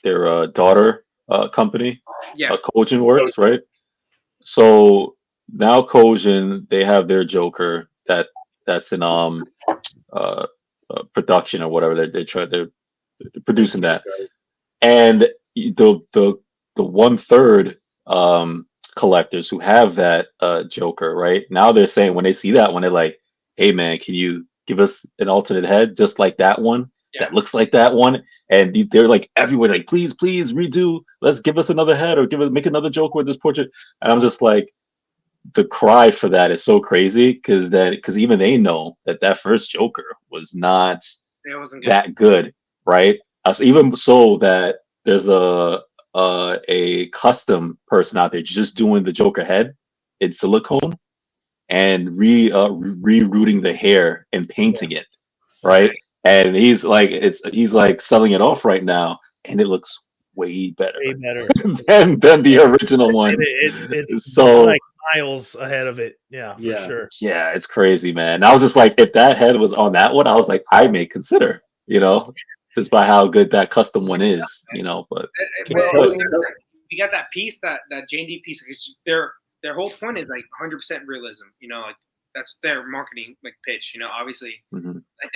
their daughter company, Yeah. Kojin Works, right? So now Kojin, they have their Joker that's in production or whatever. They're producing that, and the 1/3 collectors who have that Joker, right? Now they're saying when they see that one, they're like, "Hey man, can you give us an alternate head just like that one that looks like that one?" And they're like everywhere, like, "Please, please redo. Let's give us another head or make another Joker with this portrait." And I'm just like, the cry for that is so crazy because even they know that first Joker was not It wasn't good. that good, right? Even so that there's a custom person out there just doing the Joker head in silicone and rerouting the hair and painting it, right? And he's like selling it off right now, and it looks way better, Way better. than the original one. It's So like miles ahead of it. Yeah, for sure. Yeah, it's crazy, man. I was just like, if that head was on that one, I was like, I may consider, just by how good that custom one is, but you got that piece, that J&D piece, because their whole point is like 100% realism, like that's their marketing like pitch, obviously like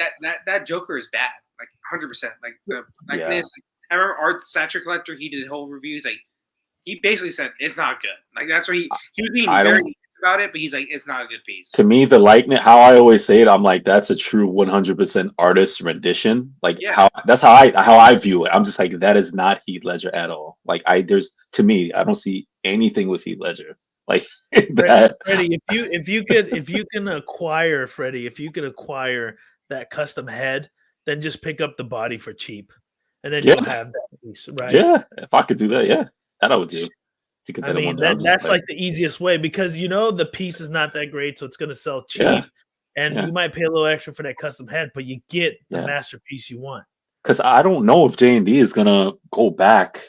that Joker is bad, like 100%, like the likeness. I remember Art Satcher Collector, he did whole reviews, like he basically said it's not good. Like that's where he was being very nice about it, but he's like, it's not a good piece. To me, the likeness, how I always say it, I'm like, that's a true 100% artist rendition. Like that's how I view it. I'm just like, that is not Heath Ledger at all. Like to me, I don't see anything with Heath Ledger. Like that. Freddie, if you can acquire that custom head, then just pick up the body for cheap, and then you'll have that piece, right? Yeah, if I could do that, that I would do. I mean, that's like the easiest way, because the piece is not that great, so it's going to sell cheap, and you might pay a little extra for that custom head, but you get the masterpiece you want. Because I don't know if J&D is gonna go back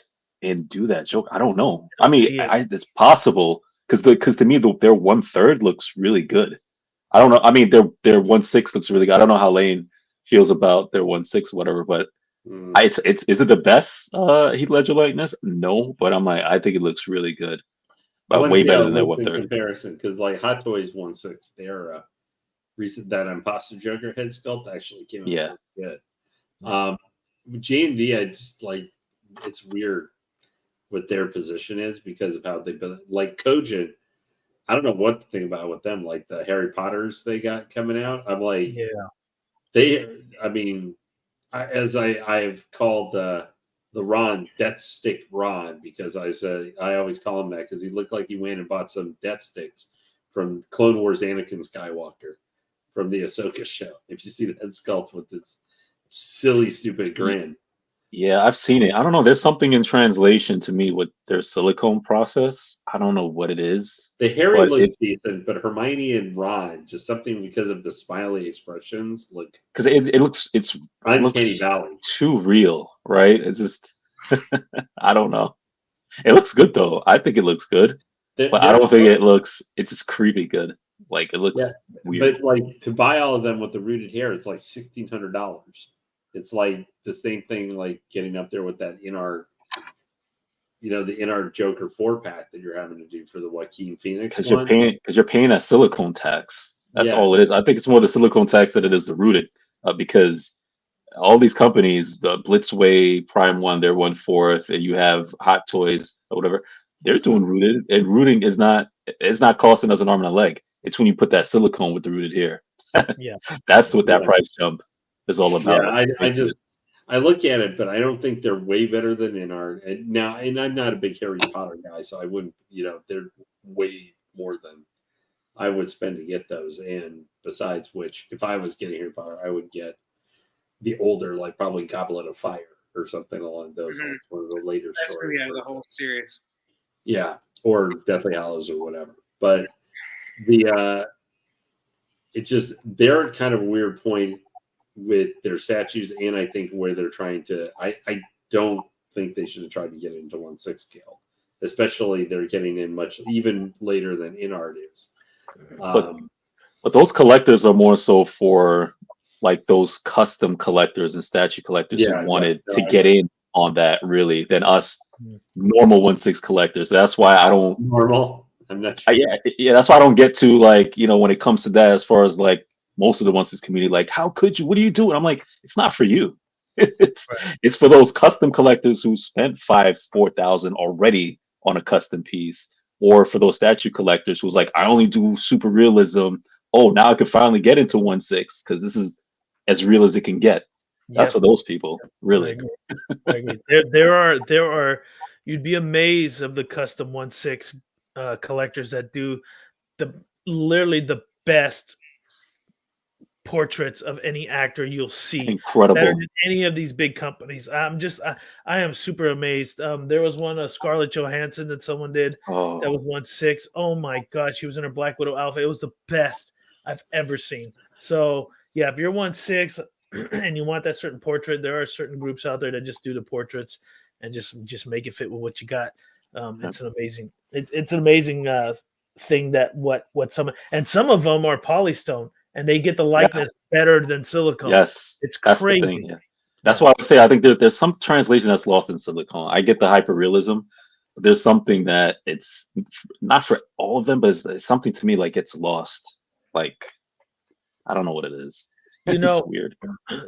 and do that joke. I don't know. I mean, it's possible because to me their 1/3 looks really good. I don't know. I mean, their 1/6 looks really good. I don't know how Lane feels about their 1/6, whatever, but. Is it the best Heath Ledger likeness? No, but I think it looks really good. Way better than their 1/3 comparison, because like Hot Toys 1/6, their recent that Imposter Joker head sculpt actually came out good. J&D, I just like, it's weird what their position is because of how they've been like Kojin. I don't know what to think about with them, like the Harry Potters they got coming out. I'm like, I've called the Ron Death Stick Ron, because I always call him that because he looked like he went and bought some death sticks from Clone Wars Anakin Skywalker from the Ahsoka show. If you see that sculpt with this silly, stupid grin. Yeah, I've seen it. I don't know. There's something in translation to me with their silicone process. I don't know what it is. The Harry looks decent, but Hermione and Ron, just something because of the smiley expressions, look. Because it looks Uncanny Valley, too real, right? It's just I don't know. It looks good though. I think it looks good, but I don't think it looks. It's just creepy good. Like it looks weird. But like to buy all of them with the rooted hair, it's like $1,600. It's like the same thing, like getting up there with that the In-Art Joker 4-pack that you're having to do for the Joaquin Phoenix. Because you're paying that silicone tax. That's all it is. I think it's more the silicone tax than it is the rooted, because all these companies, the Blitzway, Prime One, they're 1/4, and you have Hot Toys or whatever. They're doing rooted, and rooting is not. It's not costing us an arm and a leg. It's when you put that silicone with the rooted hair. That's what that price jump is all about. I look at it, but I don't think they're way better than In-Art. And I'm not a big Harry Potter guy, so I wouldn't, they're way more than I would spend to get those. And besides which, if I was getting Harry Potter, I would get the older, like probably Goblet of Fire or something along those lines, one of the later stories. That's the whole series. Yeah, or Deathly Hallows or whatever. But they're at kind of a weird point with their statues, and I think where they're trying to, I don't think they should have tried to get into 1/6 scale, especially they're getting in much even later than In-Art is. But those collectors are more so for like those custom collectors and statue collectors who wanted to get in on that really than us normal 1/6 collectors. That's why I don't normal. I'm not sure. yeah, that's why I don't get to like, when it comes to that, as far as like most of the 1/6 community, like, how could you? What are you doing? I'm like, it's not for you. It's for those custom collectors who spent 4,000 already on a custom piece, or for those statue collectors who's like, I only do super realism. Oh, now I can finally get into 1/6 because this is as real as it can get. That's for those people, really. I agree. There are. You'd be amazed of the custom 1/6 collectors that do literally the best portraits of any actor you'll see. Incredible. Better than any of these big companies. I am super amazed. There was one Scarlett Johansson that someone did that was 1/6. Oh my gosh, she was in her Black Widow outfit. It was the best I've ever seen. So yeah, if you're 1/6 and you want that certain portrait, there are certain groups out there that just do the portraits and just make it fit with what you got. It's an amazing thing that what some of them are polystone. And they get the likeness better than silicone. Yes, it's that's crazy. The thing. Yeah. That's why I say I think there's some translation that's lost in silicone. I get the hyperrealism, but there's something that it's not for all of them, but it's something to me like it's lost. Like, I don't know what it is. It's weird.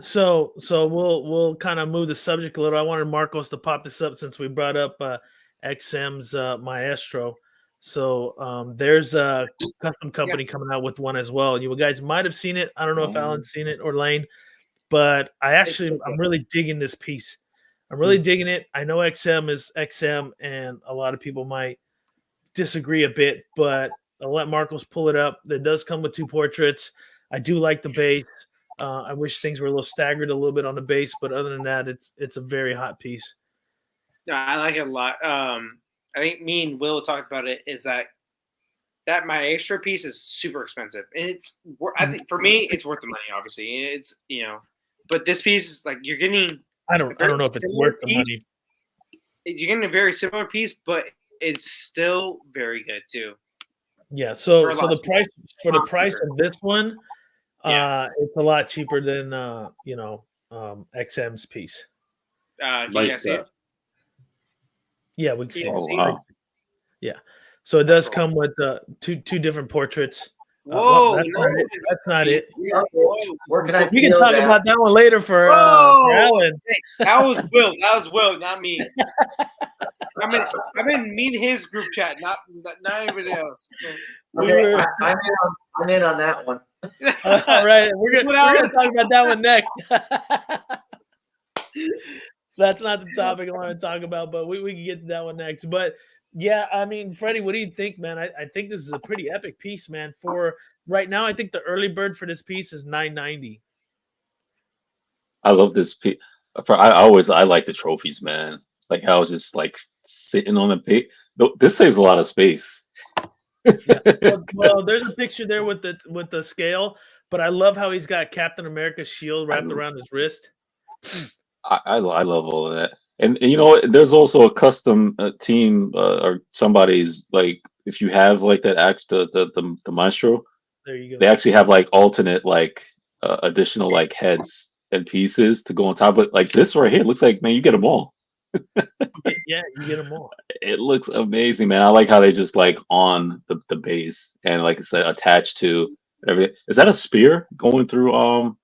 So we'll kind of move the subject a little. I wanted Marcos to pop this up since we brought up XM's Maestro. So there's a custom company coming out with one as well. You guys might have seen it. I don't know if Alan's seen it or Lane, but I'm really digging this piece. I'm really digging it. I know XM is XM, and a lot of people might disagree a bit, but I'll let Marcos pull it up. It does come with 2 portraits. I do like the base. I wish things were a little staggered a little bit on the base, but other than that, it's a very hot piece. No, I like it a lot. I think me and Will talked about it. Is that Maestro piece is super expensive, and I think for me it's worth the money. Obviously, it's but this piece is like you're getting. I don't know if it's worth the money. You're getting a very similar piece, but it's still very good too. Yeah. So the price of this one, it's a lot cheaper than XM's piece. You guys see it? Yeah, we can see it. Wow. Yeah. So it does come with two different portraits. Whoa, that's not it. Where can I we can talk about that one later for Alan. That was Will, not me. I'm in me and his group chat, not anybody else. Okay, I'm in on that one. All right, we're gonna talk about that one next. So that's not the topic I want to talk about, but we can get to that one next. But yeah, I mean, Freddie, what do you think, man? I think this is a pretty epic piece, man. For right now, I think the early bird for this piece is $990. I love this piece. I like the trophies, man. Like how it's just like sitting on the page. This saves a lot of space. Well, there's a picture there with the scale, but I love how he's got Captain America's shield wrapped around his wrist. I love all of that, and you know what? There's also a custom team or somebody's like if you have like that the Maestro, there you go. They actually have like alternate like additional like heads and pieces to go on top of it. Like this right here looks like, man, you get them all. Yeah, you get them all. It looks amazing, man. I like how they just like on the base and like I said attached to everything. Is that a spear going through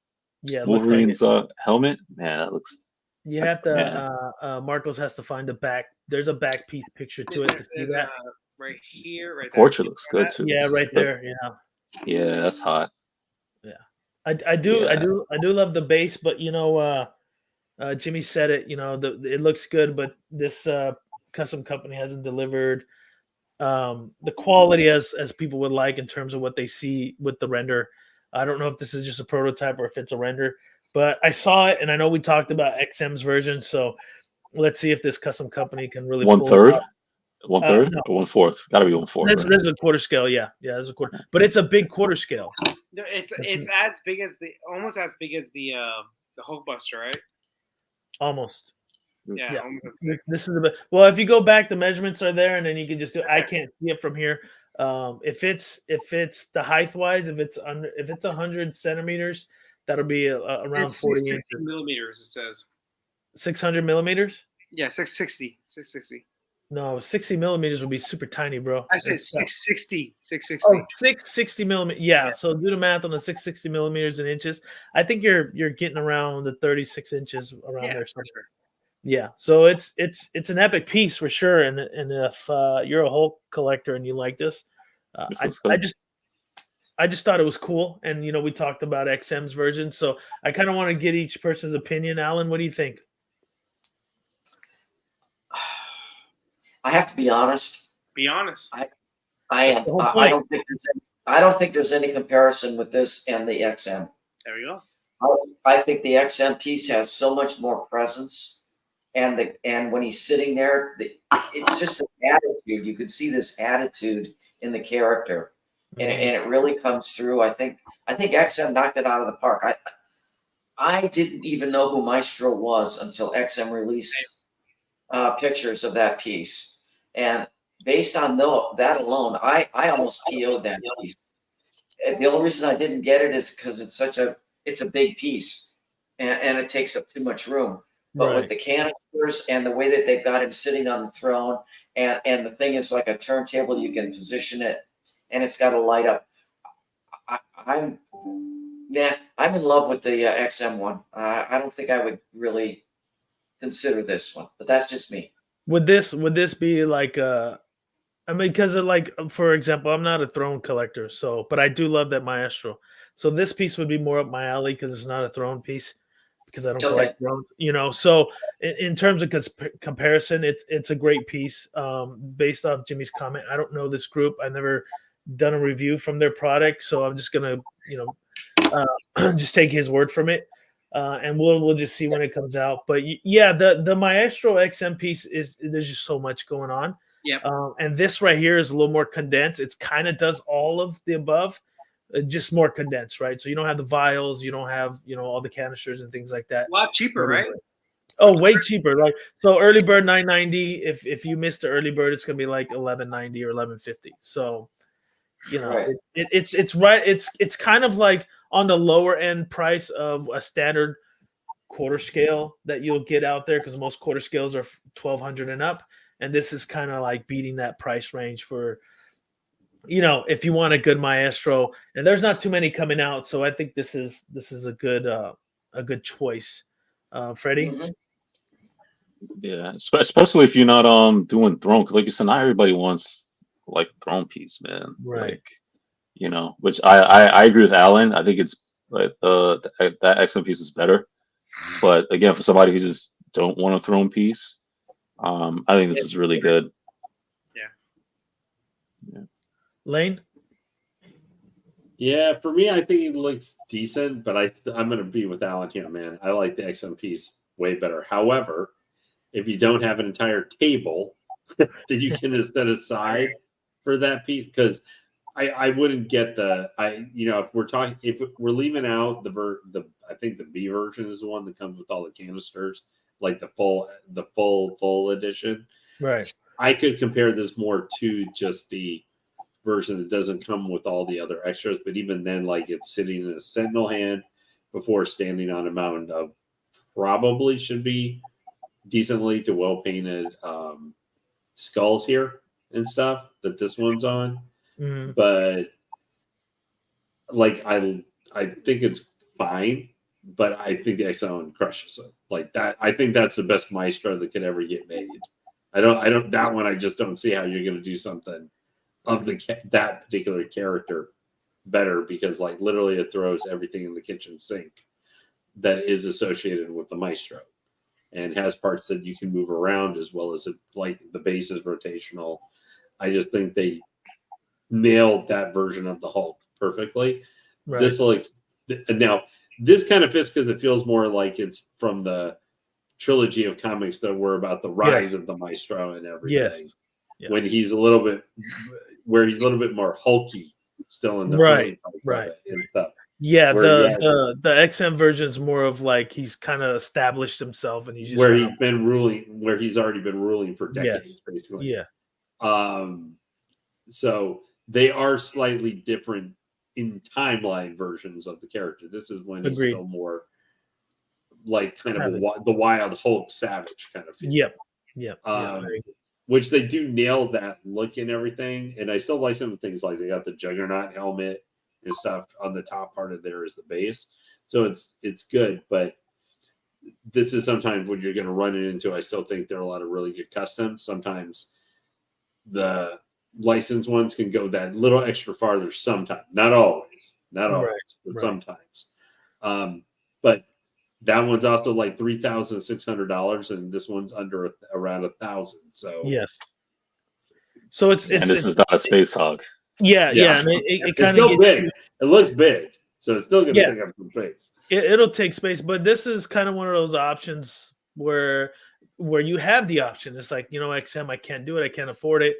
Wolverine's helmet? Man, that looks. You have to. Marcos has to find the back. There's a back piece picture to it to see that. Right here, right there. Portrait looks good too. Yeah, right there. Yeah. Yeah, that's hot. Yeah, I do love the base, but Jimmy said it. It looks good, but this custom company hasn't delivered the quality as people would like in terms of what they see with the render. I don't know if this is just a prototype or if it's a render. But I saw it, and I know we talked about XM's version, so let's see if this custom company can really pull 1/3, it 1/3, no. or 1/4. Got to be 1/4. This is a quarter scale, yeah, there's a quarter, but it's a big quarter scale. It's as big as almost as big as the Hulkbuster, right? Almost. Yeah. Almost as big. This is well. If you go back, the measurements are there, and then you can just do. I can't see it from here. If it's the height wise, if it's 100 centimeters. That'll be around 40 inches. 60 millimeters, it says. 600 millimeters. Yeah, 660. 660. No, 60 millimeters would be super tiny, bro. I said It's 660. oh, 660. 660 millimeters. Yeah. So do the math on the 660 millimeters in inches. I think you're getting around the 36 inches around Yeah, there. for sure. Yeah. So it's an epic piece for sure. And if you're a Hulk collector and you like this, This I, looks good. I just thought it was cool. And we talked about XM's version. So I kind of want to get each person's opinion. Alan, what do you think? I have to be honest. Be honest. I That's am. the whole I point. don't think there's any comparison with this and the XM. There we go. I think the XM piece has so much more presence, and when he's sitting there, it's just an attitude. You could see this attitude in the character, and it really comes through. I think XM knocked it out of the park. I didn't even know who Maestro was until XM released pictures of that piece, and based on that alone, I almost PO'd that piece. The only reason I didn't get it is because it's a big piece, and it takes up too much room. But with the canisters and the way that they've got him sitting on the throne, and the thing is like a turntable, you can position it, and it's got a light up. I'm in love with the XM one. I don't think I would really consider this one, but that's just me. Would this be like I mean, because for example, I'm not a throne collector, but I do love that Maestro. So this piece would be more up my alley because it's not a throne piece, because I don't collect thrones, So in terms of comparison, it's a great piece. Based off Jimmy's comment, I don't know this group. I've never done a review from their product, so I'm just gonna just take his word from it. And we'll just see when it comes out. But yeah, the Maestro XM piece there's just so much going on. Yep. And this right here is a little more condensed. It's kind of does all of the above, just more condensed, right? So you don't have the vials, you don't have all the canisters and things like that. A lot cheaper, right? Oh, way cheaper. Like, so early bird $9.90. If you missed the early bird, it's gonna be like $11.90 or $11.50. So Right. it's right. It's kind of like on the lower end price of a standard quarter scale that you'll get out there, because most quarter scales are 1,200 and up, and this is kind of like beating that price range for if you want a good Maestro. And there's not too many coming out, so I think this is a good choice. Freddie. Mhm. Yeah, especially if you're not doing throne, because like you said, not everybody wants like throne piece, man. Right. Like, which I agree with Alan. I think it's like that XM piece is better. But again, for somebody who just don't want a throne piece, I think this is really good. Yeah. Lane. Yeah, for me, I think it looks decent, but I'm going to be with Alan here, man. I like the XM piece way better. However, if you don't have an entire table that you can just set aside for that piece, because I wouldn't get if we're leaving out I think the B version is the one that comes with all the canisters, like the full edition. Right. I could compare this more to just the version that doesn't come with all the other extras, but even then, like, it's sitting in a sentinel hand before standing on a mountain of probably should be decently to well painted skulls here and stuff that this one's on. Mm-hmm. But like I think it's fine, but I think the XM crushes it. Like that, I think that's the best Maestro that could ever get made. I don't that one. I just don't see how you're going to do something of that particular character better, because like literally it throws everything in the kitchen sink that is associated with the Maestro, and has parts that you can move around, as well as like the base is rotational. I just think they nailed that version of the Hulk perfectly. Right. Now this kind of fits because it feels more like it's from the trilogy of comics that were about the rise of the Maestro and everything. Yes. Yeah. When he's a little bit more hulky still in the right and stuff. Yeah, the XM version is more of like he's kind of established himself, and he's just where he's already been ruling for decades, basically. Yeah. So they are slightly different in timeline versions of the character. This is when he's still more like kind of the Wild Hulk Savage kind of feel. Yep. Which they do nail that look and everything. And I still like some of the things like they got the Juggernaut helmet and stuff on the top part of there as the base. So it's good, but this is sometimes when you're going to run it into. I still think there are a lot of really good customs. Sometimes the licensed ones can go that little extra farther. Sometimes, not always, but sometimes. But that one's also like $3,600, and this one's under around $1,000. So yes. So it's this is not a space hog. Yeah. And it it's still big. It looks big, so it's still going to take up some space. It'll take space, but this is kind of one of those options where you have the option. It's like, XM, I can't do it, I can't afford it,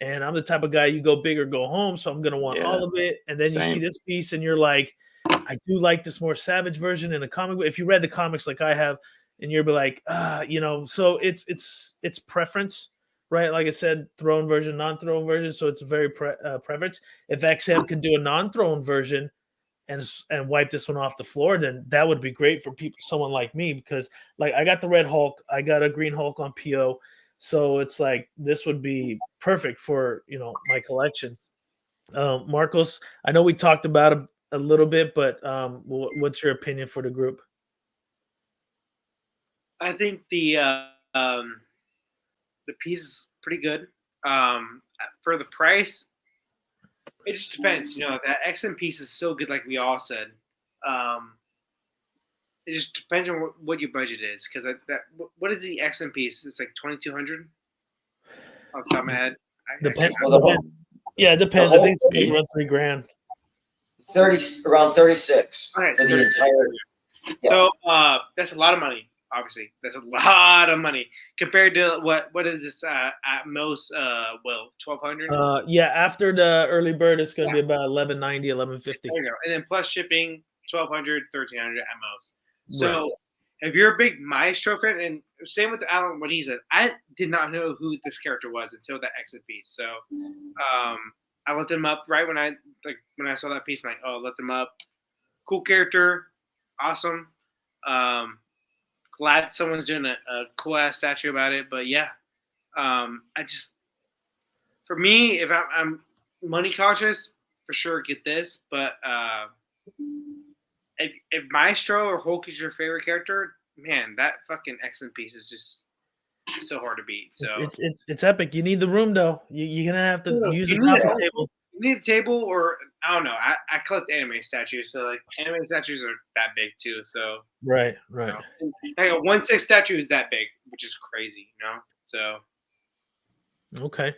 and I'm the type of guy, you go big or go home, so I'm going to want all of it. And then you see this piece, and you're like, I do like this more savage version in the comic book. If you read the comics like I have, and you'll be like, so it's preference, right? Like I said, throne version, non-throne version. So it's very preference. If XM can do a non-throne version and wipe this one off the floor, then that would be great for someone like me, because like I got the Red Hulk, I got a Green Hulk on PO, so it's like this would be perfect for my collection. Marcos, I know we talked about a little bit, but what's your opinion for the group? I think the piece is pretty good. For the price, it just depends. That XM piece is so good, like we all said. It just depends on what your budget is, because what is the XM piece? It's like $2,200 off the top of my head. Depends. Yeah, it depends. I think it's like around $3,000. Around 36 for the entire. Yeah. So that's a lot of money. Obviously, that's a lot of money compared to what is this at most? $1,200. Yeah, after the early bird, it's going to be about $1,190, $1,150. There you go, and then plus shipping, $1,200, $1,300 at most. So if you're a big Maestro fan, and same with Alan, what he said, I did not know who this character was until that exit piece. So I looked him up right when I saw that piece. I'm like, oh, looked him up. Cool character, awesome. Glad someone's doing a cool ass statue about it. But yeah, for me, if I'm money cautious, for sure get this. But if Maestro or Hulk is your favorite character, man, that fucking excellent piece is just so hard to beat. So it's epic. You need the room though. You're gonna have to use a coffee table. You need a table, or I don't know. I collect anime statues, so like anime statues are that big too. So right. Like a 1/6 statue is that big, which is crazy, So okay.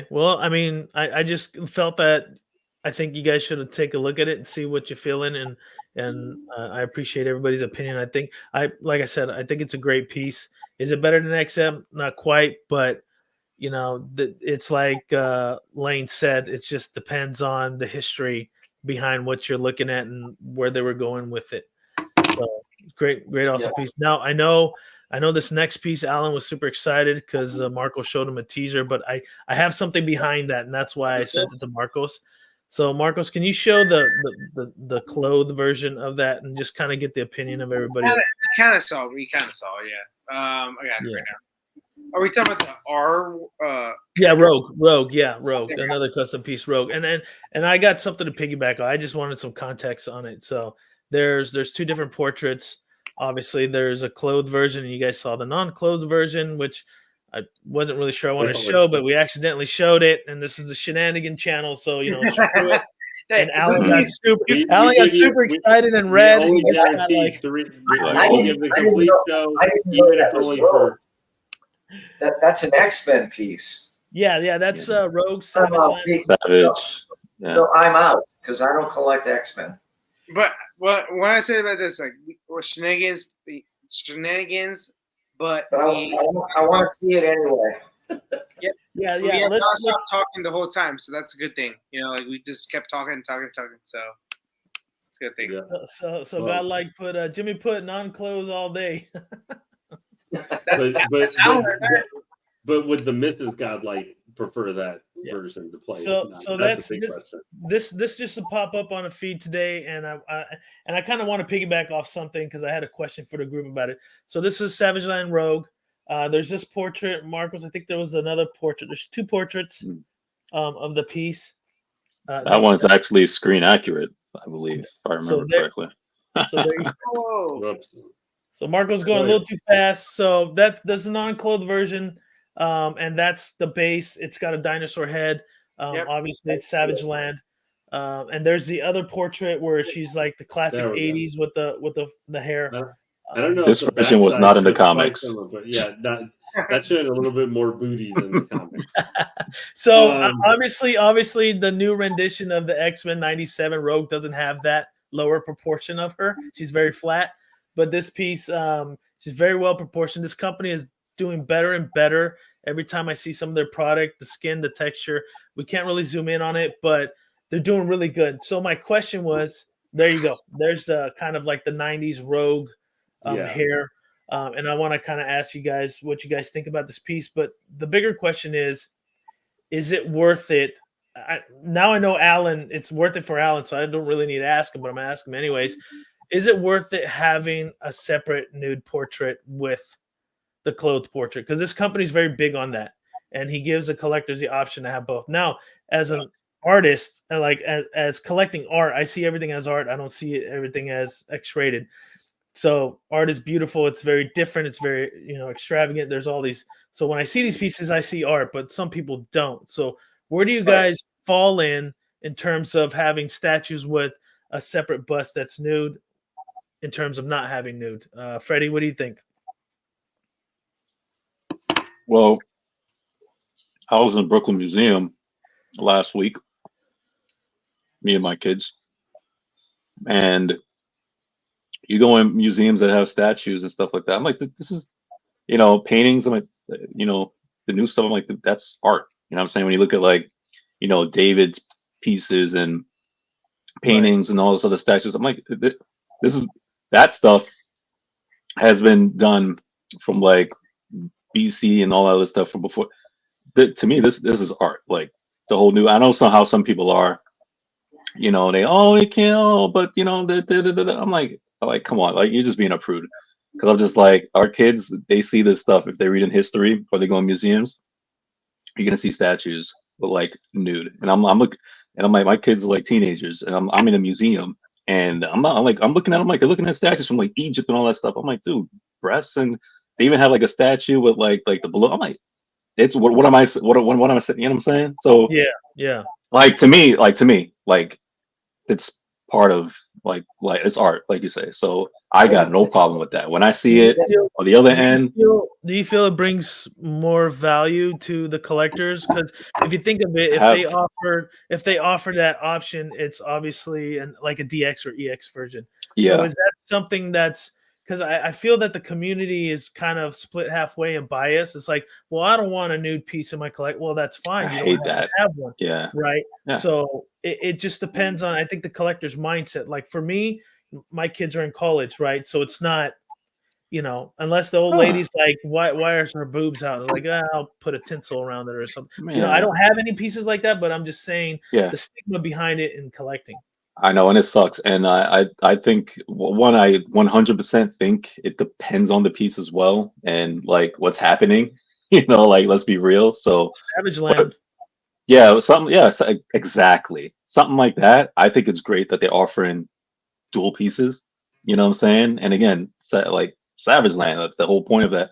Well, I mean, I just felt that I think you guys should take a look at it and see what you're feeling, and I appreciate everybody's opinion. Like I said, I think it's a great piece. Is it better than XM? Not quite, but it's like Lane said, it just depends on the history behind what you're looking at and where they were going with it. So, great awesome piece. Now I know this next piece, Alan was super excited because Marcos showed him a teaser, but I have something behind that, and that's why I sent it to Marcos. So Marcos, can you show the clothed version of that and just kind of get the opinion of everybody? We kind of saw, yeah. I got it right now. Are we talking about the R? Rogue. Yeah, Rogue. Another custom piece, Rogue. And I got something to piggyback on. I just wanted some context on it. So there's two different portraits. Obviously, there's a clothed version, and you guys saw the non-clothed version, which I wasn't really sure I wanted to show, but we accidentally showed it. And this is the Shenanigan channel, so screw it. And Alan got super excited and read. And he just got like, That's an X-Men piece. Yeah, that's Rogue Savage. So I'm out because I don't collect X-Men. But what I say about this, like, we're shenanigans, but I want to see it anyway. Yeah. Let's stop talking the whole time, so that's a good thing. Like we just kept talking. So it's a good thing. Yeah. So God put Jimmy put non-clothes all day. But would the Mrs. Godlike prefer that version to play. So That's a big question. this just to pop up on a feed today, and I kind of want to piggyback off something because I had a question for the group about it. So this is Savage Land Rogue. There's this portrait, Marcos. I think there was another portrait. There's 2 portraits of the piece. That one's actually screen accurate, I believe, if I remember correctly. So there you Oh, Whoops. So Marco's going a little too fast. So that's the non-clothed version, and that's the base. It's got a dinosaur head. Yep. Obviously, it's Savage Land. And there's the other portrait where she's like the classic There we go. '80s with the hair. I don't know. This if the version was backside not in the just quite comics. similar, but yeah, that showed a little bit more booty than the comics. So obviously, the new rendition of the X-Men '97 Rogue doesn't have that lower proportion of her. She's very flat. But this piece, she's very well proportioned. This company is doing better and better every time I see some of their product, the skin, the texture. We can't really zoom in on it, but they're doing really good. So my question was, there you go. There's kind of like the 90s Rogue hair. And I want to kind of ask you guys what you guys think about this piece. But the bigger question is it worth it? Now I know Alan, it's worth it for Alan, so I don't really need to ask him, but I'm going to ask him anyways. Is it worth it having a separate nude portrait with the clothed portrait? Because this company is very big on that, and he gives the collectors the option to have both. Now, as an artist, like as collecting art, I see everything as art. I don't see everything as X-rated. So art is beautiful. It's very different. It's very extravagant. There's all these. So when I see these pieces, I see art, but some people don't. So where do you guys fall in terms of having statues with a separate bust that's nude? In terms of not having nude, Freddie, what do you think? Well, I was in Brooklyn Museum last week, me and my kids, and you go in museums that have statues and stuff like that. I'm like, this is, paintings. I'm like, the new stuff. I'm like, that's art. You know what I'm saying? When you look at like, David's pieces and paintings and all this other statues, I'm like, that stuff has been done from like BC and all that other stuff from before. To me, this is art. Like the whole new. I know how some people are. They can't. But I'm like, come on, like you're just being a prude. Because I'm just like, our kids, they see this stuff if they read in history or they go in museums. You're gonna see statues with like nude, and I'm looking, and I'm like, my kids are like teenagers, and I'm in a museum. And I'm looking at them like they're looking at statues from like Egypt and all that stuff. I'm like, dude, breasts, and they even have like a statue with like the balloon. I'm like, it's what am I saying? You know what I'm saying? So yeah. Like to me, like it's part of like it's art, like you say. So I got no problem with that. When I see it on the other end, do you feel it brings more value to the collectors? Because if you think of it, if they offer that option, it's obviously like a DX or EX version. Yeah. So is that something that's because I feel that the community is kind of split halfway and biased. It's like, well, I don't want a nude piece in my collection. Well, that's fine. I You hate don't that. have one. Yeah. Right. Yeah. So it just depends on, I think, the collector's mindset. Like for me, my kids are in college, right? So it's not, unless the old lady's like, why are her boobs out? Like, I'll put a tinsel around it or something. Yeah. I don't have any pieces like that, but I'm just saying Yeah. the stigma behind it in collecting. I know, and it sucks. And I think I 100% think it depends on the piece as well, and like what's happening. Like let's be real. So Savage Land. Yeah, something. Yeah, exactly. Something like that. I think it's great that they're offering dual pieces. You know what I'm saying? And again, like Savage Land, the whole point of that.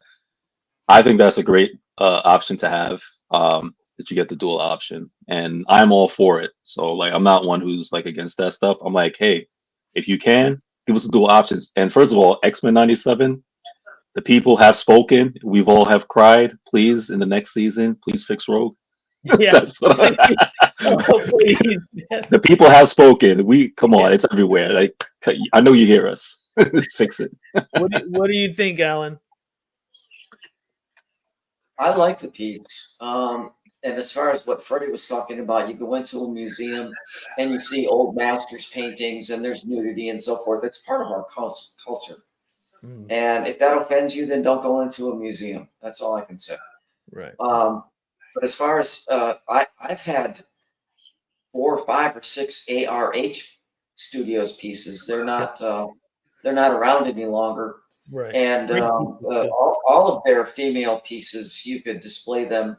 I think that's a great option to have. That you get the dual option, and I'm all for it. So like, I'm not one who's like against that stuff. I'm like, hey, if you can, give us the dual options. And first of all, X-Men '97. The people have spoken. We've all have cried. Please, in the next season, please fix Rogue. Yeah. That's what please. The people have spoken. Come on, it's everywhere. Like I know you hear us. Fix it. What do you think, Alan? I like the piece. And as far as what Freddie was talking about, you go into a museum and you see old masters paintings and there's nudity and so forth. It's part of our culture. And if that offends you, then don't go into a museum. That's all I can say. Right. But as far as I've had 4 or 5 or 6 ARH Studios pieces. They're not around any longer. Right. And Great pieces, too. all of their female pieces, you could display them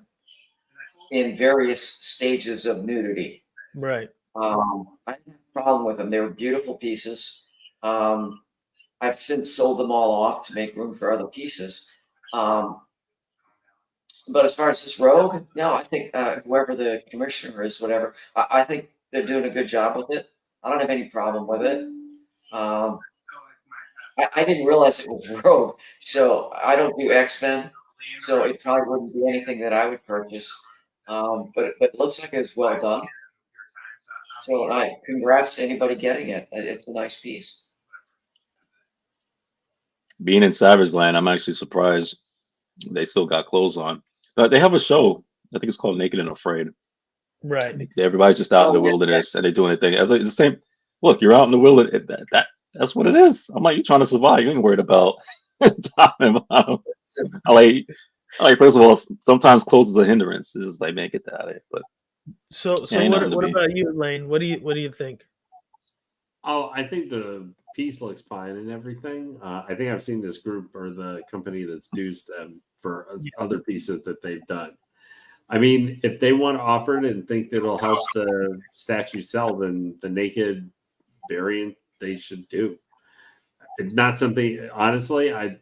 in various stages of nudity. Right. I didn't have a problem with them. They were beautiful pieces. I've since sold them all off to make room for other pieces. But as far as this Rogue, no, I think whoever the commissioner is, whatever, I think they're doing a good job with it. I don't have any problem with it. I didn't realize it was Rogue, so I don't do X-Men, so it probably wouldn't be anything that I would purchase. But it looks like it's well done. So congrats to anybody getting it. It's a nice piece. Being in Savage Land, I'm actually surprised they still got clothes on. They have a show. I think it's called Naked and Afraid. Right. Everybody's just out in the wilderness and they're doing their thing. It's the same. Look, you're out in the wilderness. That's what it is. I'm like, you're trying to survive. You ain't worried about talking about. I like. First of all, sometimes clothes is a hindrance. It's just like, man, get that out of it. But so what about you, Lane? What do you think? Oh, I think the piece looks fine and everything. I think I've seen this group or the company that's used them for other pieces that they've done. I mean, if they want to offer it and think that it'll help the statue sell, then the naked variant they should do. It's not something, honestly, I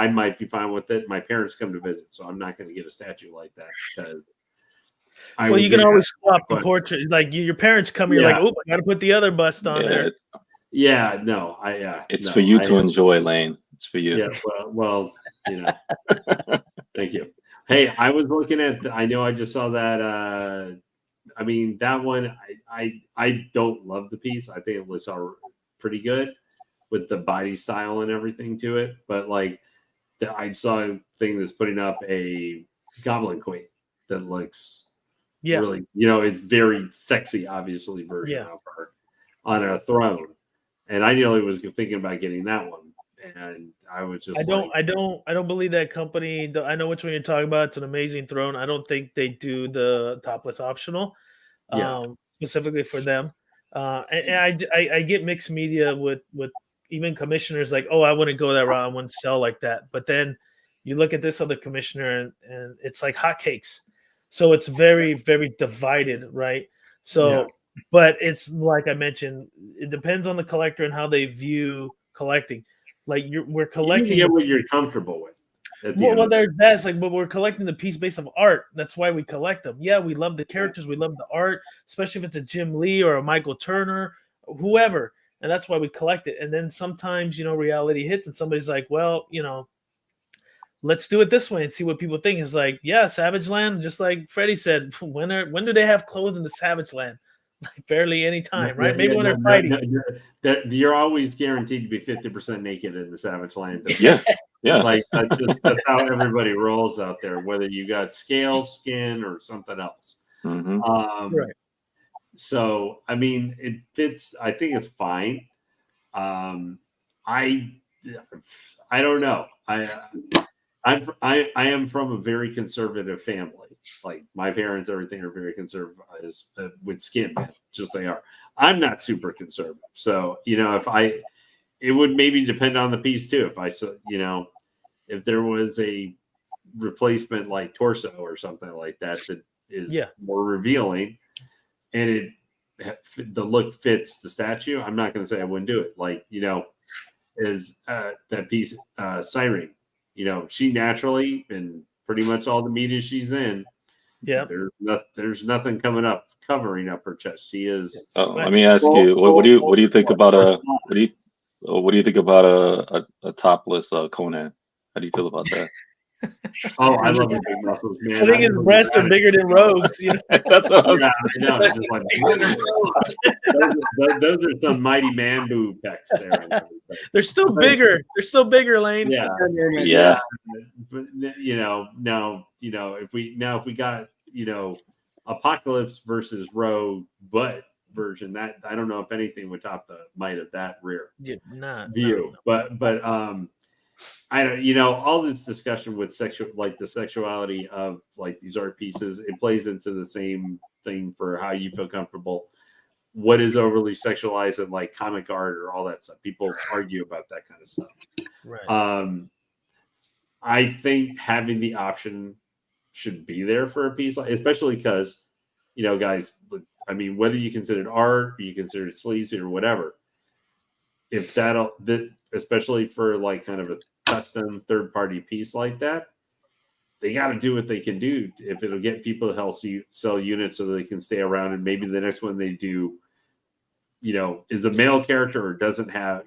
might be fine with it. My parents come to visit, so I'm not going to get a statue like that because you can always swap the portrait. Like your parents come, you're like, oh, I got to put the other bust on there. It's for you to enjoy, Lane. It's for you. Yeah, well, thank you. Hey, I was looking at. I know I just saw that. I mean, that one. I don't love the piece. I think it was pretty good with the body style and everything to it. But like, I saw a thing that's putting up a Goblin Queen that looks really, it's very sexy, obviously version of her on a throne. And I nearly was thinking about getting that one. And I was just I don't believe that company. I know which one you're talking about. It's an amazing throne. I don't think they do the topless optional, specifically for them. And I get mixed media with even commissioners like, oh, I wouldn't go that route. I wouldn't sell like that. But then you look at this other commissioner and it's like hotcakes. So it's very, very divided, right? So, but it's like I mentioned, it depends on the collector and how they view collecting. Like we're collecting. You get what you're comfortable with. But we're collecting the piece based of art. That's why we collect them. Yeah, we love the characters, we love the art, especially if it's a Jim Lee or a Michael Turner, whoever, and that's why we collect it. And then sometimes, reality hits, and somebody's like, well, let's do it this way and see what people think. It's like, yeah, Savage Land, just like Freddie said, when do they have clothes in the Savage Land? Like barely any time, right? Maybe when they're fighting. You're always guaranteed to be 50% naked in the Savage Land. Yeah. Like that's how everybody rolls out there, whether you got scale, skin, or something else. Mm-hmm. Right. So I mean, it fits. I think it's fine. I don't know. I am from a very conservative family. Like my parents, everything are very conservative with skin, just they are. I'm not super conservative, so it would maybe depend on the piece too. If there was a replacement like torso or something like that is more revealing, and the look fits the statue, I'm not going to say I wouldn't do it. Like is that piece Siren? She naturally in pretty much all the media she's in. Yeah, there's nothing covering up her chest. She is. Let me ask you, what do you think about what do you think about a topless Conan? How do you feel about that? Oh, I love the big muscles, man. I think his breasts are bigger than Rogue's. That's what I know. Those are some mighty man boob pecs there. They're still bigger. They're still bigger, Lane. Yeah. But if we got Apocalypse versus Rogue butt version, that I don't know if anything would top the might of that rear view. But I don't, all this discussion with the sexuality of like these art pieces, it plays into the same thing for how you feel comfortable. What is overly sexualized in like comic art or all that stuff? People argue about that kind of stuff. Right. I think having the option should be there for a piece, especially because, guys, I mean, whether you consider it art, or you consider it sleazy or whatever, if especially for like kind of a custom third-party piece like that, they got to do what they can do if it'll get people to help sell units so that they can stay around. And maybe the next one they do, is a male character or doesn't have,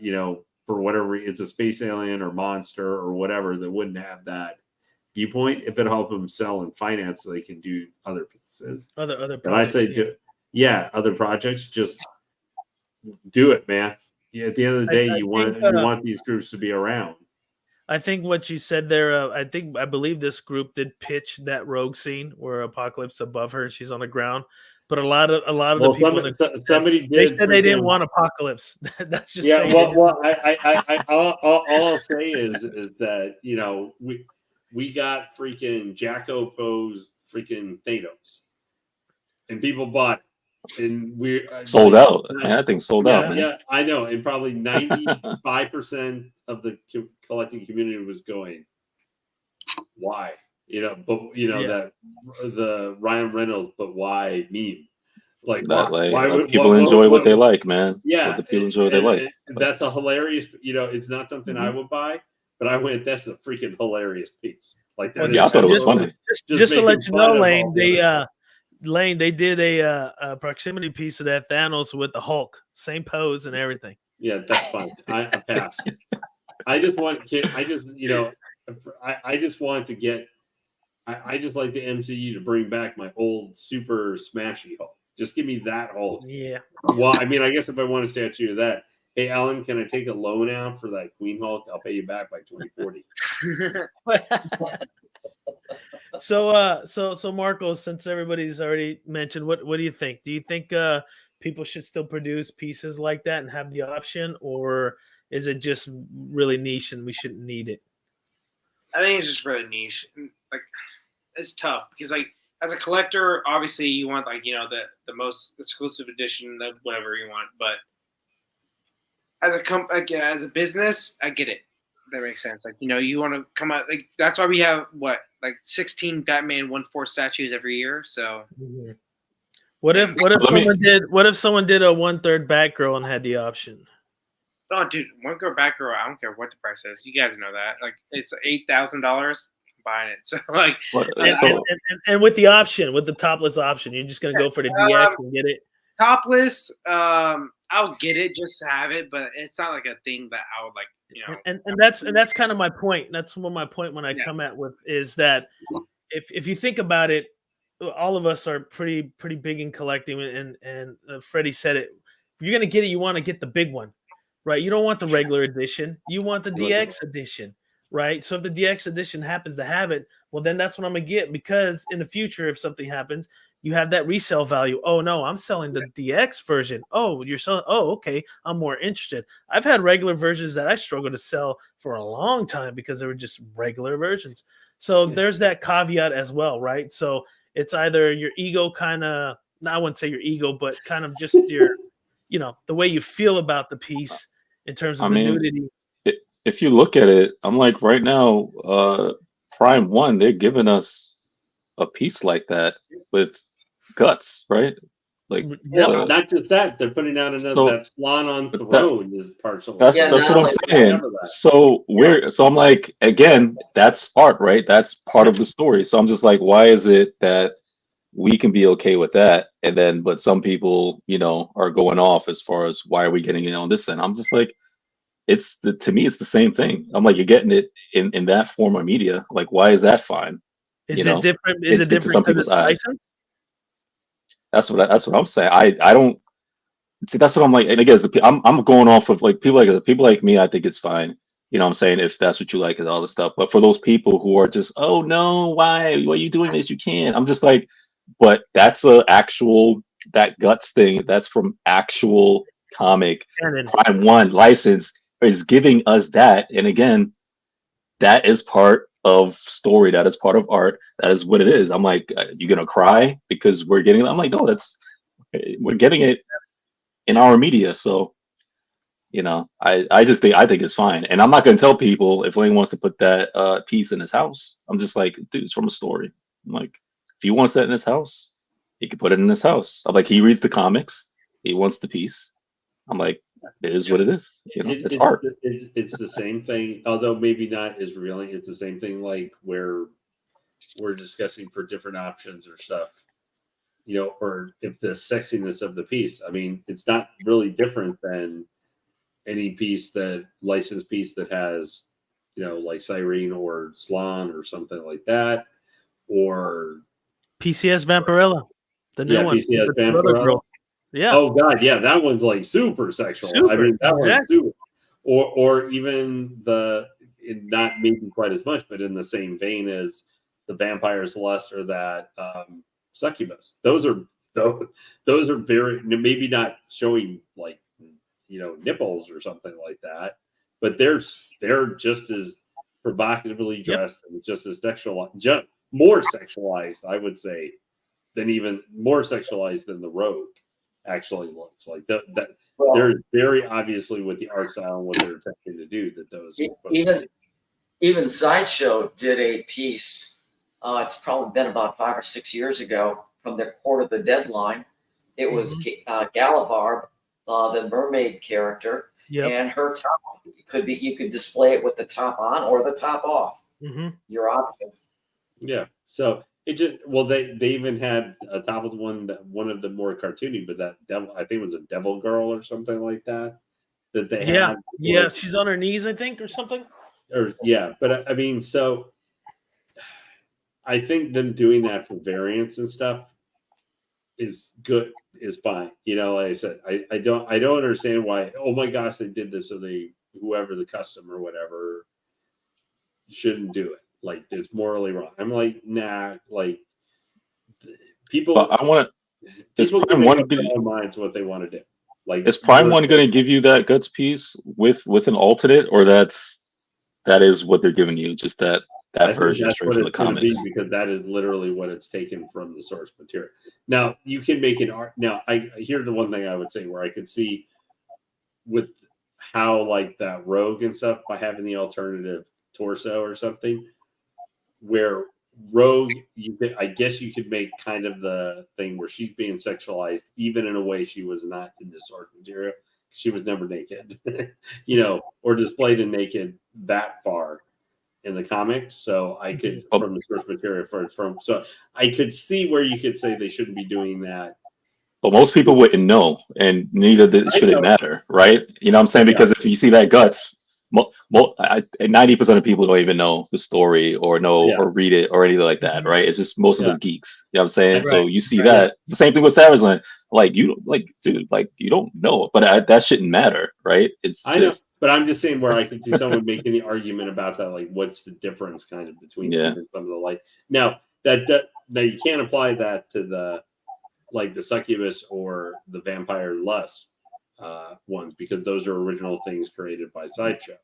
for whatever, it's a space alien or monster or whatever that wouldn't have that viewpoint. If it help them sell and finance, so they can do other pieces. Other projects. And I say, other projects, just do it, man. Yeah, at the end of the day, you want these groups to be around. I think what you said there, I believe this group did pitch that rogue scene where Apocalypse above her and she's on the ground. But a lot of the people somebody they said they didn't want Apocalypse. That's just saying. Well, all I'll say is that we got freaking Jacko posed freaking Thanos, and people bought it. And we sold out. Man, I think sold out. Man. Yeah, I know. And probably 95% of the collecting community was going, why? That the Ryan Reynolds, but why meme? Like, why people enjoy what they like, man. Yeah, people enjoy what they like. That's a hilarious. It's not something I would buy, but I went. That's a freaking hilarious piece. Like that. Yeah, I thought it was funny. Just to let you know, Lane, they did a proximity piece of that Thanos with the Hulk, same pose and everything. Yeah, that's fine. I pass. I just want to get. I just like the MCU to bring back my old super smashy Hulk. Just give me that Hulk. Yeah. Well, I mean, I guess if I want a statue of that, hey, Alan, can I take a loan out for that Queen Hulk? I'll pay you back by 2040. So Marcos, since everybody's already mentioned, what do you think? Do you think people should still produce pieces like that and have the option, or is it just really niche and we shouldn't need it? I think it's just really niche. Like, it's tough because, like, as a collector, obviously you want the most exclusive edition of whatever you want. But as a business, I get it. That makes sense. Like, you want to come out, like, that's why we have 16 Batman 1/4 statues every year. So what if someone did a 1/3 Batgirl and had the option? Oh, dude, 1/3 Batgirl, I don't care what the price is. You guys know that. Like, it's $8,000. Buying it. So like, and with the option, with the topless option, you're just gonna go for the DX and get it. Topless, I'll get it just to have it, but it's not like a thing that I would like, And that's kind of my point. That's what my point when I come at with is that if you think about it, all of us are pretty big in collecting, and Freddie said it. If you're gonna get it, you want to get the big one, right? You don't want the regular edition. You want the DX edition. Right. So if the DX edition happens to have it, well, then that's what I'm going to get, because in the future, if something happens, you have that resale value. Oh, no, I'm selling the DX version. Oh, you're selling. Oh, OK, I'm more interested. I've had regular versions that I struggled to sell for a long time because they were just regular versions. So there's that caveat as well. Right. So it's either your ego kind of, I wouldn't say your ego, but kind of just your, the way you feel about the piece in terms of the nudity. If you look at it, I'm like, right now, Prime 1, they're giving us a piece like that with guts, right? Like, not just that, they're putting out another that Swan on Throne is partial. That's what I'm saying. So I'm like, again, that's art, right? That's part of the story. So I'm just like, why is it that we can be okay with that, and then but some people, are going off as far as why are we getting it on this end? I'm just like, to me it's the same thing. I'm like, you're getting it in that form of media. Like, why is that fine? Is it different? Is it different to some people's eyes? That's what I'm saying. I don't see. That's what I'm like. And again, I'm going off of like people like me. I think it's fine. What I'm saying, if that's what you like and all this stuff. But for those people who are just, oh no, why are you doing this? You can't. I'm just like, but that's that guts thing. That's from actual comic. Prime 1 license is giving us that. And again, that is part of story. That is part of art. That is what it is. I'm like, you gonna cry because we're getting it? I'm like, no, we're getting it in our media. So, I just think it's fine. And I'm not gonna tell people if Wayne wants to put that piece in his house. I'm just like, dude, it's from a story. I'm like, if he wants that in his house, he can put it in his house. I'm like, he reads the comics. He wants the piece. I'm like, it is what it is. It's art. It's the same thing, although maybe not as revealing. It's the same thing like where we're discussing for different options or stuff, or if the sexiness of the piece. I mean, it's not really different than any licensed piece that has, like Cyrene or Slan or something like that, or PCS Vampirella, the new one. PCS with the other Vampirella. girl. Yeah. Oh God, yeah, that one's like super sexual. I mean, that one's super. Or even not maybe quite as much, but in the same vein as the Vampire's Lust or that Succubus. Those are very, maybe not showing like nipples or something like that, but they're just as provocatively dressed and just as sexualized, more sexualized, I would say, even more sexualized than the Rogue actually looks like. That they're very obviously with the art style and what they're attempting to do that those even Sideshow did a piece. It's probably been about 5 or 6 years ago from their Court of the Deadline. It was Galavarb, the mermaid character, and her top you could display it with the top on or the top off. Your option. Yeah. So it just they even had a top of one of the more cartoony, but that devil, I think it was a devil girl or something like that they had. Yeah, she's on her knees, I think, or something. But I mean, so I think them doing that for variants and stuff is good, is fine. Like I said, I don't understand why. Oh my gosh, they did this, so whoever the customer or whatever shouldn't do it. Like it's morally wrong. I'm like, nah. Like people, but I want to. Is Prime One minds what they want to do? Like, is Prime One going to give you that guts piece with an alternate, or that is what they're giving you? Just that version straight from the comics, because that is literally what it's taken from the source material. Now you can make an art. Now here's the one thing I would say where I could see with how like that Rogue and stuff by having the alternative torso or something, where Rogue, I guess you could make kind of the thing where she's being sexualized, even in a way she was not in the source material. She was never naked, or displayed in naked that far in the comics. So I could, from the source material, so I could see where you could say they shouldn't be doing that. But most people wouldn't know, and neither should it matter, right? You know what I'm saying? Because if you see that guts, 90% of people don't even know the story or or read it or anything like that, right? It's just most of us geeks. You know what I'm saying? Right. So you see that. It's the same thing with Savage Land. Like you don't know, but that shouldn't matter, right? I know, but I'm just saying where I can see someone making the argument about that, like what's the difference kind of between even some of the like now you can't apply that to the like the Succubus or the Vampire Lust ones, because those are original things created by Sideshow.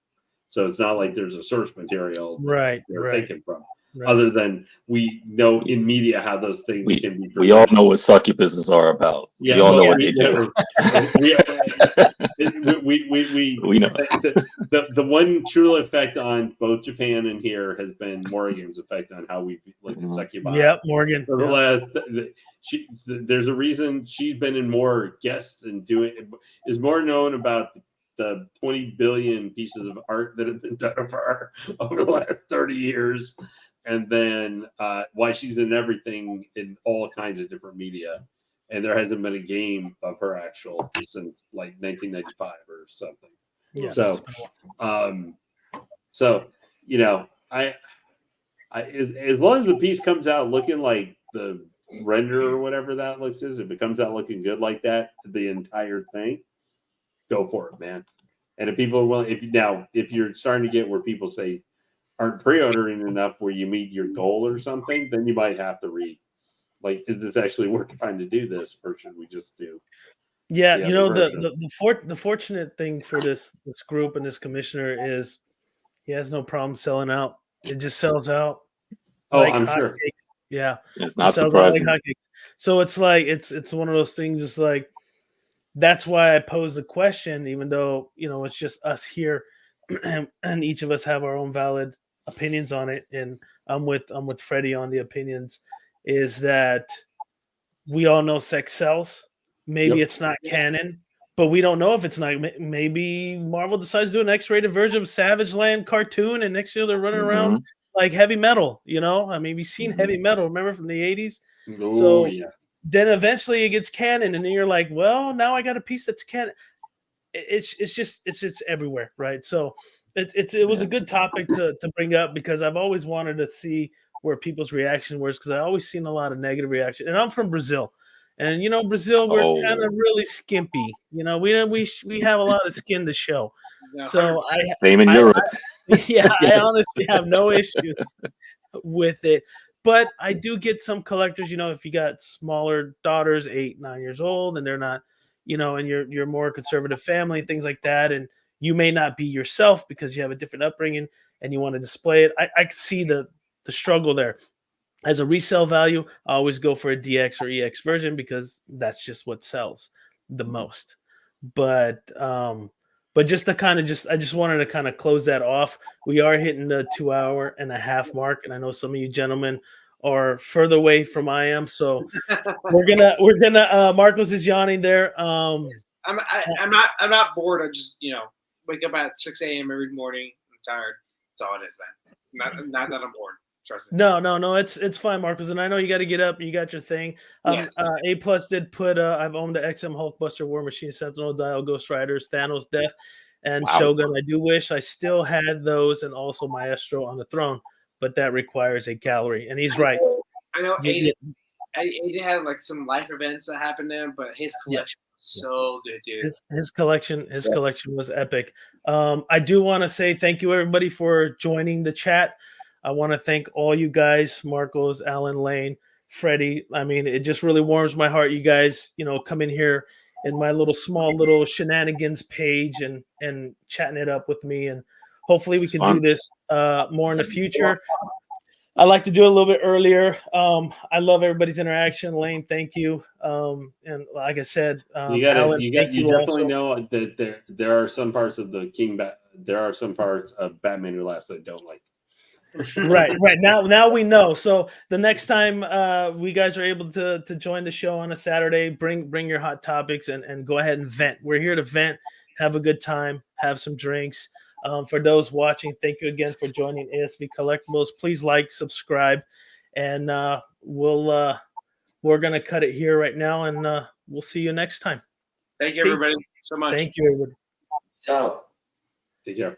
So it's not like there's a source material they're taken from. Other than we know in media how those things can be presented. We all know what succubuses are about. Yeah, we all know what they do. We know. The one true effect on both Japan and here has been Morrigan's effect on how we look at succubi. Yep, Morgan. For the last, there's a reason she's been in more guests and is more known about the 20 billion pieces of art that have been done of her over the last 30 years. And then why she's in everything in all kinds of different media. And there hasn't been a game of her actual since like 1995 or something. Yeah. So, I as long as the piece comes out looking like the render or whatever that looks is, if it comes out looking good like that, the entire thing, go for it, man. And if people are willing, if you're starting to get where people say aren't pre-ordering enough where you meet your goal or something, then you might have to read, like, is this actually worth trying to do this, or should we just do? Yeah, the fortunate thing for this group and this commissioner is, He has no problem selling out. It just sells out. Oh, like I'm sure. hotcakes. Yeah, It's it not sells out like surprising. hotcakes. So it's like it's one of those things. It's like that's why I pose the question, even though it's just us here, and each of us have our own valid opinions on it. And I'm with Freddie on the opinions. Is that we all know sex sells. Maybe Yep. it's not canon, but we don't know if it's not. Maybe Marvel decides to do an X-rated version of Savage Land cartoon, and next year they're running around Mhm. like Heavy Metal. I mean, we've seen Mhm. Heavy Metal. Remember from the '80s? Oh So yeah. then eventually it gets canon, and then you're like, well, now I got a piece that's canon. It's just everywhere, right? So it was a good topic to bring up because I've always wanted to see where people's reaction was because I always seen a lot of negative reaction. And I'm from Brazil, and Brazil, we're kind Oh, of really skimpy. We have a lot of skin to show. Yeah, So 100%. same in I Europe. yeah, I Yes. honestly have no issues with it. But I do get some collectors, if you got smaller daughters, 8, 9 years old, and they're not, and you're more conservative family, things like that, and you may not be yourself because you have a different upbringing and you want to display it. I see the struggle there. As a resale value, I always go for a DX or EX version because that's just what sells the most. But just to kind of I just wanted to kind of close that off. We are hitting the 2.5 hour mark, and I know some of you gentlemen are further away from I am. So we're gonna Marcos is yawning there. I'm not bored. I just wake up at 6 a.m. every morning. I'm tired. That's all it is, man. Not that I'm bored. Trust me. No, it's fine, Marcos, and I know you got to get up. You got your thing. Yes. A plus did put. I've owned the XM Hulkbuster, War Machine, Sentinel, Dial, Ghost Riders, Thanos, Death, and Wow. Shogun. I do wish I still had those, and also Maestro on the throne, but that requires a gallery. And he's right. I know You- Aiden had like some life events that happened to him, but his collection was so good, dude. His collection was epic. I do want to say thank you everybody for joining the chat. I want to thank all you guys, Marcos, Alan, Lane, Freddie. I mean, it just really warms my heart. You guys, come in here in my small little shenanigans page and chatting it up with me, and hopefully we It's can fun. do this more in the future. I like to do it a little bit earlier. I love everybody's interaction. Lane, thank you. And like I said, You got Alan, you thank you definitely also. know that there are some parts of there are some parts of Batman Who Laughs I don't like. Right. Now we know. So the next time we guys are able to join the show on a Saturday, bring your hot topics and go ahead and vent. We're here to vent, have a good time, have some drinks. For those watching, thank you again for joining ASV Collectibles. Please like, subscribe, and we're gonna cut it here right now, and we'll see you next time. Thank you, everybody, so much. Thank you, everybody. So. Take care.